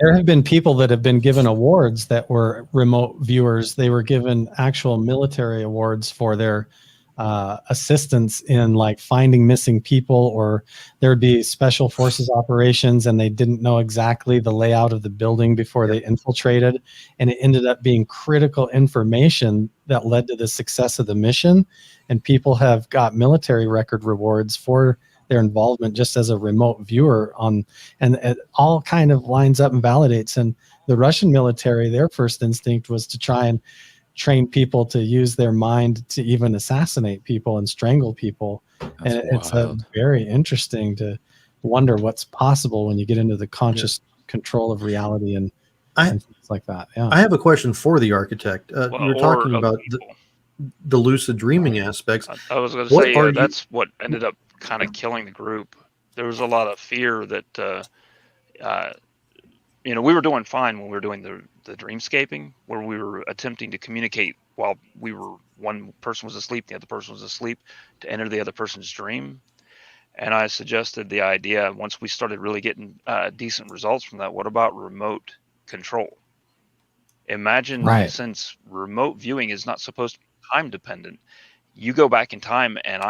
There have been people that have been given awards that were remote viewers. They were given actual military awards for their assistance in like finding missing people, or there'd be special forces operations and they didn't know exactly the layout of the building before they infiltrated. And it ended up being critical information that led to the success of the mission. And people have got military record rewards for their involvement just as a remote viewer and it all kind of lines up and validates. And the Russian military, their first instinct was to try and train people to use their mind to even assassinate people and strangle people. It's very interesting to wonder what's possible when you get into the conscious control of reality and things like that. Yeah. I have a question for the architect. You're talking about the lucid dreaming aspects. I was going to say that's what ended up kind of killing the group. There was a lot of fear that we were doing fine when we were doing the dreamscaping, where we were attempting to communicate while one person was asleep, the other person was asleep, to enter the other person's dream. And I suggested the idea, once we started really getting decent results from that, what about remote control? Imagine, since remote viewing is not supposed to be time dependent, you go back in time and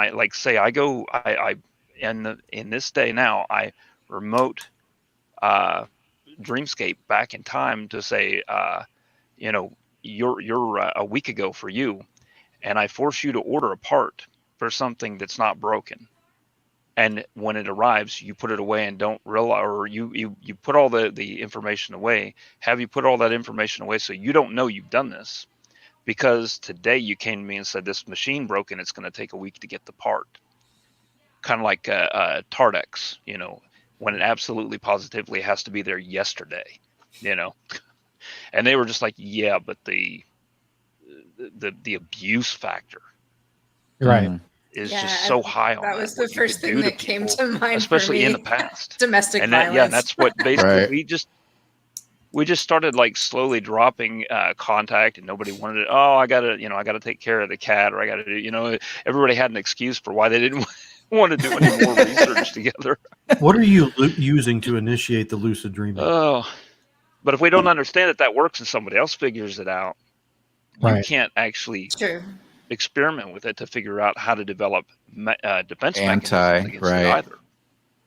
in this day now, I remote dreamscape back in time to say, you're a week ago for you, and I force you to order a part for something that's not broken. And when it arrives, you put it away and don't realize, or you put all the information away. Have you put all that information away so you don't know you've done this? Because today you came to me and said, this machine broke and it's going to take a week to get the part. Kind of like a Tardex, when it absolutely positively has to be there yesterday, And they were just like, yeah, but the abuse factor, is just so high on that. That was the first thing that came to mind, especially for me. in the past. Domestic violence. That's what basically we just started like slowly dropping contact, and nobody wanted it. Oh, I gotta take care of the cat, or I gotta do, everybody had an excuse for why they didn't want to do any more research together. What are you using to initiate the lucid dreaming? Oh, but if we don't understand that works and somebody else figures it out, you can't actually experiment with it to figure out how to develop defense mechanisms against it either.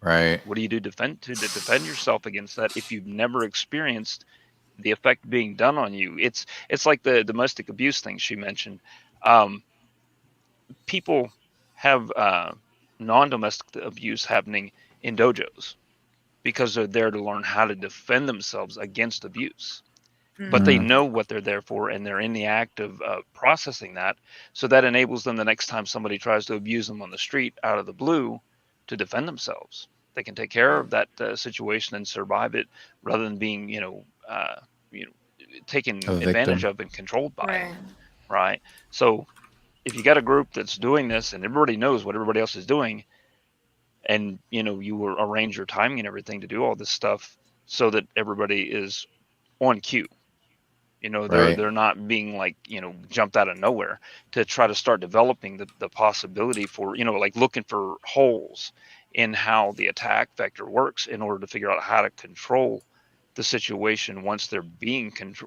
Right. What do you do to defend yourself against that if you've never experienced the effect being done on you? It's like the domestic abuse thing she mentioned. People have non-domestic abuse happening in dojos because they're there to learn how to defend themselves against abuse. But they know what they're there for, and they're in the act of processing that. So that enables them the next time somebody tries to abuse them on the street out of the blue to defend themselves. They can take care of that situation and survive it, rather than being, taken advantage of and controlled by it. Right. So if you got a group that's doing this and everybody knows what everybody else is doing, and you will arrange your timing and everything to do all this stuff so that everybody is on cue. They're not being like, jumped out of nowhere to try to start developing the possibility for, like looking for holes in how the attack vector works in order to figure out how to control the situation once they're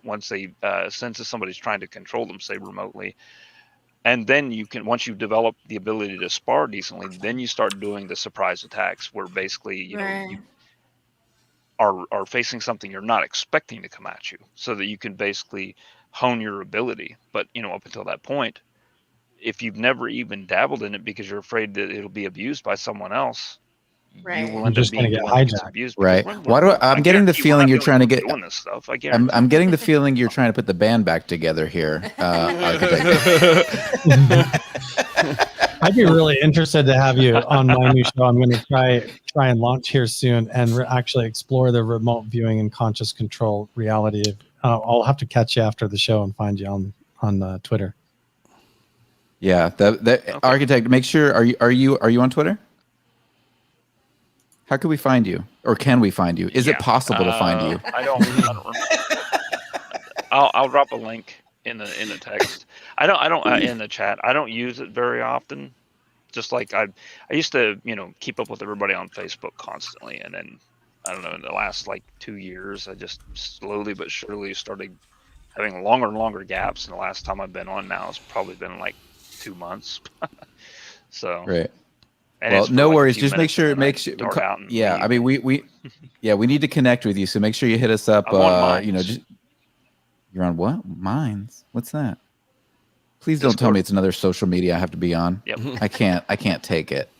once they sense that somebody's trying to control them, say remotely. And then once you've developed the ability to spar decently, then you start doing the surprise attacks where basically, you are facing something you're not expecting to come at you, so that you can basically hone your ability. But up until that point, if you've never even dabbled in it because you're afraid that it'll be abused by someone else, you will end up being the one that gets abused. Right. I'm getting the feeling you're trying to get doing this stuff. I'm getting the feeling you're trying to put the band back together here, Architect. I'd be really interested to have you on my new show. I'm going to try and launch here soon and actually explore the remote viewing and conscious control reality. I'll have to catch you after the show and find you on Twitter. Yeah, the Architect. Make sure are you on Twitter? How can we find you, or can we find you? Is it possible to find you? I don't remember. I'll drop a link in the text. I don't in the chat. I don't use it very often. Just like I used to, keep up with everybody on Facebook constantly, and then I don't know, in the last like 2 years, I just slowly but surely started having longer and longer gaps. And the last time I've been on now has probably been like 2 months. So right. And well, no like worries. Just make sure. Yeah, I mean, we need to connect with you. So make sure you hit us up. You're on what? Minds? What's that? Please don't tell me it's another social media I have to be on. Yep. I can't take it.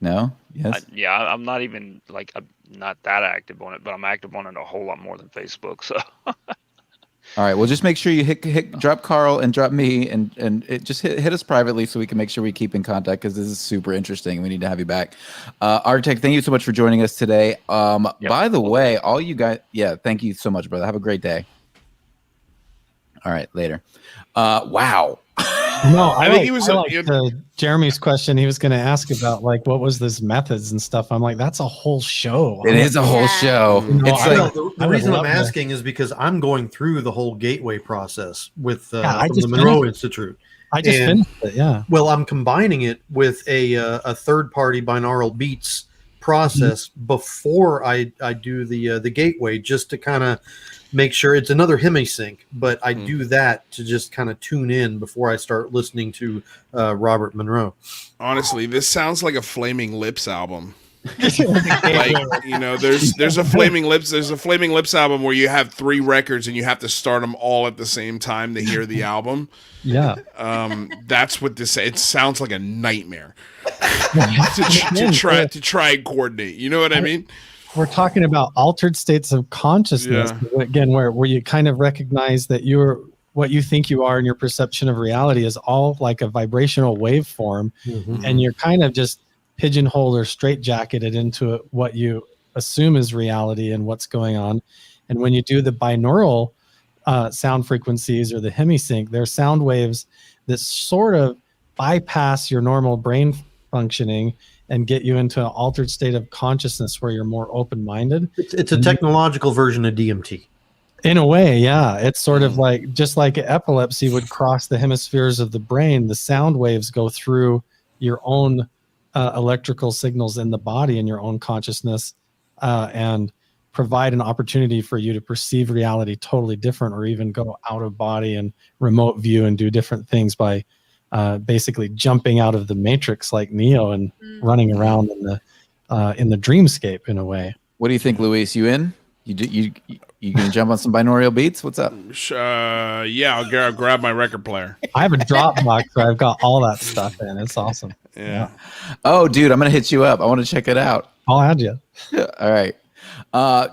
No? Yes? I'm not even like, I'm not that active on it, but I'm active on it a whole lot more than Facebook. So. All right. Well, just make sure you drop Carl and drop me and just hit us privately so we can make sure we keep in contact, because this is super interesting. We need to have you back. Architect, thank you so much for joining us today. By the way, all you guys, thank you so much, brother. Have a great day. All right. Later. Wow. No, I think he was Jeremy's question. He was going to ask about like what was this methods and stuff. I'm like, that's a whole show. It is a whole show. It's like the reason I'm asking is because I'm going through the whole gateway process with the Monroe Institute. I just finished it. Yeah. Well, I'm combining it with a third-party binaural beats process before I do the gateway, just to kind of make sure it's another hemisync, but I do that to just kind of tune in before I start listening to Robert Monroe. Honestly, this sounds like a Flaming Lips album. Like, there's a Flaming Lips album where you have 3 records and you have to start them all at the same time to hear the album. Yeah. That's what this. It sounds like a nightmare to try and coordinate. You know what I mean? We're talking about altered states of consciousness again, where you kind of recognize that what you think you are in your perception of reality is all like a vibrational waveform, and you're kind of just pigeonholed or straitjacketed into what you assume is reality and what's going on. And when you do the binaural sound frequencies or the hemisync, they're sound waves that sort of bypass your normal brain functioning and get you into an altered state of consciousness where you're more open-minded. It's a technological version of DMT. In a way, yeah. It's sort of like, just like epilepsy would cross the hemispheres of the brain, the sound waves go through your own electrical signals in the body and your own consciousness, and provide an opportunity for you to perceive reality totally different, or even go out of body and remote view and do different things by basically jumping out of the matrix like Neo and running around in the dreamscape in a way. What do you think, Luis? You in? You gonna jump on some binaural beats? What's up? I'll grab my record player. I have a Dropbox where I've got all that stuff in. It's awesome. Yeah. Oh, dude, I'm gonna hit you up. I want to check it out. I'll add you. All right.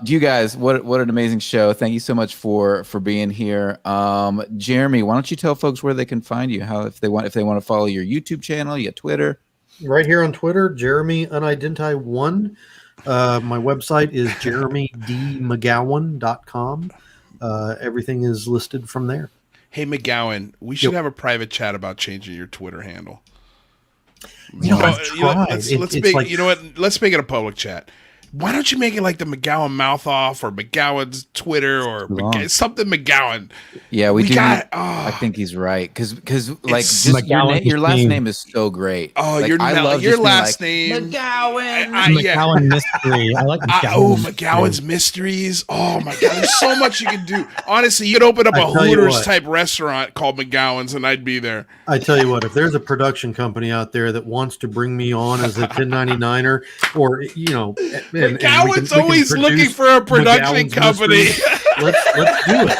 You guys, what an amazing show. Thank you so much for being here. Jeremy, why don't you tell folks where they can find you? How if they want to follow your YouTube channel, you got Twitter. Right here on Twitter, Jeremy Unidentified 1. My website is jeremydmcgowan.com. Everything is listed from there. Hey, Mcgowan, we should have a private chat about changing your Twitter handle. I've tried. Let's make it a public chat. Why don't you make it like the Mcgowan mouth off or McGowan's Twitter or something Mcgowan? Yeah, we do. I think he's right because like just your last name is so great. Oh, like, your last name McGowan. McGowan Mystery. I like McGowan. McGowan's Mysteries. Oh my God, there's so much you can do. Honestly, you could open up a Hooters type restaurant called McGowan's, and I'd be there. I tell you what, if there's a production company out there that wants to bring me on as a 1099er, or McGowan's always looking for a production company. Let's do it.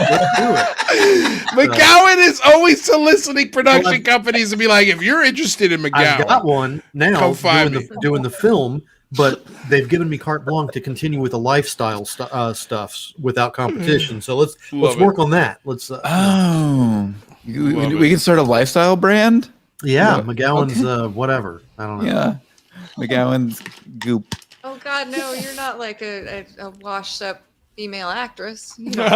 McGowan is always soliciting production companies and be like, if you're interested in McGowan, I've got one now doing the film, but they've given me carte blanche to continue with the lifestyle stuffs without competition. So let's work on that. Let's. We can start a lifestyle brand. Yeah, McGowan's whatever. I don't know. Yeah, McGowan's Goop. Oh God, no! You're not like a washed-up female actress. You know.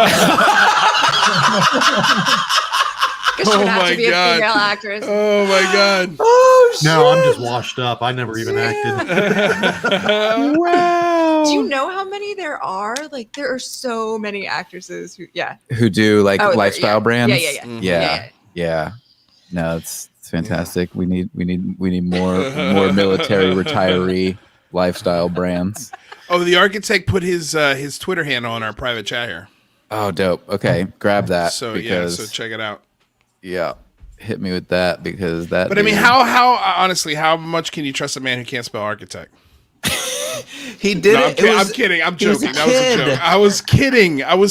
Guess you're gonna have to be a female actress. Oh my God! Oh shit! No, I'm just washed up. I never even acted. Wow! Do you know how many there are? Like, there are so many actresses who do like lifestyle brands. Yeah. No, it's fantastic. We need more military retiree lifestyle brands. Oh, the Architect put his Twitter handle on our private chat here. Oh, dope. Okay, grab that. So check it out. Yeah, hit me with that because that. But I mean, how honestly, how much can you trust a man who can't spell Architect? He did I'm kidding. I'm joking. That was a joke. I was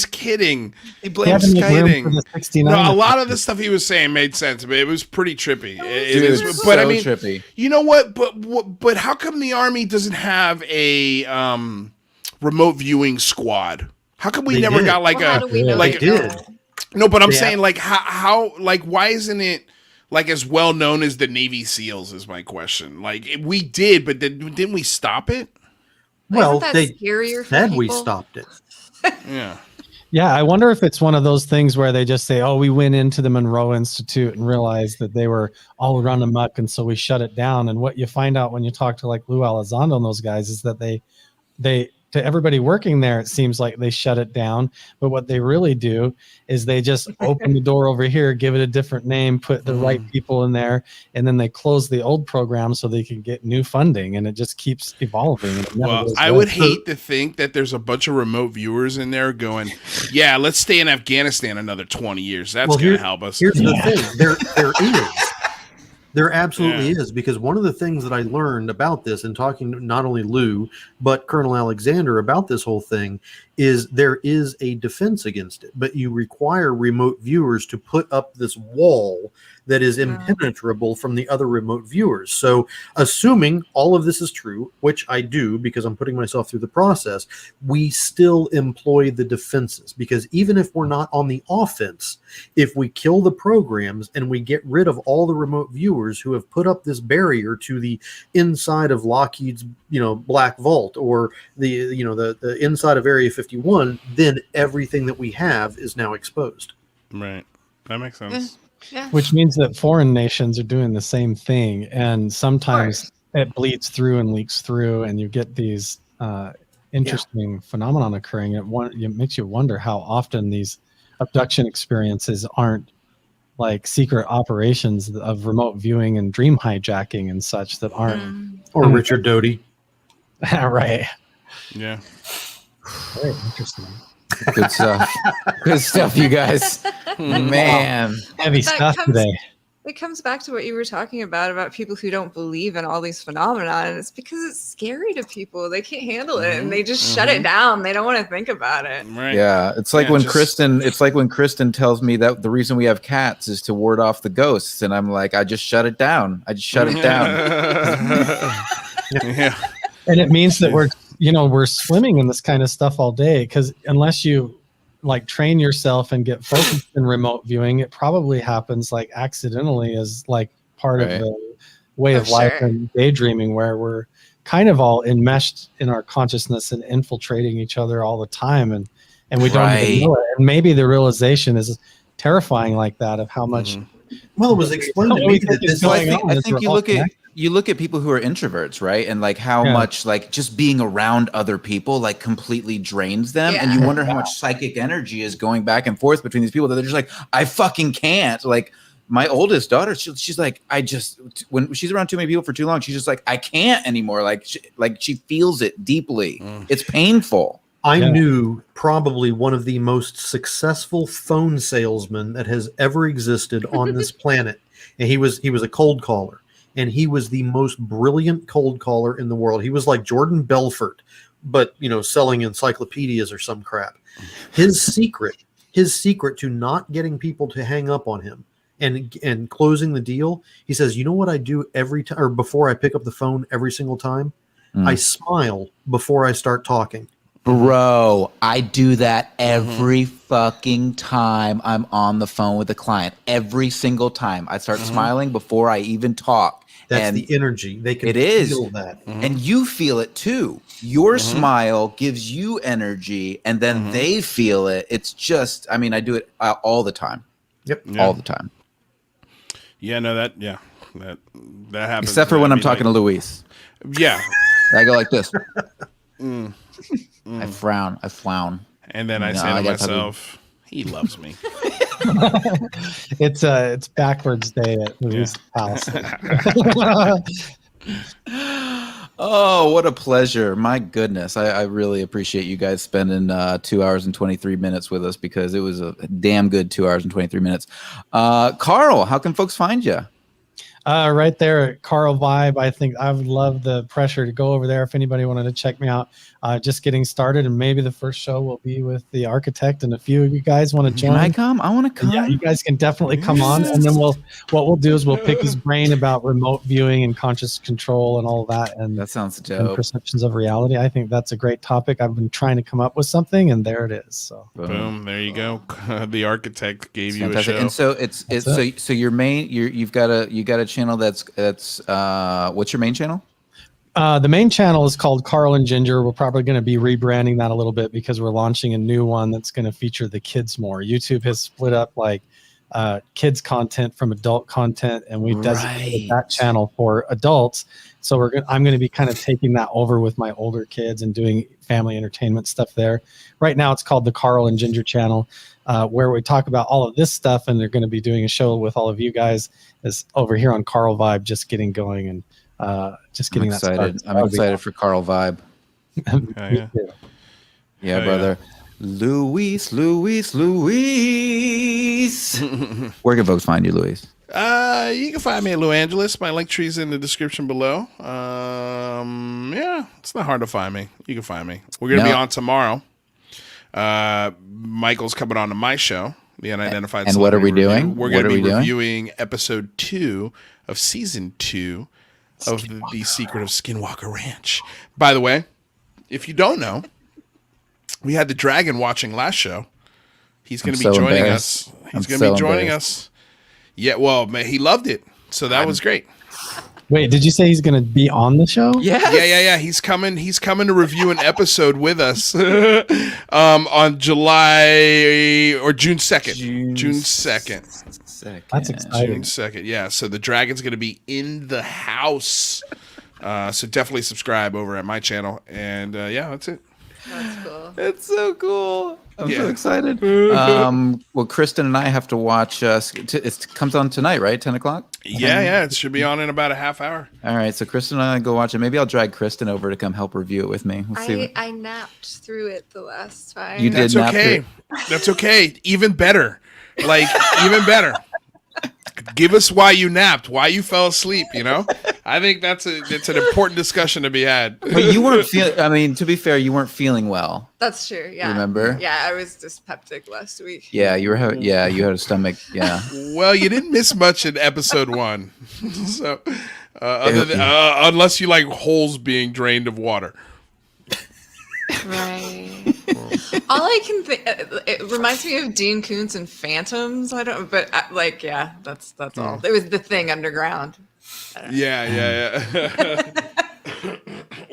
kidding. He blamed skiting. No, a lot of the stuff he was saying made sense, but it was pretty trippy. But I mean, trippy. You know what? But how come the Army doesn't have a remote viewing squad? How come we never got like they did? No, but I'm saying like how why isn't it like as well known as the Navy SEALs is my question. Like we did, but didn't we stop it? Well, they said we stopped it. Yeah. Yeah, I wonder if it's one of those things where they just say, "Oh, we went into the Monroe Institute and realized that they were all run amok, and so we shut it down." And what you find out when you talk to like Lou Elizondo and those guys is that they to everybody working there, it seems like they shut it down. But what they really do is they just open the door over here, give it a different name, put the right people in there, and then they close the old program so they can get new funding, and it just keeps evolving. Well, I would hate to think that there's a bunch of remote viewers in there going, yeah, let's stay in Afghanistan another 20 years. That's going to help us. Here's the thing. There is. There absolutely is, because one of the things that I learned about this and talking to not only Lou, but Colonel Alexander about this whole thing is there is a defense against it, but you require remote viewers to put up this wall that is impenetrable from the other remote viewers. So assuming all of this is true, which I do because I'm putting myself through the process, we still employ the defenses, because even if we're not on the offense, if we kill the programs and we get rid of all the remote viewers who have put up this barrier to the inside of Lockheed's, Black Vault, or the inside of Area 51, then everything that we have is now exposed. Right. That makes sense. Yeah. Which means that foreign nations are doing the same thing, and sometimes it bleeds through and leaks through, and you get these interesting phenomenon occurring. It makes you wonder how often these abduction experiences aren't like secret operations of remote viewing and dream hijacking and such that aren't. Or Richard Doty. Right. Yeah. Very interesting. Good stuff. Good stuff, you guys. Man. Heavy stuff today. It comes back to what you were talking about people who don't believe in all these phenomena, and it's because it's scary to people. They can't handle it, and they just shut it down. They don't want to think about it. Right. Yeah, it's like when Kristin tells me that the reason we have cats is to ward off the ghosts, and I'm like, I just shut it down. I just shut it down. Yeah. And it means that we're swimming in this kind of stuff all day, because unless you like train yourself and get focused in remote viewing, it probably happens like accidentally as like part of the way of life and daydreaming, where we're kind of all enmeshed in our consciousness and infiltrating each other all the time, and we don't even know it. And maybe the realization is terrifying like that of how much. Well, it was explained to me that this. So I think you look at people who are introverts, right, and like how much like just being around other people like completely drains them, and you wonder how much psychic energy is going back and forth between these people that they're just like, I fucking can't. Like my oldest daughter, she's like, when she's around too many people for too long, she's just like, I can't anymore. Like she feels it deeply. It's painful. I knew probably one of the most successful phone salesmen that has ever existed on this planet. And he was a cold caller, and he was the most brilliant cold caller in the world. He was like Jordan Belfort, but selling encyclopedias or some crap. His secret to not getting people to hang up on him and closing the deal, he says, you know what I do every time, or before I pick up the phone every single time? I smile before I start talking. Bro, I do that every fucking time I'm on the phone with a client. Every single time I start smiling before I even talk. That's the energy. They can feel that. And you feel it too. Your smile gives you energy, and then they feel it. It's just, I mean, I do it all the time. Yep. All the time. Yeah, no, that happens. Except for when I'm talking to Luis. Yeah. I go like this. I frown. And then I say to myself, he loves me. It's backwards day at Luis' house. Oh, what a pleasure. My goodness. I really appreciate you guys spending 2 hours and 23 minutes with us, because it was a damn good 2 hours and 23 minutes. Carl, how can folks find you? Right there at Carl Vibe. I think I would love the pressure to go over there if anybody wanted to check me out. Just getting started, and maybe the first show will be with the Architect, and a few of you guys want to join. Can I come? I want to come. Yeah, you guys can definitely come on, and then what we'll do is we'll pick his brain about remote viewing and conscious control and all of that. And that sounds dope. And perceptions of reality. I think that's a great topic. I've been trying to come up with something, and there it is. So boom, there you go. The Architect gave you a show. And so so your main you've got a channel that's what's your main channel? The main channel is called Carl and Ginger. We're probably going to be rebranding that a little bit because we're launching a new one that's going to feature the kids more. YouTube has split up like kids content from adult content, and we've designated that channel for adults. So I'm going to be kind of taking that over with my older kids and doing family entertainment stuff there. Right now it's called the Carl and Ginger channel, where we talk about all of this stuff, and they're going to be doing a show with all of you guys is over here on Carl Vibe, just getting going and just getting that started. I'm excited for Carl Vibe. Yeah, brother. Luis. Where can folks find you, Luis? You can find me at Los Angeles. My link tree is in the description below. Yeah, it's not hard to find me. You can find me. We're going to be on tomorrow. Michael's coming on to my show, The Unidentified. And what are we doing? We're going to be reviewing episode 2 of season 2 of the Secret of Skinwalker Ranch. By the way, if you don't know, we had the dragon watching last show. He's going to be joining us. He's going to be joining us. Yeah, well, man, he loved it. So that was great. Wait, did you say he's going to be on the show? Yes. Yeah. He's coming to review an episode with us on July or June 2nd. June 2nd. That's exciting. June 2nd. Yeah, so the dragon's going to be in the house. So definitely subscribe over at my channel. And yeah, that's it. That's cool. It's so cool. I'm so excited. Well, Kristin and I have to watch. It comes on tonight, right? 10 o'clock? Yeah. It should be on in about a half hour. All right. So Kristin and I go watch it. Maybe I'll drag Kristin over to come help review it with me. I napped through it the last time. You did. That's okay. That's okay. Even better. Even better. Give us why you napped, why you fell asleep, I think it's an important discussion to be had. But you weren't to be fair, you weren't feeling well. That's true, yeah. Remember? Yeah, I was dyspeptic last week. Yeah, you had a stomach, yeah. Well, you didn't miss much in episode 1. So, unless you like holes being drained of water. Right. All I can think, it reminds me of Dean Koontz and Phantoms. I don't, but that's all. It was the thing underground. Yeah.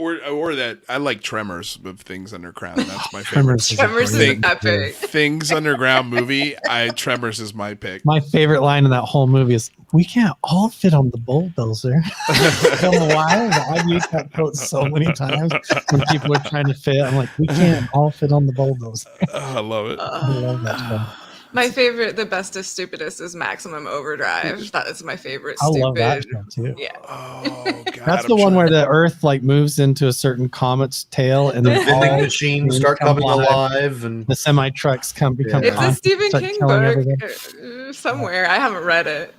or that I like Tremors with Things Underground. That's my favorite. Tremors is epic. Things Underground movie. Tremors is my pick. My favorite line in that whole movie is, "We can't all fit on the bulldozer." I've used that quote so many times when people are trying to fit. I'm like, "We can't all fit on the bulldozer." I love it. I love that stuff. My favorite, the bestest, stupidest is Maximum Overdrive. That is my favorite. I stupid. love that show too. Yeah. Oh God. That's the one where the Earth like moves into a certain comet's tail, and then vending all machines start coming alive, and the semi trucks become. It's a Stephen start King killing book everything. somewhere. I haven't read it.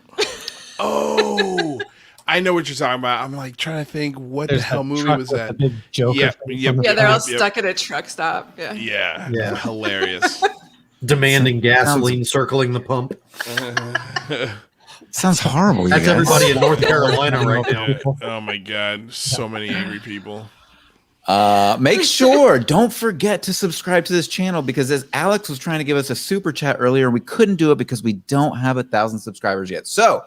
Oh, I know what you're talking about. I'm like trying to think what the hell movie was that? Big Joker. Yeah, they're all stuck at a truck stop. Yeah. Hilarious. Demanding gasoline, circling the pump. Sounds horrible. That's everybody in North Carolina right now. Oh my God, so many angry people. Make sure, don't forget to subscribe to this channel, because as Alex was trying to give us a super chat earlier, we couldn't do it because we don't have 1,000 subscribers yet. So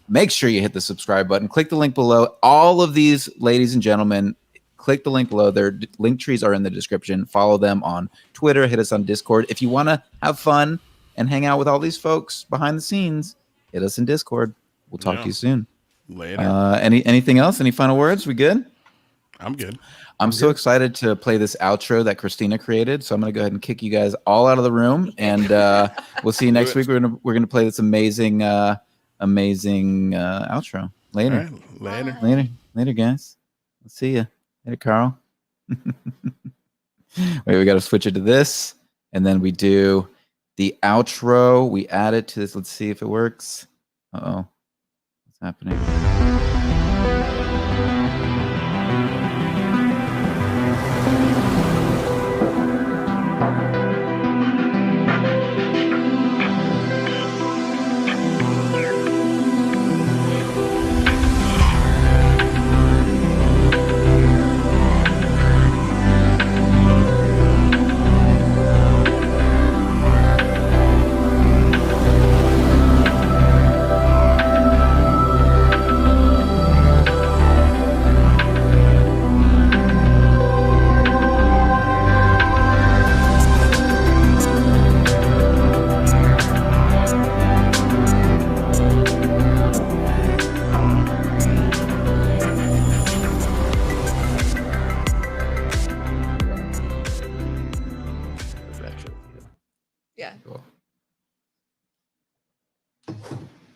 make sure you hit the subscribe button. Click the link below. All of these, ladies and gentlemen, click the link below. Their link trees are in the description. Follow them on Twitter. Hit us on Discord. If you want to have fun and hang out with all these folks behind the scenes, hit us in Discord. We'll talk to you soon. Later. Anything else? Any final words? We good? I'm good. I'm so excited to play this outro that Christina created. So I'm going to go ahead and kick you guys all out of the room, and we'll see you next week. We're gonna play this amazing outro. Later. Right, Later, guys. We'll see you. Later, Carl. Wait, we got to switch it to this, and then we do the outro. We add it to this. Let's see if it works. Uh-oh. What's happening?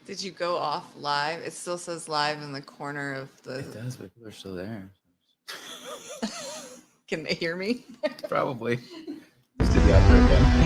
Did you go off live? It still says live in the corner of the. It does, but people are still there. Can they hear me? Probably. Just did the outro again.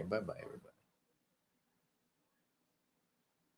Bye bye, everybody.